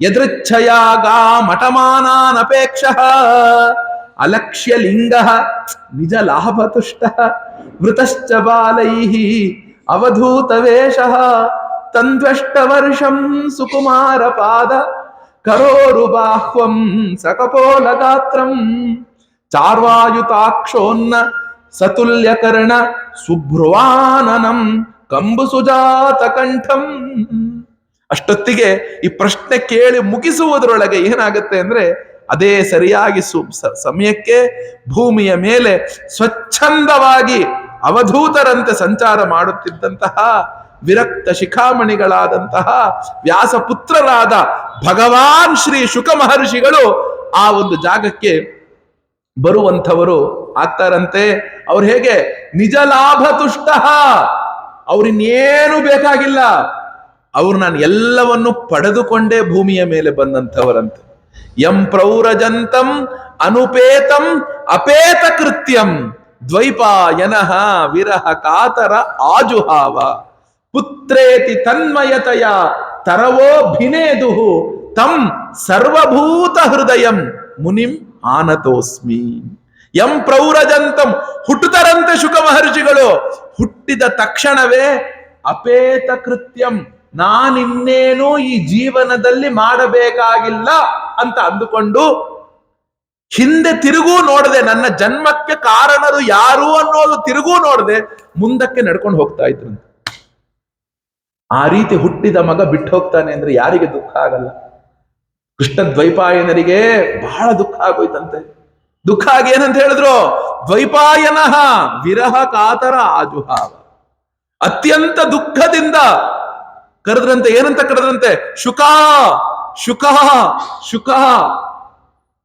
ಯದೃಚ್ಛಯಾಗಾ ಮಠಮಾನಾನಪೇಕ್ಷ ಅಲಕ್ಷ್ಯ ಲಿಂಗ ನಿಜ ಲಾಭತುಷ್ಟ ವೃತಶ್ಚ ಬಾಲೈಃ ಅವಧೂತ ವೇಷಃ ತಂದ್ವಷ್ಟ ವರ್ಷಂ ಸುಕುಮಾರ ಪಾದ ಕರೋರು ಬಾಹ್ವಂ ಸಕಪೋಲ ಗಾತ್ರಂ ಚಾರ್ವಾಯುತಾಕ್ಷೋನ್ನ ಸತುಲ್ಯಕರ್ಣ ಸುಭ್ರುವಾನನಂ ಕಂಬು ಸುಜಾತ ಕಂಠಂ. ಅಷ್ಟೊತ್ತಿಗೆ ಈ ಪ್ರಶ್ನೆ ಕೇಳಿ ಮುಗಿಸುವುದರೊಳಗೆ ಏನಾಗುತ್ತೆ ಅಂದ್ರೆ, ಅದೇ ಸರಿಯಾಗಿ ಸಮಯಕ್ಕೆ ಭೂಮಿಯ ಮೇಲೆ ಸ್ವಚ್ಛಂದವಾಗಿ ಅವಧೂತರಂತೆ ಸಂಚಾರ ಮಾಡುತ್ತಿದ್ದಂತಹ ವಿರಕ್ತ ಶಿಖಾಮಣಿಗಳಾದಂತಹ ವ್ಯಾಸಪುತ್ರರಾದ ಭಗವಾನ್ ಶ್ರೀ ಶುಕ ಮಹರ್ಷಿಗಳು ಆ ಒಂದು ಜಾಗಕ್ಕೆ ಬರುವಂಥವರು ಆಗ್ತಾರಂತೆ. ಅವ್ರು ಹೇಗೆ ನಿಜ ಲಾಭ ತುಷ್ಟ, ಅವ್ರಿನ್ನೇನು ಬೇಕಾಗಿಲ್ಲ, ಅವ್ರು ನಾನು ಎಲ್ಲವನ್ನು ಪಡೆದುಕೊಂಡೇ ಭೂಮಿಯ ಮೇಲೆ ಬಂದಂಥವರಂತೆ. ಯಂ ಪ್ರೌರಜಂತಂ ಅನುಪೇತಂ ಅಪೇತ ಕೃತ್ಯಂ ದ್ವೈಪಾಯನಃ ವಿರಹ ಕಾತರ ಆಜುಹಾವ ಪುತ್ರೇತಿ ತನ್ಮಯತಯ ತರವೋ ಭಿನೇದುಹು ತಂ ಸರ್ವಭೂತ ಹೃದಯಂ ಮುನಿಂ ಆನತೋಸ್ಮಿ. ಯಂ ಪ್ರೌರಜಂತಂ ಹುಟ್ಟುತ್ತರಂತೆ ಶುಕ ಮಹರ್ಷಿಗಳು. ಹುಟ್ಟಿದ ತಕ್ಷಣವೇ ಅಪೇತ ಕೃತ್ಯಂ, ನಾನಿನ್ನೇನು ಈ ಜೀವನದಲ್ಲಿ ಮಾಡಬೇಕಾಗಿಲ್ಲ ಅಂತ ಅಂದುಕೊಂಡು ಹಿಂದೆ ತಿರುಗೂ ನೋಡದೆ, ನನ್ನ ಜನ್ಮಕ್ಕೆ ಕಾರಣರು ಯಾರು ಅನ್ನೋದು ತಿರುಗೂ ನೋಡದೆ ಮುಂದಕ್ಕೆ ನಡ್ಕೊಂಡು ಹೋಗ್ತಾ ಇದ್ರು. ಆ ರೀತಿ ಹುಟ್ಟಿದ ಮಗ ಬಿಟ್ಟು ಹೋಗ್ತಾನೆ ಅಂದ್ರೆ ಯಾರಿಗೆ ದುಃಖ ಆಗಲ್ಲ? ಕೃಷ್ಣ ದ್ವೈಪಾಯನರಿಗೆ ಬಹಳ ದುಃಖ ಆಗೋಯ್ತಂತೆ. ದುಃಖ ಆಗಿ ಏನಂತ ಹೇಳಿದ್ರು, ದ್ವೈಪಾಯನಃ ವಿರಹ ಕಾತರ ಆಜುಹಾವ, ಅತ್ಯಂತ ದುಃಖದಿಂದ ಕರೆದ್ರಂತೆ. ಏನಂತ ಕರೆದ್ರಂತೆ? ಶುಕ ಶುಕ ಶುಕ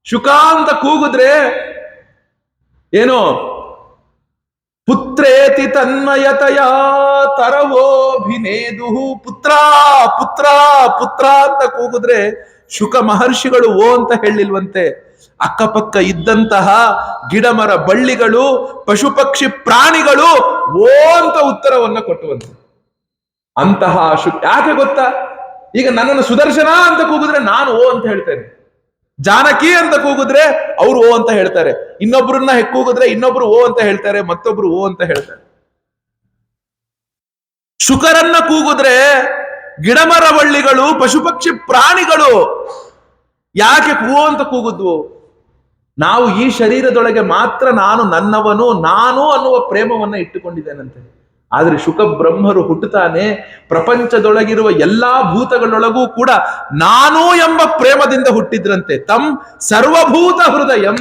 ಶುಕ ಅಂತ ಕೂಗಿದ್ರೆ ಏನು, ಪುತ್ರೇತಿ ತನ್ಮಯತಯ ತರವೋಭಿನೇದುಹು, ಪುತ್ರ ಪುತ್ರ ಪುತ್ರ ಅಂತ ಕೂಗಿದ್ರೆ ಶುಕ ಮಹರ್ಷಿಗಳು ಓ ಅಂತ ಹೇಳಿಲ್ವಂತೆ. ಅಕ್ಕಪಕ್ಕ ಇದ್ದಂತಹ ಗಿಡಮರ ಬಳ್ಳಿಗಳು ಪಶು ಪಕ್ಷಿ ಪ್ರಾಣಿಗಳು ಓ ಅಂತ ಉತ್ತರವನ್ನ ಕೊಟ್ಟುವಂತೆ. ಅಂತಹ ಯಾಕೆ ಗೊತ್ತಾ? ಈಗ ನನ್ನನ್ನು ಸುದರ್ಶನ ಅಂತ ಕೂಗಿದ್ರೆ ನಾನು ಓ ಅಂತ ಹೇಳ್ತೇನೆ, ಜಾನಕಿ ಅಂತ ಕೂಗಿದ್ರೆ ಅವ್ರು ಓ ಅಂತ ಹೇಳ್ತಾರೆ, ಇನ್ನೊಬ್ರನ್ನ ಕೂಗಿದ್ರೆ ಇನ್ನೊಬ್ರು ಓ ಅಂತ ಹೇಳ್ತಾರೆ, ಮತ್ತೊಬ್ರು ಓ ಅಂತ ಹೇಳ್ತಾರೆ. ಶುಕರನ್ನ ಕೂಗಿದ್ರೆ ಗಿಡಮರ ಬಳ್ಳಿಗಳು ಪಶು ಪಕ್ಷಿ ಪ್ರಾಣಿಗಳು ಯಾಕೆ ಓ ಅಂತ ಕೂಗುದ್ವು? ನಾವು ಈ ಶರೀರದೊಳಗೆ ಮಾತ್ರ ನಾನು ನನ್ನವನು ನಾನು ಅನ್ನುವ ಪ್ರೇಮವನ್ನ ಇಟ್ಟುಕೊಂಡಿದ್ದೇನಂತೆ. ಆದ್ರೆ ಶುಕ ಬ್ರಹ್ಮರು ಹುಟ್ಟುತ್ತಾನೆ, ಪ್ರಪಂಚದೊಳಗಿರುವ ಎಲ್ಲಾ ಭೂತಗಳೊಳಗೂ ಕೂಡ ನಾನು ಎಂಬ ಪ್ರೇಮದಿಂದ ಹುಟ್ಟಿದ್ರಂತೆ. ತಂ ಸರ್ವಭೂತ ಹೃದಯಂ,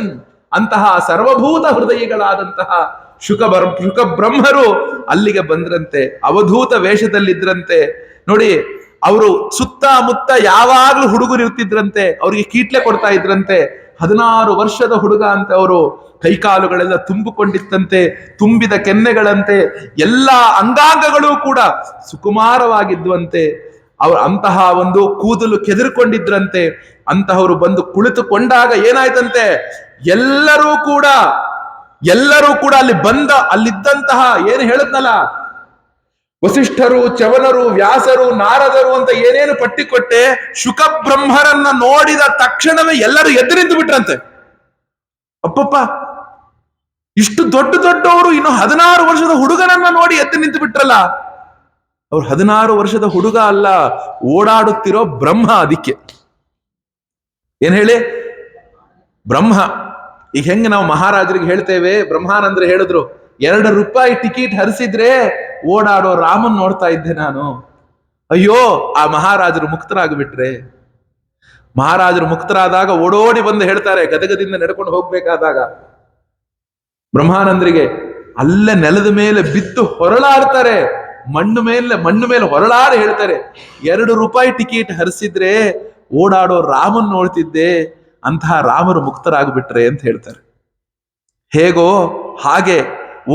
ಅಂತಹ ಸರ್ವಭೂತ ಹೃದಯಿಗಳಾದಂತಹ ಶುಕ ಬ್ರಹ್ಮರು ಅಲ್ಲಿಗೆ ಬಂದ್ರಂತೆ, ಅವಧೂತ ವೇಷದಲ್ಲಿದ್ರಂತೆ. ನೋಡಿ, ಅವರು ಸುತ್ತಮುತ್ತ ಯಾವಾಗ್ಲೂ ಹುಡುಗರು ಇರ್ತಿದ್ರಂತೆ, ಅವ್ರಿಗೆ ಕೀಟ್ಲೆ ಕೊಡ್ತಾ ಇದ್ರಂತೆ. 16 ವರ್ಷದ ಹುಡುಗ ಅಂತ, ಅವರು ಕೈಕಾಲುಗಳೆಲ್ಲ ತುಂಬಿಕೊಂಡಿತ್ತಂತೆ, ತುಂಬಿದ ಕೆನ್ನೆಗಳಂತೆ, ಎಲ್ಲ ಅಂಗಾಂಗಗಳು ಕೂಡ ಸುಕುಮಾರವಾಗಿದ್ವಂತೆ. ಅಂತಹ ಒಂದು ಕೂದಲು ಕೆದರ್ಕೊಂಡಿದ್ರಂತೆ. ಅಂತಹವರು ಬಂದು ಕುಳಿತುಕೊಂಡಾಗ ಏನಾಯ್ತಂತೆ, ಎಲ್ಲರೂ ಕೂಡ ಅಲ್ಲಿದ್ದಂತಹ ಏನು ಹೇಳದ್ನಲ್ಲ, ವಸಿಷ್ಠರು, ಚವನರು, ವ್ಯಾಸರು, ನಾರದರು ಅಂತ ಏನೇನು ಪಟ್ಟಿ ಕೊಟ್ಟೆ, ಶುಕ ಬ್ರಹ್ಮರನ್ನ ನೋಡಿದ ತಕ್ಷಣವೇ ಎಲ್ಲರೂ ಎದ್ದು ನಿಂತು ಬಿಟ್ರಂತೆ. ಅಪ್ಪಪ್ಪ, ಇಷ್ಟು ದೊಡ್ಡವರು ಇನ್ನು 16 ವರ್ಷದ ಹುಡುಗನನ್ನ ನೋಡಿ ಎದ್ದು ನಿಂತು ಬಿಟ್ರಲ್ಲ. ಅವ್ರು 16 ವರ್ಷದ ಹುಡುಗ ಅಲ್ಲ, ಓಡಾಡುತ್ತಿರೋ ಬ್ರಹ್ಮ. ಅದಕ್ಕೆ ಏನ್ ಹೇಳಿ, ಬ್ರಹ್ಮ. ಈಗ ಹೆಂಗೆ ನಾವು ಮಹಾರಾಜರಿಗೆ ಹೇಳ್ತೇವೆ, ಬ್ರಹ್ಮಾನಂದರು ಹೇಳಿದ್ರು, 2 ರೂಪಾಯಿ ಟಿಕೆಟ್ ಹರಿಸಿದ್ರೆ ಓಡಾಡೋ ರಾಮನ್ ನೋಡ್ತಾ ಇದ್ದೆ ನಾನು. ಅಯ್ಯೋ, ಆ ಮಹಾರಾಜರು ಮುಕ್ತರಾಗ್ಬಿಟ್ರೆ. ಮಹಾರಾಜರು ಮುಕ್ತರಾದಾಗ ಓಡೋಡಿ ಬಂದು ಹೇಳ್ತಾರೆ, ಗದಗದಿಂದ ನಡ್ಕೊಂಡು ಹೋಗ್ಬೇಕಾದಾಗ ಬ್ರಹ್ಮಾನಂದರಿಗೆ ಅಲ್ಲೇ ನೆಲದ ಮೇಲೆ ಬಿದ್ದು ಹೊರಳಾಡ್ತಾರೆ. ಮಣ್ಣು ಮೇಲೆ ಹೊರಳಾರು ಹೇಳ್ತಾರೆ, 2 ರೂಪಾಯಿ ಟಿಕೆಟ್ ಹರಿಸಿದ್ರೆ ಓಡಾಡೋ ರಾಮನ್ ನೋಡ್ತಿದ್ದೆ, ಅಂತಹ ರಾಮರು ಮುಕ್ತರಾಗ್ಬಿಟ್ರೆ ಅಂತ ಹೇಳ್ತಾರೆ. ಹೇಗೋ ಹಾಗೆ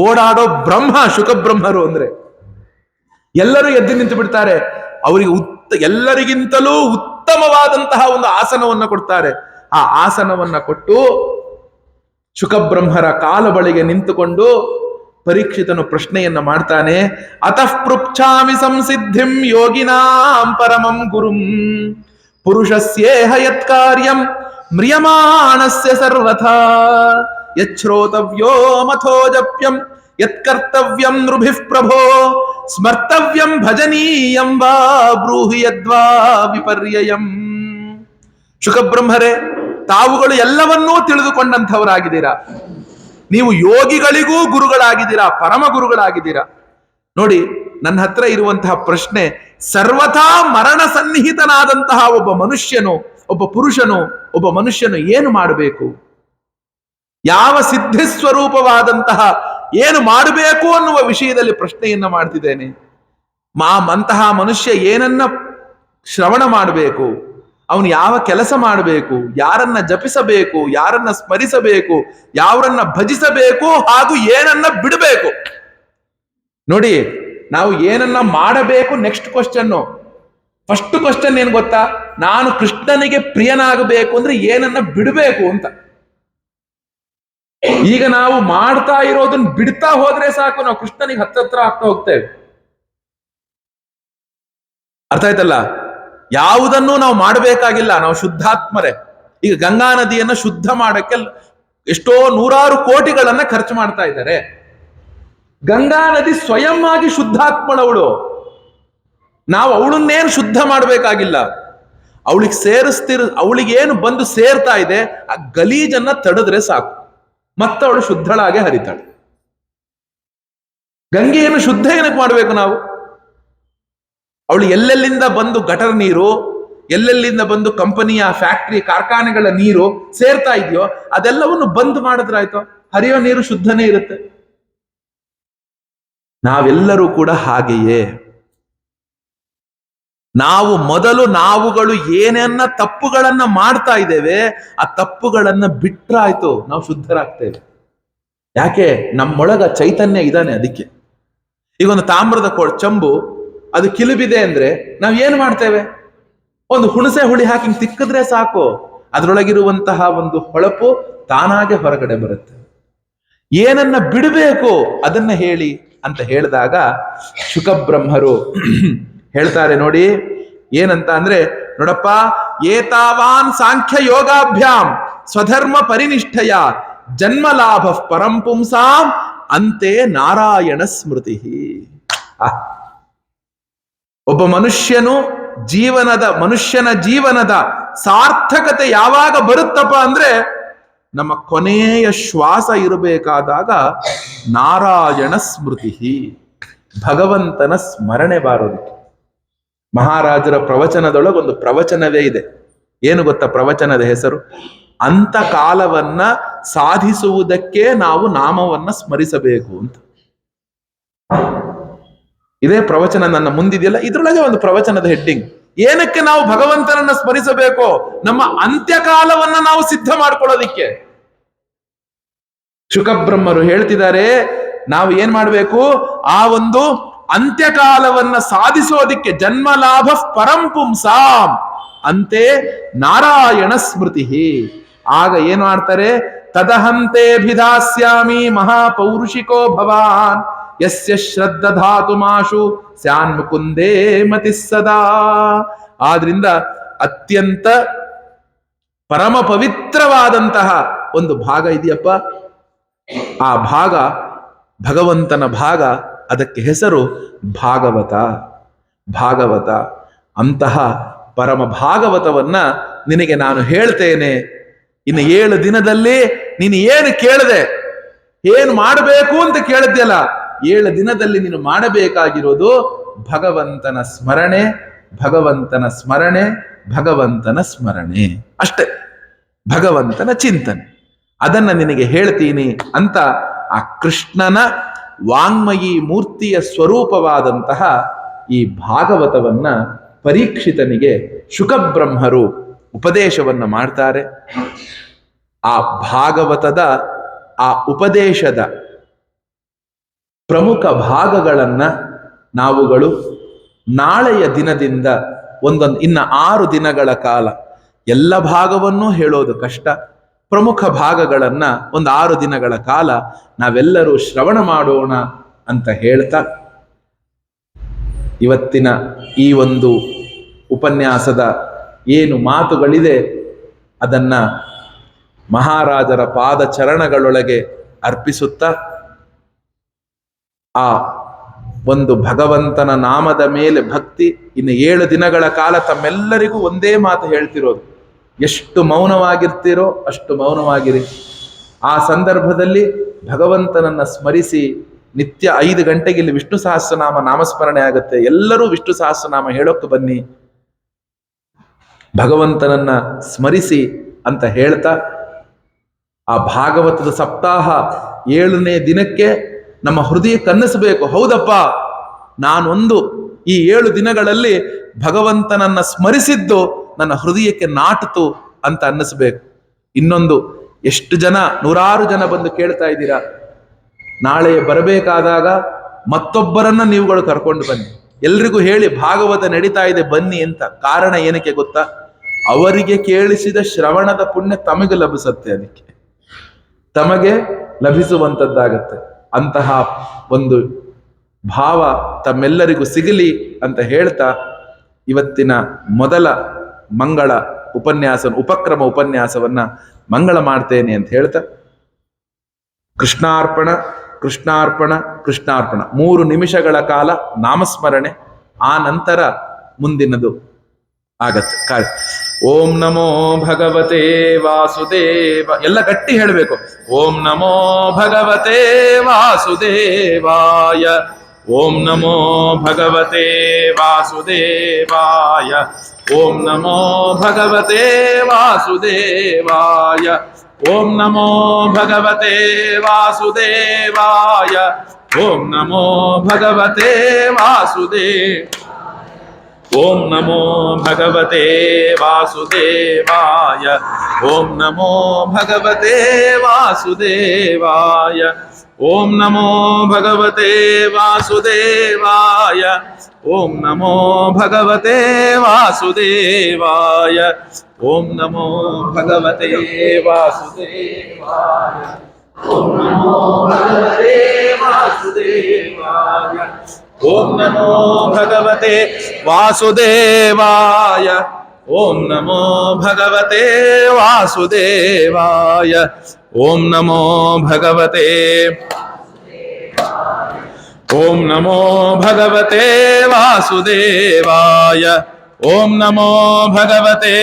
ಓಡಾಡೋ ಬ್ರಹ್ಮ ಶುಕಬ್ರಹ್ಮರು ಅಂದ್ರೆ ಎಲ್ಲರೂ ಎದ್ದು ನಿಂತು ಬಿಡ್ತಾರೆ. ಅವರಿಗೆ ಎಲ್ಲರಿಗಿಂತಲೂ ಉತ್ತಮವಾದಂತಹ ಒಂದು ಆಸನವನ್ನ ಕೊಡ್ತಾರೆ. ಆ ಆಸನವನ್ನ ಕೊಟ್ಟು ಶುಕಬ್ರಹ್ಮರ ಕಾಲ ಬಳಿಗೆ ನಿಂತುಕೊಂಡು ಪರೀಕ್ಷಿತನು ಪ್ರಶ್ನೆಯನ್ನ ಮಾಡ್ತಾನೆ. ಅತಃ ಪೃಚ್ಛಾಮಿ ಸಂಸಿದ್ಧಿಂ ಯೋಗಿನಾಂ ಪರಮಂ ಗುರುಂ ಪುರುಷಸ್ಯೇಹ ಯತ್ಕಾರ್ಯಂ ಮ್ರಿಯಮಾಣಸ್ಯ ಸರ್ವಥಾ ಯಚ್ಛ್ರೋತವ್ಯೋ ಮಥೋ ಜಪ್ಯಂ ಯತ್ಕರ್ತವ್ಯಂ ನೃಭಿಃ ಪ್ರಭೋ ಸ್ಮರ್ತವ್ಯಂ ಭಜನೀಯಂ ವಾ ಬ್ರೂಹಿ ಯದ್ವಾ ವಿಪರ್ಯಯಂ. ಶುಕಬ್ರಹ್ಮರೇ, ತಾವುಗಳು ಎಲ್ಲವನ್ನೂ ತಿಳಿದುಕೊಂಡಂಥವರಾಗಿದ್ದೀರಾ. ನೀವು ಯೋಗಿಗಳಿಗೂ ಗುರುಗಳಾಗಿದ್ದೀರಾ, ಪರಮ ಗುರುಗಳಾಗಿದ್ದೀರಾ. ನೋಡಿ, ನನ್ನ ಹತ್ರ ಇರುವಂತಹ ಪ್ರಶ್ನೆ, ಸರ್ವಥಾ ಮರಣ ಸನ್ನಿಹಿತನಾದಂತಹ ಒಬ್ಬ ಮನುಷ್ಯನು, ಒಬ್ಬ ಪುರುಷನು, ಒಬ್ಬ ಮನುಷ್ಯನು ಏನು ಮಾಡಬೇಕು, ಯಾವ ಸಿದ್ಧಿ ಸ್ವರೂಪವಾದಂತಹ ಏನು ಮಾಡಬೇಕು ಅನ್ನುವ ವಿಷಯದಲ್ಲಿ ಪ್ರಶ್ನೆಯನ್ನ ಮಾಡ್ತಿದ್ದೇನೆ. ಅಂತಹ ಮನುಷ್ಯ ಏನನ್ನ ಶ್ರವಣ ಮಾಡಬೇಕು, ಅವನು ಯಾವ ಕೆಲಸ ಮಾಡಬೇಕು, ಯಾರನ್ನ ಜಪಿಸಬೇಕು, ಯಾರನ್ನ ಸ್ಮರಿಸಬೇಕು, ಯಾರನ್ನ ಭಜಿಸಬೇಕು, ಹಾಗೂ ಏನನ್ನ ಬಿಡಬೇಕು. ನೋಡಿ, ನಾವು ಏನನ್ನ ಮಾಡಬೇಕು ನೆಕ್ಸ್ಟ್ ಕ್ವಶನ್. ಫಸ್ಟ್ ಕ್ವಶನ್ ಏನ್ ಗೊತ್ತಾ? ನಾನು ಕೃಷ್ಣನಿಗೆ ಪ್ರಿಯನಾಗಬೇಕು ಅಂದ್ರೆ ಏನನ್ನ ಬಿಡಬೇಕು ಅಂತ. ಈಗ ನಾವು ಮಾಡ್ತಾ ಇರೋದನ್ನ ಬಿಡ್ತಾ ಹೋದ್ರೆ ಸಾಕು, ನಾವು ಕೃಷ್ಣನಿಗೆ ಹತ್ರ ಆಗ್ತಾ ಹೋಗ್ತೇವೆ. ಅರ್ಥ ಆಯ್ತಲ್ಲ? ಯಾವುದನ್ನು ನಾವು ಮಾಡಬೇಕಾಗಿಲ್ಲ, ನಾವು ಶುದ್ಧಾತ್ಮರೇ. ಈಗ ಗಂಗಾ ನದಿಯನ್ನ ಶುದ್ಧ ಮಾಡಕ್ಕೆ ಎಷ್ಟೋ 100 ಕೋಟಿಗಳನ್ನ ಖರ್ಚು ಮಾಡ್ತಾ ಇದ್ದಾರೆ. ಗಂಗಾ ನದಿ ಸ್ವಯಂ ಆಗಿ ಶುದ್ಧಾತ್ಮಳವಳು. ನಾವು ಅವಳನ್ನೇನು ಶುದ್ಧ ಮಾಡಬೇಕಾಗಿಲ್ಲ. ಅವಳಿಗೇನು ಬಂದು ಸೇರ್ತಾ ಇದೆ ಆ ಗಲೀಜನ್ನ ತಡೆದ್ರೆ ಸಾಕು, ಮತ್ತವಳು ಶುದ್ಧಳಾಗೆ ಹರಿತಾಳೆ. ಗಂಗೆಯನ್ನು ಶುದ್ಧ ಏನಕ್ಕೆ ಮಾಡಬೇಕು ನಾವು? ಅವಳು ಎಲ್ಲೆಲ್ಲಿಂದ ಬಂದು ಗಟರ್ ನೀರು, ಎಲ್ಲೆಲ್ಲಿಂದ ಬಂದು ಕಂಪನಿಯ ಫ್ಯಾಕ್ಟರಿ ಕಾರ್ಖಾನೆಗಳ ನೀರು ಸೇರ್ತಾ ಇದೆಯೋ ಅದೆಲ್ಲವನ್ನು ಬಂದ್ ಮಾಡಿದ್ರಾಯ್ತು, ಹರಿಯೋ ನೀರು ಶುದ್ಧನೇ ಇರುತ್ತೆ. ನಾವೆಲ್ಲರೂ ಕೂಡ ಹಾಗೆಯೇ. ನಾವುಗಳು ಏನನ್ನ ತಪ್ಪುಗಳನ್ನ ಮಾಡ್ತಾ ಇದ್ದೇವೆ, ಆ ತಪ್ಪುಗಳನ್ನ ಬಿಟ್ರಾಯ್ತು, ನಾವು ಶುದ್ಧರಾಗ್ತೇವೆ. ಯಾಕೆ? ನಮ್ಮೊಳಗ ಚೈತನ್ಯ ಇದ್ದಾನೆ. ಅದಕ್ಕೆ ಈಗ ಒಂದು ತಾಮ್ರದ ಚಂಬು ಅದು ಕಿಲುಬಿದೆ ಅಂದ್ರೆ ನಾವ್ ಏನ್ ಮಾಡ್ತೇವೆ? ಒಂದು ಹುಣಸೆ ಹುಳಿ ಹಾಕಿ ತಿಕ್ಕಿದ್ರೆ ಸಾಕು, ಅದರೊಳಗಿರುವಂತಹ ಒಂದು ಹೊಳಪು ತಾನಾಗೆ ಹೊರಗಡೆ ಬರುತ್ತೆ. ಏನನ್ನ ಬಿಡಬೇಕು ಅದನ್ನ ಹೇಳಿ ಅಂತ ಹೇಳಿದಾಗ ಶುಕಬ್ರಹ್ಮರು ಹೇಳ್ತಾರೆ ನೋಡಿ, ಏನಂತ ಅಂದ್ರೆ, ನೋಡಪ್ಪ, ಏತಾವಾನ್ ಸಾಂಖ್ಯ ಯೋಗಾಭ್ಯಾಂ ಸ್ವಧರ್ಮ ಪರಿನಿಷ್ಠಯ ಜನ್ಮ ಲಾಭ ಪರಂ ಪುಂಸಾಂ ಅಂತೆ ನಾರಾಯಣ ಸ್ಮೃತಿ. ಒಬ್ಬ ಮನುಷ್ಯನ ಜೀವನದ ಸಾರ್ಥಕತೆ ಯಾವಾಗ ಬರುತ್ತಪ್ಪ ಅಂದ್ರೆ, ನಮ್ಮ ಕೊನೆಯ ಶ್ವಾಸ ಇರಬೇಕಾದಾಗ ನಾರಾಯಣ ಸ್ಮೃತಿ, ಭಗವಂತನ ಸ್ಮರಣೆ ಬಾರೋದಕ್ಕೆ. ಮಹಾರಾಜರ ಪ್ರವಚನದೊಳಗೊಂದು ಪ್ರವಚನವೇ ಇದೆ. ಏನು ಗೊತ್ತಾ ಪ್ರವಚನದ ಹೆಸರು? ಅಂತಕಾಲವನ್ನ ಸಾಧಿಸುವುದಕ್ಕೆ ನಾವು ನಾಮವನ್ನ ಸ್ಮರಿಸಬೇಕು ಅಂತ. ಇದೇ ಪ್ರವಚನ ನನ್ನ ಮುಂದಿದೆಯಲ್ಲ, ಇದ್ರೊಳಗೆ ಒಂದು ಪ್ರವಚನದ ಹೆಡ್ಡಿಂಗ್. ಏನಕ್ಕೆ ನಾವು ಭಗವಂತನನ್ನ ಸ್ಮರಿಸಬೇಕು? ನಮ್ಮ ಅಂತ್ಯಕಾಲವನ್ನ ನಾವು ಸಿದ್ಧ ಮಾಡ್ಕೊಳ್ಳೋದಿಕ್ಕೆ. ಶುಕಬ್ರಹ್ಮರು ಹೇಳ್ತಿದ್ದಾರೆ, ನಾವು ಏನ್ ಮಾಡ್ಬೇಕು? ಆ ಒಂದು ಅಂತ್ಯಕಾಲವನ್ನ ಸಾಧಿಸೋದಿಕ್ಕೆ ಜನ್ಮ ಲಾಭ ಪರಂ ಪುಂಸಾಂ ಅಂತೆ ನಾರಾಯಣ ಸ್ಮೃತಿ. ಆಗ ಏನ್ ಮಾಡ್ತಾರೆ? ತದಹಂತೆ ಭಿಧಾಸ್ಯಾಮಿ ಮಹಾಪೌರುಷಿಕೋ ಭವಾನ್ ಯಸ್ಯ ಶ್ರದ್ಧಾತು ಮಾಶು ಸ್ಯಾನ್ ಮುಕುಂದೇ ಮತಿ ಸದಾ. ಆದ್ರಿಂದ ಅತ್ಯಂತ ಪರಮ ಪವಿತ್ರವಾದಂತಹ ಒಂದು ಭಾಗ ಇದೆಯಪ್ಪ. ಆ ಭಾಗ ಭಗವಂತನ ಭಾಗ, ಅದಕ್ಕೆ ಹೆಸರು ಭಾಗವತ. ಭಾಗವತ ಅಂತಹ ಪರಮ ಭಾಗವತವನ್ನ ನಿನಗೆ ನಾನು ಹೇಳ್ತೇನೆ. ಇನ್ನು 7 ದಿನದಲ್ಲಿ ನೀನು ಏನು ಕೇಳದೆ, ಏನು ಮಾಡಬೇಕು ಅಂತ ಕೇಳಿದ್ಯಲ್ಲ, 7 ದಿನದಲ್ಲಿ ನೀನು ಮಾಡಬೇಕಾಗಿರೋದು ಭಗವಂತನ ಸ್ಮರಣೆ, ಭಗವಂತನ ಸ್ಮರಣೆ, ಭಗವಂತನ ಸ್ಮರಣೆ ಅಷ್ಟೇ. ಭಗವಂತನ ಚಿಂತನೆ, ಅದನ್ನ ನಿನಗೆ ಹೇಳ್ತೀನಿ ಅಂತ ಆ ಕೃಷ್ಣನ ವಾಂಗ್ಮಯಿ ಮೂರ್ತಿಯ ಸ್ವರೂಪವಾದಂತಹ ಈ ಭಾಗವತವನ್ನ ಪರೀಕ್ಷಿತನಿಗೆ ಶುಕಬ್ರಹ್ಮರು ಉಪದೇಶವನ್ನ ಮಾಡ್ತಾರೆ. ಆ ಭಾಗವತದ ಆ ಉಪದೇಶದ ಪ್ರಮುಖ ಭಾಗಗಳನ್ನ ನಾವುಗಳು ನಾಳೆಯ ದಿನದಿಂದ ಇನ್ನು 6 ದಿನಗಳ ಕಾಲ, ಎಲ್ಲ ಭಾಗವನ್ನೂ ಹೇಳೋದು ಕಷ್ಟ, ಪ್ರಮುಖ ಭಾಗಗಳನ್ನ 6 ದಿನಗಳ ಕಾಲ ನಾವೆಲ್ಲರೂ ಶ್ರವಣ ಮಾಡೋಣ ಅಂತ ಹೇಳ್ತಾ, ಇವತ್ತಿನ ಈ ಒಂದು ಉಪನ್ಯಾಸದ ಏನು ಮಾತುಗಳಿದೆ ಅದನ್ನ ಮಹಾರಾಜರ ಪಾದ ಚರಣಗಳೊಳಗೆ ಅರ್ಪಿಸುತ್ತಾ, ಆ ಒಂದು ಭಗವಂತನ ನಾಮದ ಮೇಲೆ ಭಕ್ತಿ, ಇನ್ನು 7 ದಿನಗಳ ಕಾಲ ತಮ್ಮೆಲ್ಲರಿಗೂ ಒಂದೇ ಮಾತು ಹೇಳ್ತಿರೋದು, ಎಷ್ಟು ಮೌನವಾಗಿರ್ತೀರೋ ಅಷ್ಟು ಮೌನವಾಗಿರಿ. ಆ ಸಂದರ್ಭದಲ್ಲಿ ಭಗವಂತನನ್ನ ಸ್ಮರಿಸಿ ನಿತ್ಯ 5 ಗಂಟೆಗೆ ಇಲ್ಲಿ ವಿಷ್ಣು ಸಹಸ್ರನಾಮ ನಾಮಸ್ಮರಣೆ ಆಗುತ್ತೆ. ಎಲ್ಲರೂ ವಿಷ್ಣು ಸಹಸ್ರನಾಮ ಹೇಳೋಕೆ ಬನ್ನಿ, ಭಗವಂತನನ್ನ ಸ್ಮರಿಸಿ ಅಂತ ಹೇಳ್ತಾ, ಆ ಭಾಗವತದ ಸಪ್ತಾಹ 7ನೇ ದಿನಕ್ಕೆ ನಮ್ಮ ಹೃದಯಕ್ಕೆ ಅನ್ನಿಸಬೇಕು, ಹೌದಪ್ಪ ನಾನೊಂದು ಈ 7 ದಿನಗಳಲ್ಲಿ ಭಗವಂತನನ್ನ ಸ್ಮರಿಸಿದ್ದು ನನ್ನ ಹೃದಯಕ್ಕೆ ನಾಟಿತು ಅಂತ ಅನ್ನಿಸ್ಬೇಕು. ಇನ್ನೊಂದು, ಎಷ್ಟು ಜನ, 100 ಜನ ಬಂದು ಕೇಳ್ತಾ ಇದ್ದೀರಾ, ನಾಳೆ ಬರಬೇಕಾದಾಗ ಮತ್ತೊಬ್ಬರನ್ನ ನೀವುಗಳು ಕರ್ಕೊಂಡು ಬನ್ನಿ, ಎಲ್ರಿಗೂ ಹೇಳಿ ಭಾಗವತ ನಡೀತಾ ಇದೆ ಬನ್ನಿ ಅಂತ. ಕಾರಣ ಏನಕ್ಕೆ ಗೊತ್ತಾ? ಅವರಿಗೆ ಕೇಳಿಸಿದ ಶ್ರವಣದ ಪುಣ್ಯ ತಮಗೆ ಲಭಿಸುತ್ತೆ, ಅದಕ್ಕೆ ತಮಗೆ ಲಭಿಸುವಂಥದ್ದಾಗತ್ತೆ. ಅಂತಹ ಒಂದು ಭಾವ ತಮ್ಮೆಲ್ಲರಿಗೂ ಸಿಗಲಿ ಅಂತ ಹೇಳ್ತಾ, ಇವತ್ತಿನ ಮೊದಲ ಮಂಗಳ ಉಪಕ್ರಮ ಉಪನ್ಯಾಸವನ್ನ ಮಂಗಳ ಮಾಡ್ತೇನೆ ಅಂತ ಹೇಳ್ತಾ, ಕೃಷ್ಣಾರ್ಪಣ ಕೃಷ್ಣಾರ್ಪಣ ಕೃಷ್ಣಾರ್ಪಣ 3 ನಿಮಿಷಗಳ ಕಾಲ ನಾಮಸ್ಮರಣೆ, ಆ ನಂತರ ಮುಂದಿನದು ಆಗತ್ತೆ. ಓಂ ನಮೋ ಭಗವತೆ ವಾಸುದೇವ, ಎಲ್ಲ ಗಟ್ಟಿ ಹೇಳಬೇಕು. ಓಂ ನಮೋ ಭಗವತೆ ವಾಸುದೇವಾಯ, ಓಂ ನಮೋ ಭಗವತೆ ವಾಸುದೇವಾಯ, ಓಂ ನಮೋ ಭಗವತೆ ವಾಸುದೇವಾಯ, ಓಂ ನಮೋ ಭಗವತೆ ವಾಸುದೇವಾಯ, ಓಂ ನಮೋ ಭಗವತೆ ವಾಸುದೇವ, ಓಂ ನಮೋ ಭಗವತೆ ವಾಸುದೇವಾಯ, ಓಂ ನಮೋ ಭಗವತೆ ವಾಸುದೇವಾಯ, ಓಂ ನಮೋ ಭಗವತೆ ವಾಸುದೇವಾಯ, ಓಂ ನಮೋ ಭಗವತೆ ವಾಸುದೇವಾಯ, ಓಂ ನಮೋ ಭಗವತೆ ವಾಸುದೇವಾಯ, ಓಂ ನಮೋ ಭಗವತೆ ವಾಸುದೇವಾಯ, ಓಂ ನಮೋ ಭಗವತೆ ವಾಸುದೇವಾಯ, ಓಂ ನಮೋ ಭಗವತೆ ವಾಸುದೇವಾಯ, ಓಂ ನಮೋ ಭಗವತೆ, ಓಂ ನಮೋ ಭಗವತೆ ವಾಸುದೇವಾಯ, ಓಂ ನಮೋ ಭಗವತೆ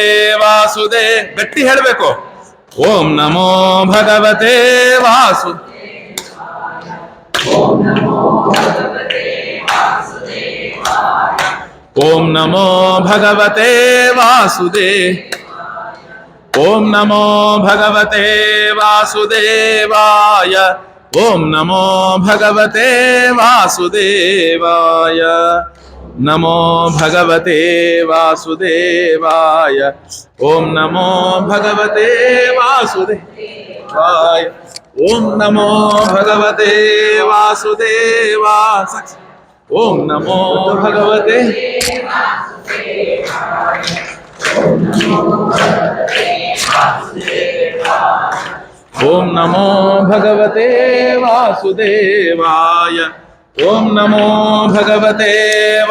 ವಾಸುದೇವ, ಗಟ್ಟಿ ಹೇಳಬೇಕು. ಓಂ ನಮೋ ಭಗವತೆ ವಾಸು, ಓಂ ನಮೋ ಭಗವತೆ ವಾಸುದೇವಾಯ, ಓಂ ನಮೋ ಭಗವತೆ ವಾಸುದೇವ, ಓಂ ನಮೋ ಭಗವತೆ ವಾಸುದೇವಾಯ, ಓಂ ನಮೋ ಭಗವತೆ ವಾಸುದೇವಾಯ, ನಮೋ ಭಗವತೆ ವಾಸುದೇವಾಯ, ಓಂ ನಮೋ ಭಗವತೆ ವಾಸುದೇವಾಯ, ಓಂ ನಮೋ ಭಗವತೆ ವಾಸುದೇವಾಯ, ಓಂ ನಮೋ ಭಗವತೆ, ಓಂ ನಮೋ ಭಗವತೆ ವಾಸುದೇವಾಯ, ಓಂ ನಮೋ ಭಗವತೆ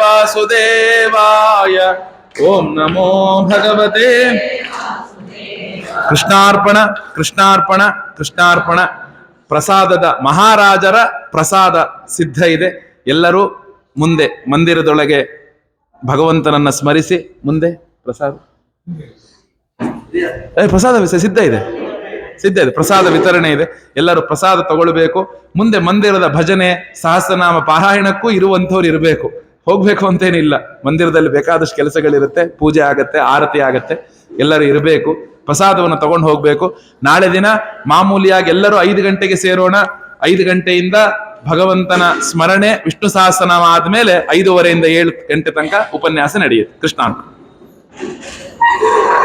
ವಾಸುದೇವಾಯ, ಓಂ ನಮೋ ಭಗವತೆ. ಕೃಷ್ಣಾರ್ಪಣ ಕೃಷ್ಣಾರ್ಪಣ ಕೃಷ್ಣಾರ್ಪಣ. ಪ್ರಸಾದದ ಮಹಾರಾಜರ ಪ್ರಸಾದ ಸಿದ್ಧ ಇದೆ. ಎಲ್ಲರೂ ಮುಂದೆ ಮಂದಿರದೊಳಗೆ ಭಗವಂತನನ್ನ ಸ್ಮರಿಸಿ ಮುಂದೆ ಪ್ರಸಾದ ಸಿದ್ಧ ಇದೆ, ಸಿದ್ಧ ಇದೆ, ಪ್ರಸಾದ ವಿತರಣೆ ಇದೆ. ಎಲ್ಲರೂ ಪ್ರಸಾದ ತಗೊಳ್ಬೇಕು. ಮುಂದೆ ಮಂದಿರದ ಭಜನೆ ಸಹಸ್ರನಾಮ ಪಾರಾಯಣಕ್ಕೂ ಇರುವಂಥವ್ರು ಇರಬೇಕು, ಹೋಗ್ಬೇಕು ಅಂತೇನಿಲ್ಲ. ಮಂದಿರದಲ್ಲಿ ಬೇಕಾದಷ್ಟು ಕೆಲಸಗಳಿರುತ್ತೆ, ಪೂಜೆ ಆಗತ್ತೆ, ಆರತಿ ಆಗತ್ತೆ, ಎಲ್ಲರೂ ಇರಬೇಕು. ಪ್ರಸಾದವನ್ನು ತಗೊಂಡು ಹೋಗ್ಬೇಕು. ನಾಳೆ ದಿನ ಮಾಮೂಲಿಯಾಗಿ ಎಲ್ಲರೂ 5 ಗಂಟೆಗೆ ಸೇರೋಣ. 5 ಗಂಟೆಯಿಂದ ಭಗವಂತನ ಸ್ಮರಣೆ, ವಿಷ್ಣು ಸಹಸ್ರನಾಮ ಆದ್ಮೇಲೆ 5:30 ಇಂದ 7 ಗಂಟೆ ತನಕ ಉಪನ್ಯಾಸ ನಡೆಯುತ್ತೆ. ಕೃಷ್ಣಾರ್ಪಣ.